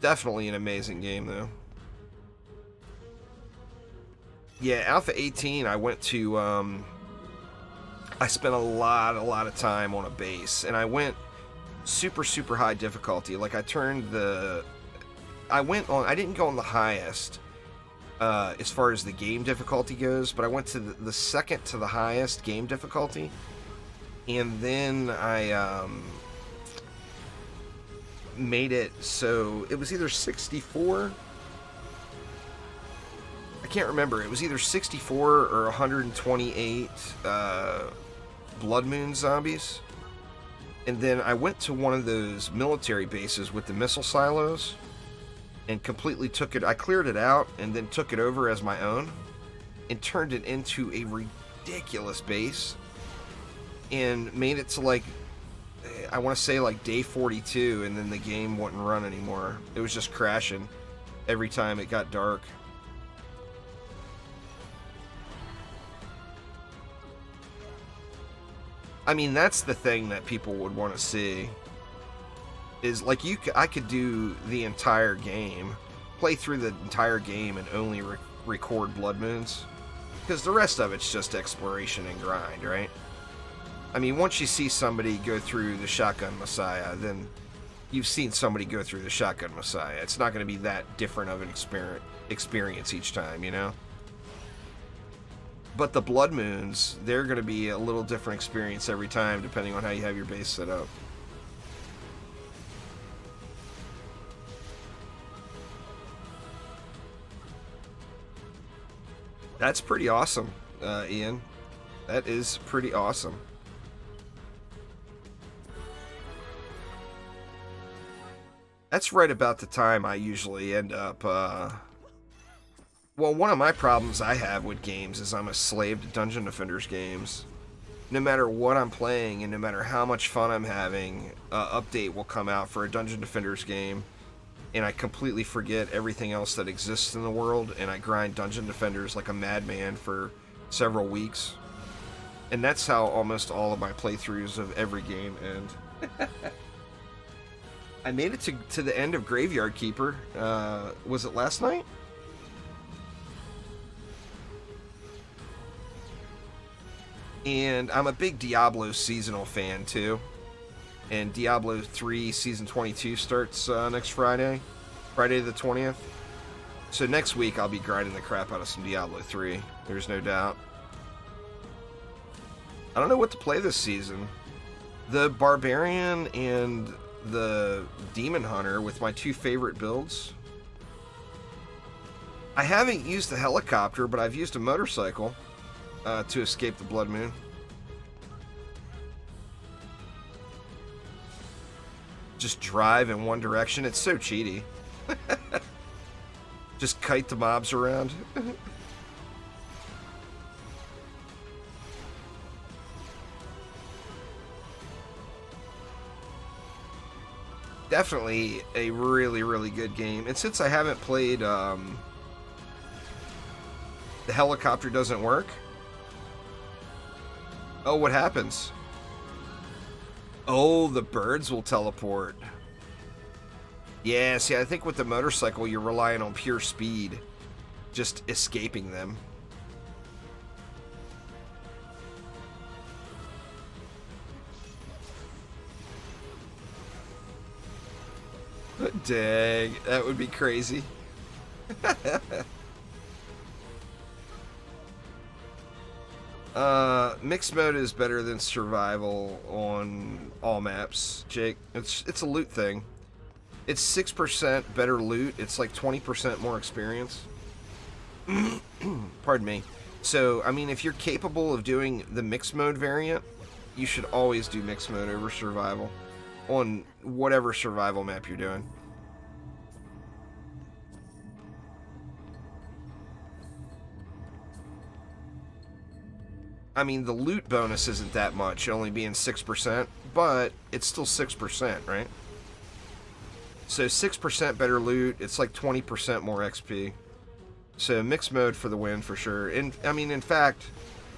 Definitely an amazing game though. Yeah, Alpha 18, I went to, I spent a lot of time on a base, and I went super high difficulty. Like, I didn't go on the highest, as far as the game difficulty goes, but I went to the second to the highest game difficulty, and then I, made it so it was either 64, I can't remember, it was either 64 or 128, Blood Moon zombies. And then I went to one of those military bases with the missile silos and completely took it. I cleared it out and then took it over as my own and turned it into a ridiculous base and made it to like, I want to say like day 42, and then the game wouldn't run anymore. It was just crashing every time it got dark. I mean, that's the thing that people would want to see. Is like I could do the entire game, play through the entire game, and only record Blood Moons, because the rest of it's just exploration and grind, right? I mean, once you see somebody go through the Shotgun Messiah, then you've seen somebody go through the Shotgun Messiah. It's not going to be that different of an experience each time, you know? But the Blood Moons, they're going to be a little different experience every time, depending on how you have your base set up. That's pretty awesome, Ian. That is pretty awesome. That's right about the time I usually end up, well, one of my problems I have with games is I'm a slave to Dungeon Defenders games. No matter what I'm playing and no matter how much fun I'm having, an update will come out for a Dungeon Defenders game, and I completely forget everything else that exists in the world, and I grind Dungeon Defenders like a madman for several weeks. And that's how almost all of my playthroughs of every game end. I made it to the end of Graveyard Keeper. Was it last night? And I'm a big Diablo seasonal fan too. And Diablo 3 Season 22 starts next Friday. Friday the 20th. So next week I'll be grinding the crap out of some Diablo 3. There's no doubt. I don't know what to play this season. The Barbarian and the Demon Hunter with my two favorite builds. I haven't used the helicopter, but I've used a motorcycle to escape the Blood Moon. Just drive in one direction. It's so cheaty. Just kite the mobs around. Definitely a really, really good game. And since I haven't played, the helicopter doesn't work. Oh, what happens? Oh, the birds will teleport. Yeah, see, I think with the motorcycle, you're relying on pure speed. Just escaping them. Dang, that would be crazy. Mixed mode is better than survival on all maps, Jake. It's a loot thing. It's 6% better loot. It's like 20% more experience. Pardon me. So, I mean, if you're capable of doing the mixed mode variant, you should always do mixed mode over survival on whatever survival map you're doing. I mean, the loot bonus isn't that much, only being 6%, but it's still 6%, right? So 6% better loot, it's like 20% more XP. So mixed mode for the win for sure. And I mean, in fact,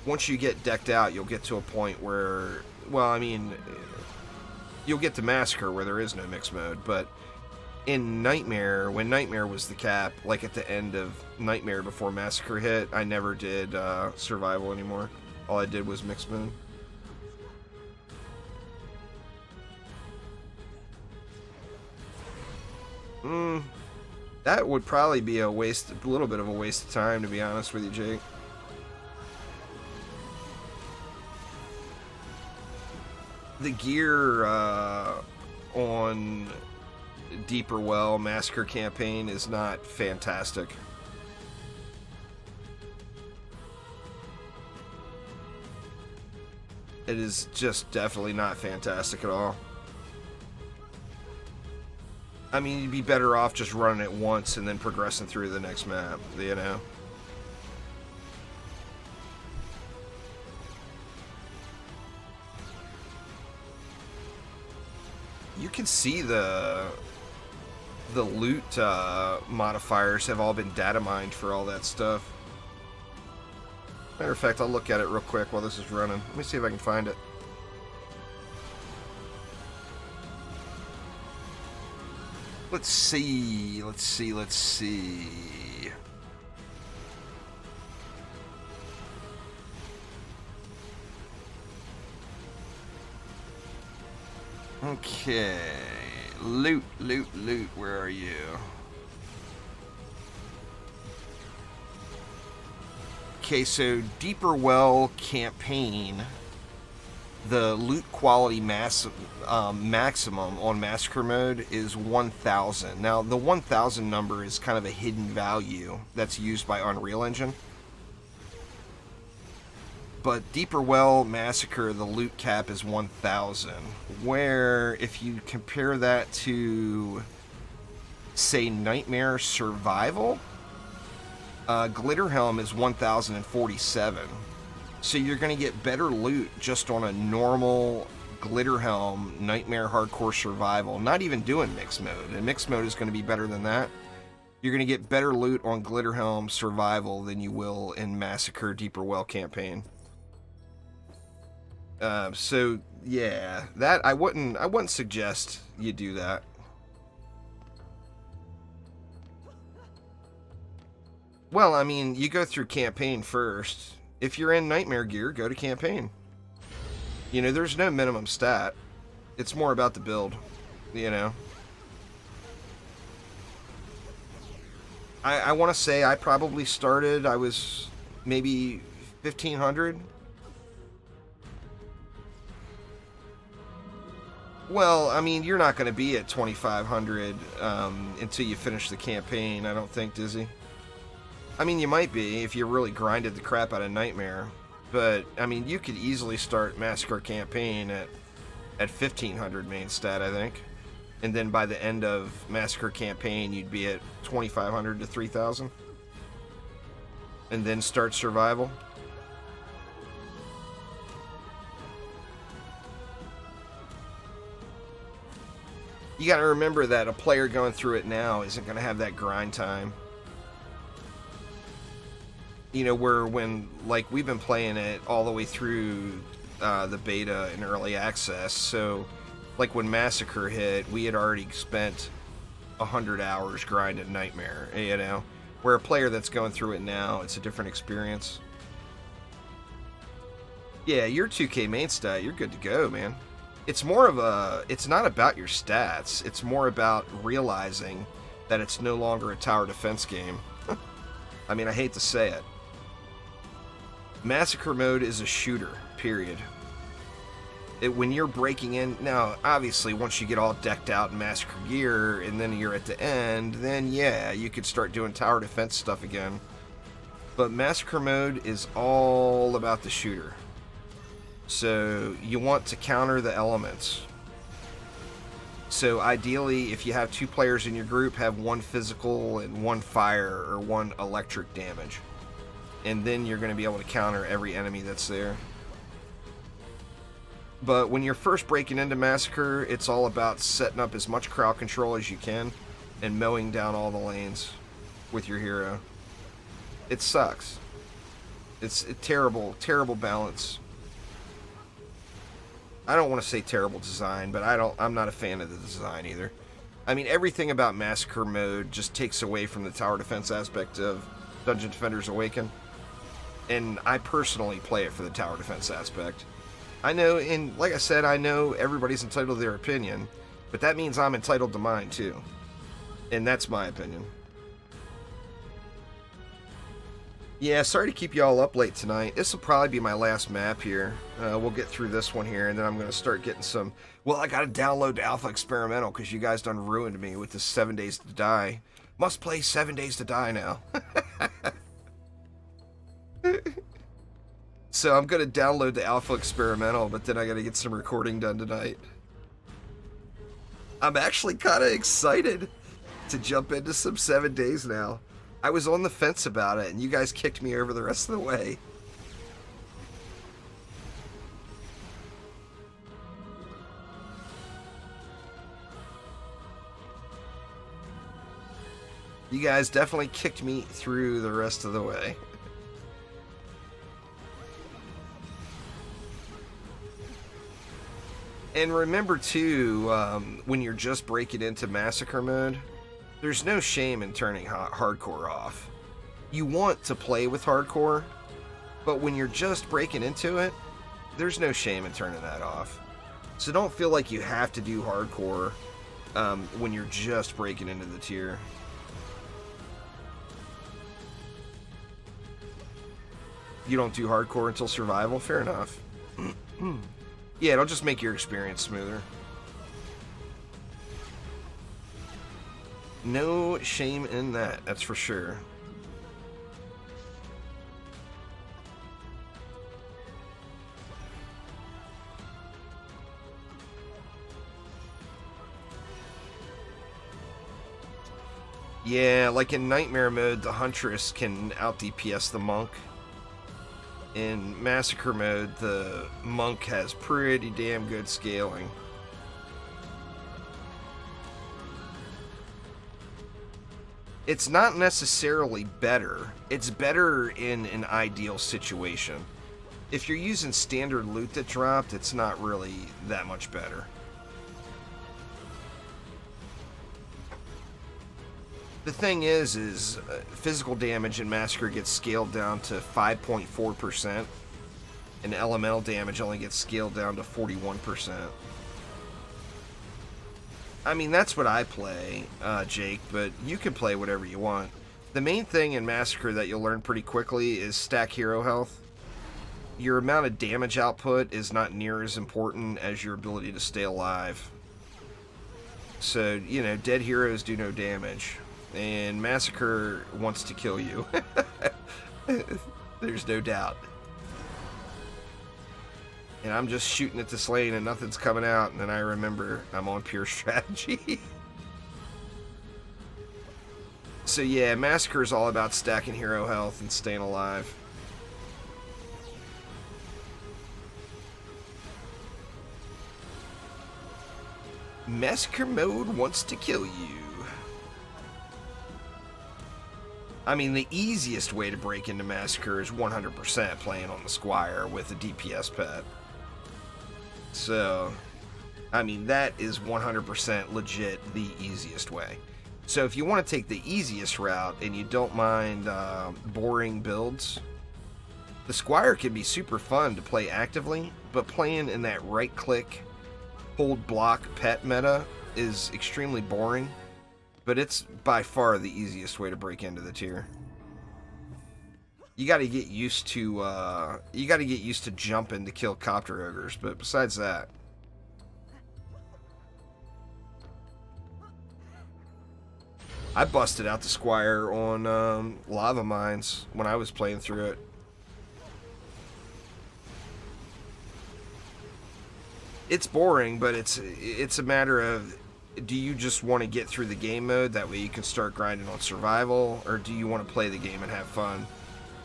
once you get decked out, you'll get to a point where, well, I mean, you'll get to Massacre where there is no mixed mode, but in Nightmare, when Nightmare was the cap, like at the end of Nightmare before Massacre hit, I never did survival anymore. All I did was mixed mode. That would probably be a little bit of a waste of time, to be honest with you, Jake. The gear on Deeper Well Massacre campaign is not fantastic. It is just definitely not fantastic at all. I mean, you'd be better off just running it once and then progressing through the next map, you know? You can see the loot modifiers have all been data mined for all that stuff. Matter of fact, I'll look at it real quick while this is running. Let me see if I can find it. Let's see. Okay. Loot. Where are you? Okay, so Deeper Well campaign, the loot quality maximum on Massacre mode is 1,000. Now, the 1,000 number is kind of a hidden value that's used by Unreal Engine. But Deeper Well Massacre, the loot cap is 1,000. Where, if you compare that to, say, Nightmare Survival, Glitterhelm is 1,047. So you're going to get better loot just on a normal Glitterhelm Nightmare Hardcore Survival. Not even doing mixed mode. And mixed mode is going to be better than that. You're going to get better loot on Glitterhelm Survival than you will in Massacre Deeper Well campaign. So yeah, that I wouldn't suggest you do that. Well, I mean, you go through campaign first. If you're in Nightmare gear, go to campaign. You know, there's no minimum stat. It's more about the build, you know. I want to say I probably started, I was maybe 1,500. Well, I mean, you're not going to be at 2,500 until you finish the campaign, I don't think, Dizzy. I mean, you might be if you really grinded the crap out of Nightmare. But, I mean, you could easily start Massacre campaign at 1,500 main stat, I think. And then by the end of Massacre campaign, you'd be at 2,500 to 3,000. And then start Survival. You gotta remember that a player going through it now isn't gonna have that grind time. You know, where when, like, we've been playing it all the way through the beta and early access, so, like, when Massacre hit, we had already spent 100 hours grinding Nightmare, you know? Where a player that's going through it now, it's a different experience. Yeah, your 2K main stat, you're good to go, man. It's more of a, it's not about your stats, it's more about realizing that it's no longer a tower defense game. I mean, I hate to say it. Massacre mode is a shooter, period. When you're breaking in, now, obviously, once you get all decked out in Massacre gear, and then you're at the end, then yeah, you could start doing tower defense stuff again. But Massacre mode is all about the shooter. So, you want to counter the elements. So, ideally, if you have 2 players in your group, have 1 physical and 1 fire, or 1 electric damage. And then you're going to be able to counter every enemy that's there. But when you're first breaking into Massacre, it's all about setting up as much crowd control as you can and mowing down all the lanes with your hero. It sucks. It's a terrible, terrible balance. I don't want to say terrible design, but I'm not a fan of the design either. I mean, everything about Massacre mode just takes away from the tower defense aspect of Dungeon Defenders Awaken. And I personally play it for the tower defense aspect. I know, and like I said, I know everybody's entitled to their opinion, but that means I'm entitled to mine too. And that's my opinion. Yeah, sorry to keep you all up late tonight. This will probably be my last map here. We'll get through this one here, and then I'm going to start getting some... Well, I got to download the Alpha Experimental, because you guys done ruined me with this 7 Days to Die. Must play 7 Days to Die now. So I'm going to download the Alpha Experimental, but then I got to get some recording done tonight. I'm actually kind of excited to jump into some 7 Days now. I was on the fence about it, and you guys kicked me over the rest of the way. You guys definitely kicked me through the rest of the way. And remember, too, when you're just breaking into Massacre mode, there's no shame in turning hardcore off. You want to play with hardcore, but when you're just breaking into it, there's no shame in turning that off. So don't feel like you have to do hardcore when you're just breaking into the tier. You don't do hardcore until survival? Fair enough. Yeah, it'll just make your experience smoother. No shame in that, that's for sure. Yeah, like in Nightmare mode, the Huntress can out-DPS the Monk. In Massacre mode, the Monk has pretty damn good scaling. It's not necessarily better. It's better in an ideal situation. If you're using standard loot that dropped, it's not really that much better. The thing is physical damage in Massacre gets scaled down to 5.4%, and elemental damage only gets scaled down to 41%. I mean, that's what I play, Jake, but you can play whatever you want. The main thing in Massacre that you'll learn pretty quickly is stack hero health. Your amount of damage output is not near as important as your ability to stay alive. So, you know, dead heroes do no damage. And Massacre wants to kill you. There's no doubt. And I'm just shooting at this lane and nothing's coming out, and then I remember I'm on pure strategy. So yeah, Massacre is all about stacking hero health and staying alive. Massacre mode wants to kill you. I mean, the easiest way to break into Massacre is 100% playing on the Squire with a DPS pet. So, I mean, that is 100% legit the easiest way. So if you want to take the easiest route and you don't mind boring builds, the Squire can be super fun to play actively, but playing in that right-click, hold block pet meta is extremely boring. But it's by far the easiest way to break into the tier. You got to get used to jumping to kill copter ogres, but besides that, I busted out the Squire on lava mines when I was playing through it. It's boring, but it's a matter of, do you just want to get through the game mode, that way you can start grinding on survival, or do you want to play the game and have fun?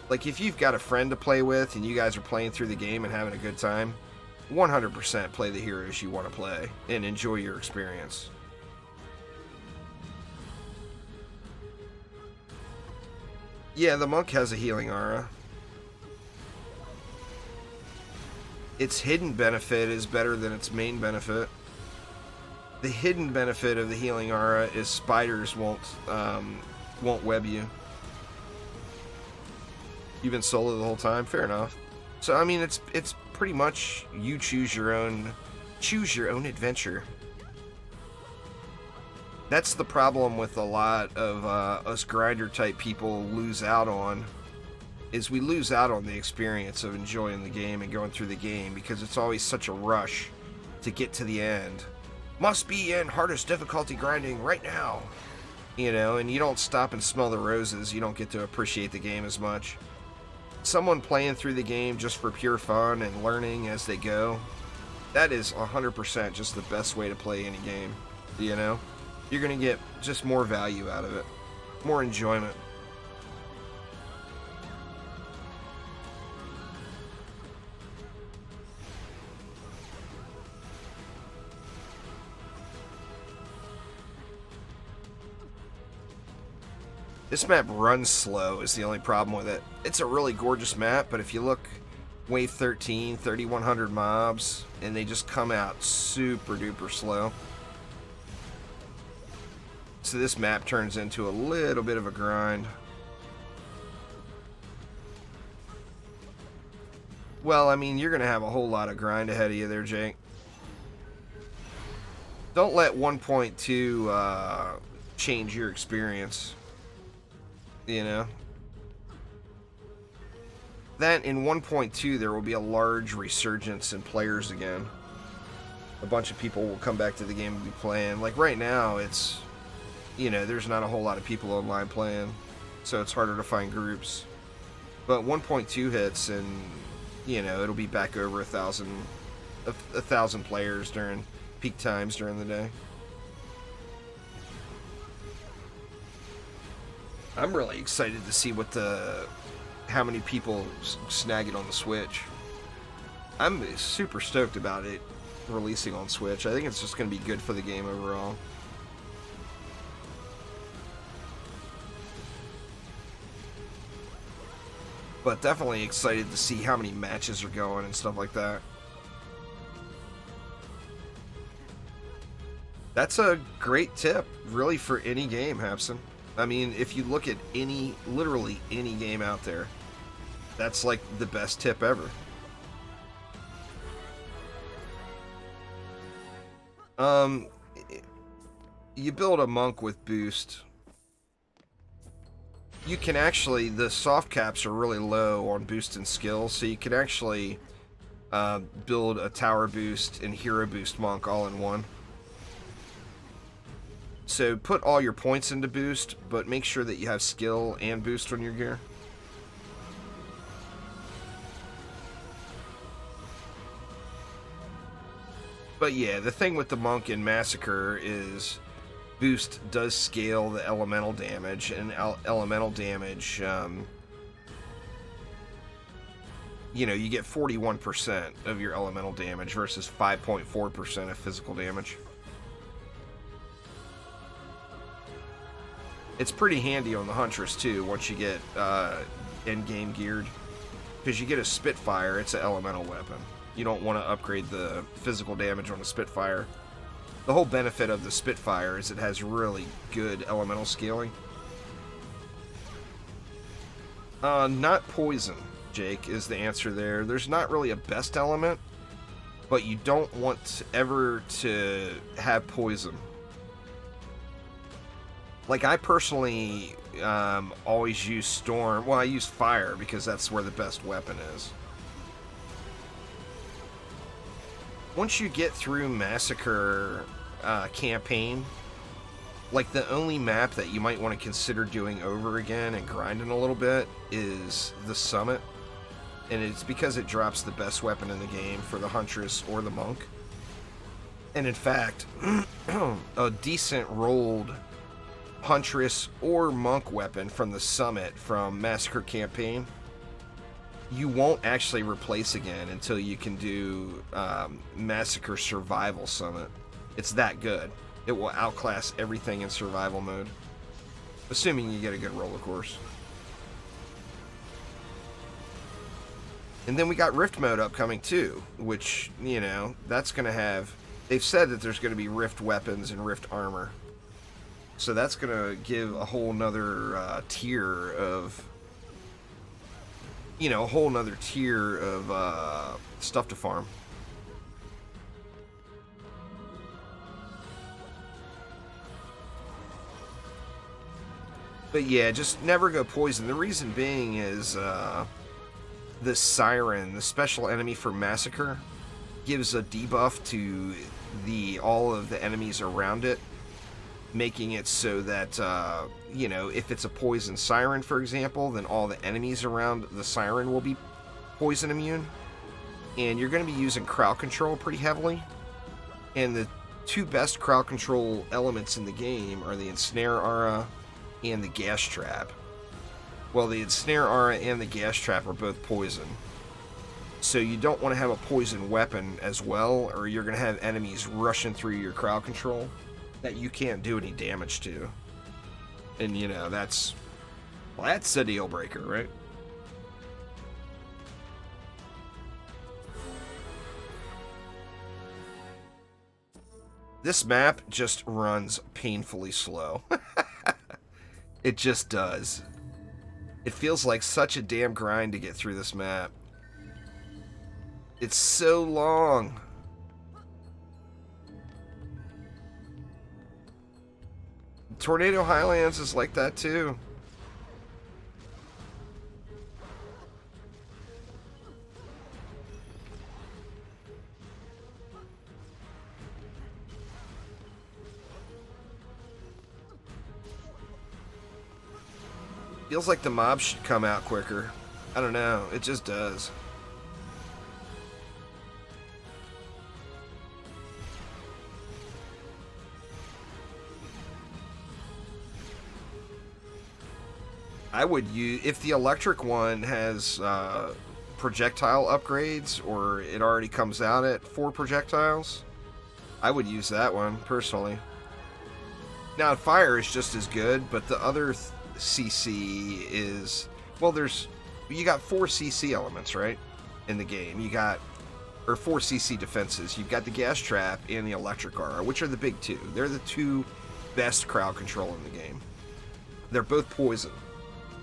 Like, if you've got a friend to play with and you guys are playing through the game and having a good time, 100% play the heroes you want to play and enjoy your experience. Yeah, the Monk has a healing aura. Its hidden benefit is better than its main benefit. The hidden benefit of the healing aura is spiders won't web you. You've been solo the whole time? Fair enough. So I mean, it's pretty much you choose your own adventure. That's the problem with a lot of us grinder type people lose out on, is we lose out on the experience of enjoying the game and going through the game, because it's always such a rush to get to the end. Must be in hardest difficulty grinding right now. You know, and you don't stop and smell the roses, you don't get to appreciate the game as much. Someone playing through the game just for pure fun and learning as they go, that is 100% just the best way to play any game, you know? You're going to get just more value out of it, more enjoyment. This map runs slow is the only problem with it. It's a really gorgeous map, but if you look wave 13, 3100 mobs, and they just come out super duper slow. So this map turns into a little bit of a grind. Well, I mean, you're going to have a whole lot of grind ahead of you there, Jake. Don't let 1.2 change your experience. You know, that in 1.2 there will be a large resurgence in players again. A bunch of people will come back to the game and be playing. Like right now, it's, you know, there's not a whole lot of people online playing, so it's harder to find groups. But 1.2 hits and, you know, it'll be back over 1,000 players during peak times during the day. I'm really excited to see how many people snag it on the Switch. I'm super stoked about it releasing on Switch. I think it's just going to be good for the game overall. But definitely excited to see how many matches are going and stuff like that. That's a great tip, really, for any game, Hapson. I mean, if you look at literally any game out there, that's like the best tip ever. You build a monk with boost. You can actually, the soft caps are really low on boost and skill, so you can actually build a tower boost and hero boost monk all in one. So put all your points into boost, but make sure that you have skill and boost on your gear. But yeah, the thing with the monk in Massacre is boost does scale the elemental damage, and elemental damage, you know, you get 41% of your elemental damage versus 5.4% of physical damage. It's pretty handy on the Huntress too once you get endgame geared, because you get a Spitfire. It's an elemental weapon. You don't want to upgrade the physical damage on the Spitfire. The whole benefit of the Spitfire is it has really good elemental scaling. Not poison, Jake, is the answer there. There's not really a best element, but you don't want ever to have poison. Like, I personally always use Storm. Well, I use Fire because that's where the best weapon is. Once you get through Massacre campaign, like, the only map that you might want to consider doing over again and grinding a little bit is the Summit. And it's because it drops the best weapon in the game for the Huntress or the Monk. And in fact, a decent rolled Huntress or Monk weapon from the Summit from Massacre campaign, you won't actually replace again until you can do Massacre Survival Summit. It's that good. It will outclass everything in survival mode, assuming you get a good roller course. And then we got Rift mode upcoming too, which, you know, that's going to have... They've said that there's going to be Rift weapons and Rift armor. So that's going to give a whole nother tier of... You know, a whole nother tier of stuff to farm. But yeah, just never go poison. The reason being is the Siren, the special enemy for Massacre, gives a debuff to all of the enemies around it, making it so that, you know, if it's a poison Siren, for example, then all the enemies around the Siren will be poison immune. And you're going to be using crowd control pretty heavily. And the two best crowd control elements in the game are the Ensnare Aura and the Gas Trap. Well, the Ensnare Aura and the Gas Trap are both poison. So you don't want to have a poison weapon as well, or you're going to have enemies rushing through your crowd control that you can't do any damage to. And, you know, that's a deal breaker, right? This map just runs painfully slow. It just does. It feels like such a damn grind to get through this map. It's so long. Tornado Highlands is like that too. Feels like the mobs should come out quicker. I don't know, it just does. I would use, if the electric one has projectile upgrades, or it already comes out at 4 projectiles, I would use that one personally. Now fire is just as good, but the other CC is, well, you got 4 CC elements, right, in the game. You got, or 4 CC defenses. You've got the gas trap and the electric aura, which are the big 2. They're the 2 best crowd control in the game. They're both poison.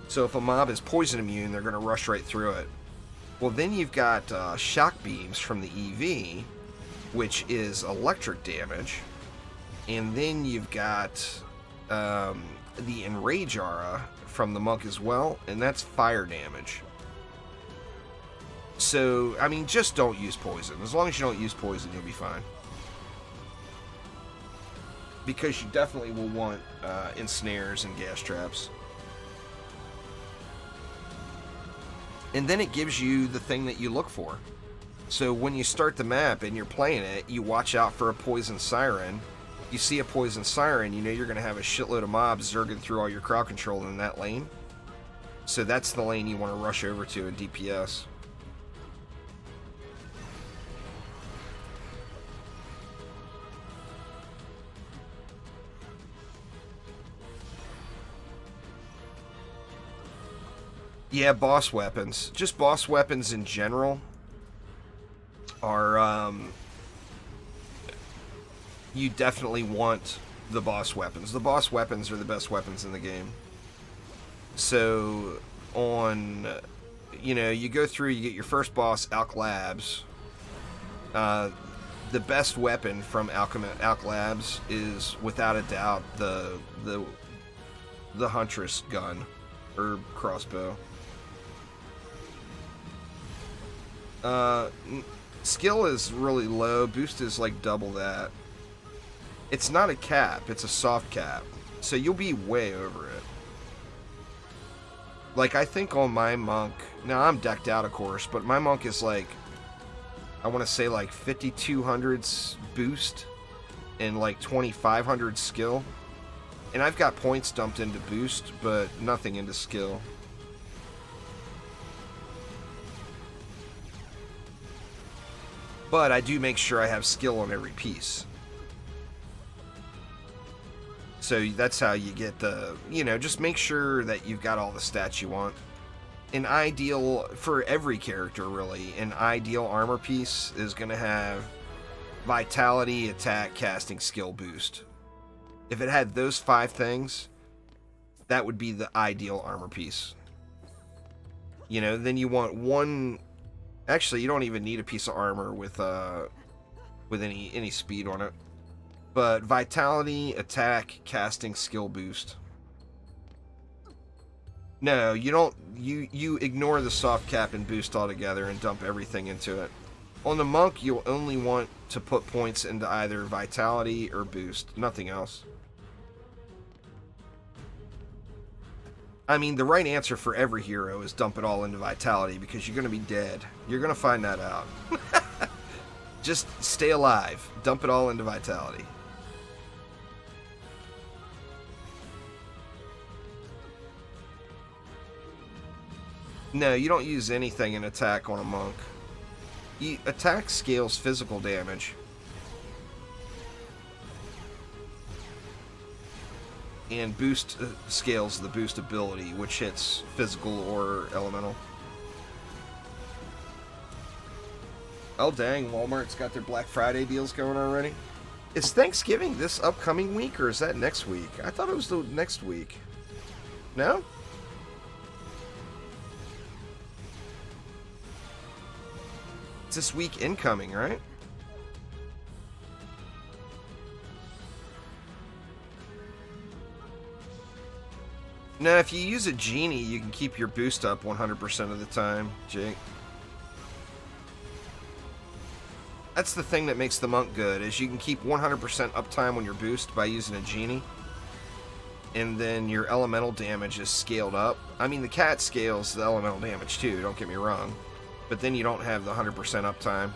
So if a mob is poison immune, they're going to rush right through it. Well, then you've got shock beams from the EV, which is electric damage. And then you've got the Enrage Aura from the Monk as well, and that's fire damage. So, I mean, just don't use poison. As long as you don't use poison, you'll be fine. Because you definitely will want ensnares and gas traps. And then it gives you the thing that you look for. So when you start the map and you're playing it, you watch out for a poison siren. You see a poison siren, you know you're going to have a shitload of mobs zerging through all your crowd control in that lane. So that's the lane you want to rush over to in DPS. Yeah, boss weapons. Just boss weapons in general are, you definitely want the boss weapons. The boss weapons are the best weapons in the game. So, you go through, you get your first boss, Alk Labs. The best weapon from Alk Labs is, without a doubt, the Huntress gun, or crossbow. Skill is really low. Boost is like double that. It's not a cap, it's a soft cap. So you'll be way over it. Like, I think on my monk, now I'm decked out of course, but my monk is like, I want to say like 5200 boost and like 2500 skill. And I've got points dumped into boost, but nothing into skill. But I do make sure I have skill on every piece. So that's how you get the, just make sure that you've got all the stats you want. An ideal, for every character really, an ideal armor piece is going to have vitality, attack, casting, skill, boost. If it had those 5 things, that would be the ideal armor piece. Then you want one. Actually, you don't even need a piece of armor with any speed on it. But vitality, attack, casting, skill, boost. No, you don't. You ignore the soft cap and boost altogether and dump everything into it. On the monk, you'll only want to put points into either vitality or boost, nothing else. I mean, the right answer for every hero is dump it all into vitality, because you're going to be dead. You're going to find that out. Just stay alive. Dump it all into vitality. No, you don't use anything in attack on a monk. Attack scales physical damage. And boost scales the boost ability, which hits physical or elemental. Oh dang, Walmart's got their Black Friday deals going already. Is Thanksgiving this upcoming week, or is that next week? I thought it was the next week. No? It's this week incoming, right? Now, if you use a genie, you can keep your boost up 100% of the time, Jake. That's the thing that makes the monk good, is you can keep 100% uptime on your boost by using a genie. And then your elemental damage is scaled up. I mean, the cat scales the elemental damage too, don't get me wrong. But then you don't have the 100% uptime.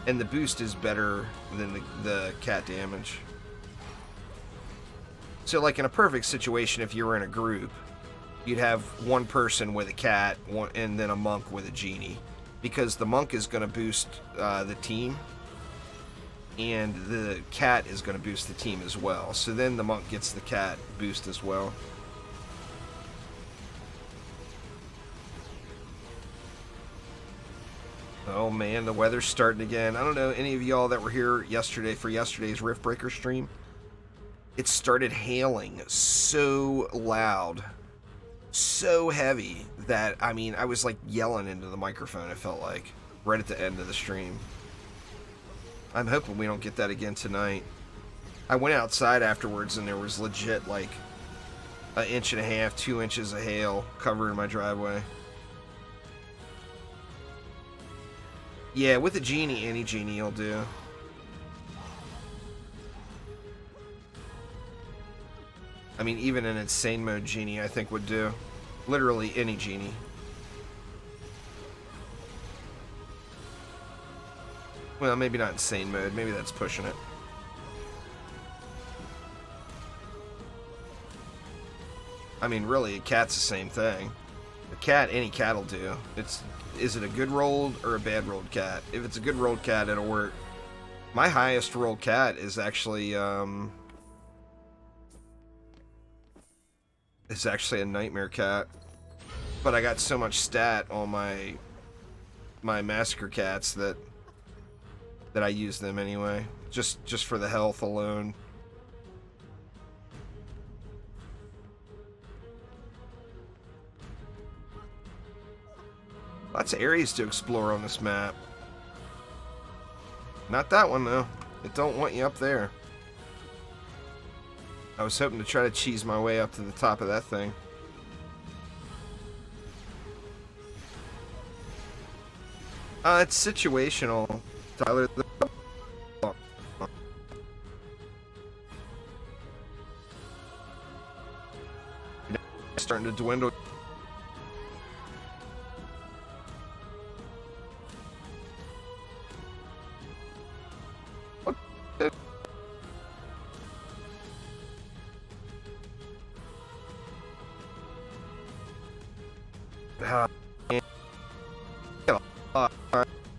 And the boost is better than the cat damage. So like in a perfect situation, if you were in a group, you'd have one person with a cat, and then a monk with a genie, because the monk is going to boost the team, and the cat is going to boost the team as well. So then the monk gets the cat boost as well. Oh man, the weather's starting again. I don't know any of y'all that were here yesterday for yesterday's Riftbreaker stream. It started hailing so loud, so heavy that, I mean, I was like yelling into the microphone, it felt like, right at the end of the stream. I'm hoping we don't get that again tonight. I went outside afterwards and there was legit like 1.5 inches, 2 inches of hail covering my driveway. Yeah, with a genie, any genie will do. I mean, even an insane mode genie, I think, would do. Literally any genie. Well, maybe not insane mode. Maybe that's pushing it. I mean, really, a cat's the same thing. A cat, any cat will do. Is it a good rolled or a bad rolled cat? If it's a good rolled cat, it'll work. My highest rolled cat is actually a nightmare cat. But I got so much stat on my massacre cats that I use them anyway. Just for the health alone. Lots of areas to explore on this map. Not that one, though. It don't want you up there. I was hoping to try to cheese my way up to the top of that thing. It's situational, Tyler. Starting to dwindle.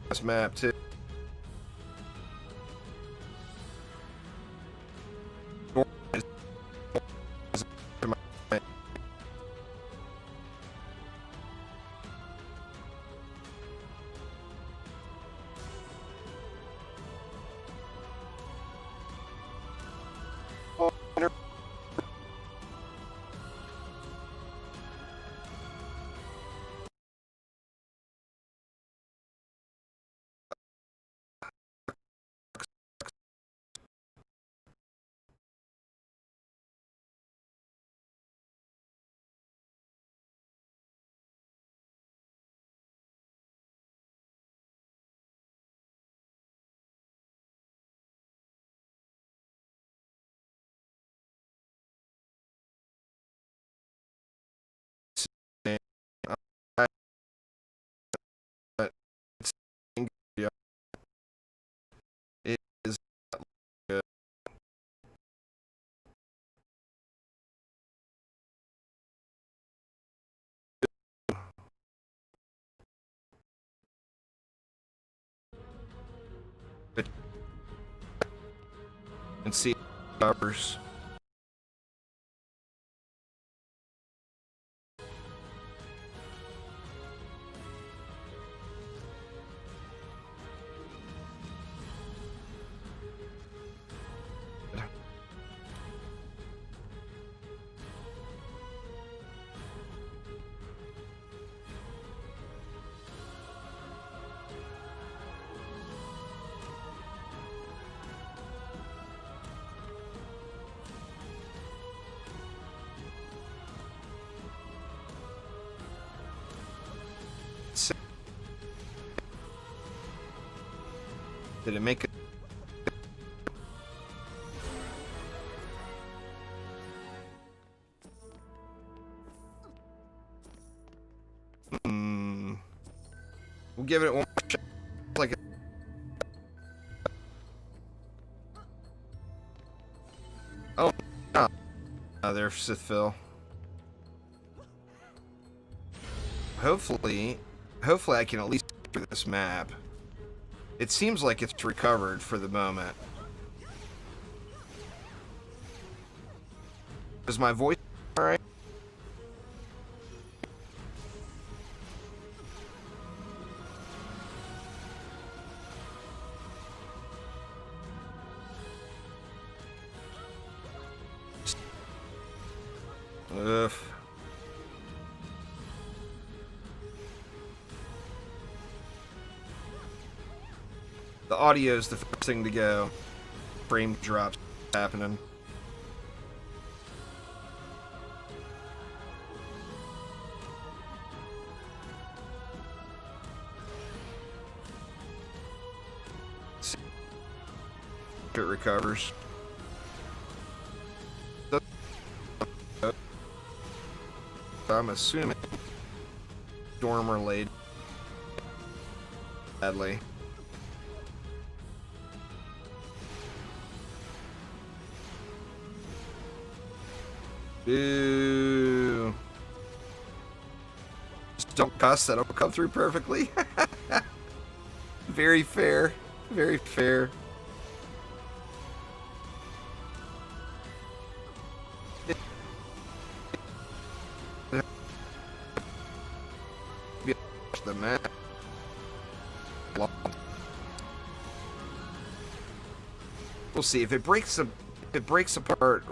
This map too. It is good. And see numbers. Did it make it? We'll give it one more shot. Like oh, there's Sithville. hopefully I can at least get through this map. It seems like it's recovered for the moment. Is my voice alright? Ugh. The audio's the first thing to go. Frame drops happening. See if it recovers. I'm assuming storm related badly. Boo. Just don't cuss, that'll come through perfectly. Very fair. Very fair. The map. We'll see if it breaks apart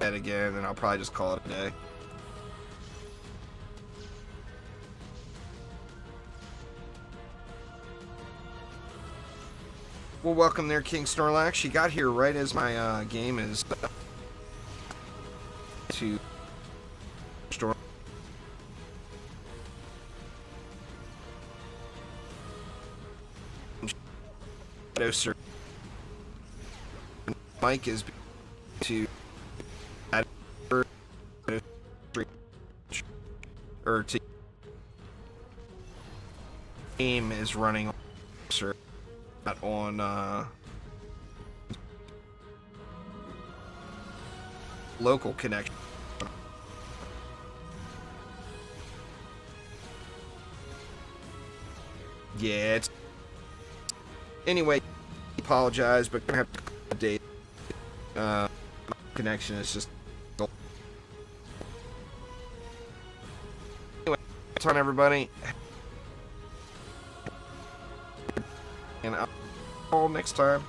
again, then I'll probably just call it a day. Well, welcome there, King Snorlax. She got here right as my game is to store. Sir, Mike is to add or to game is running on local connection. Yeah, it's anyway. Apologize, but gonna have to update. Connection is just anyway. That's on everybody, and I'll call next time.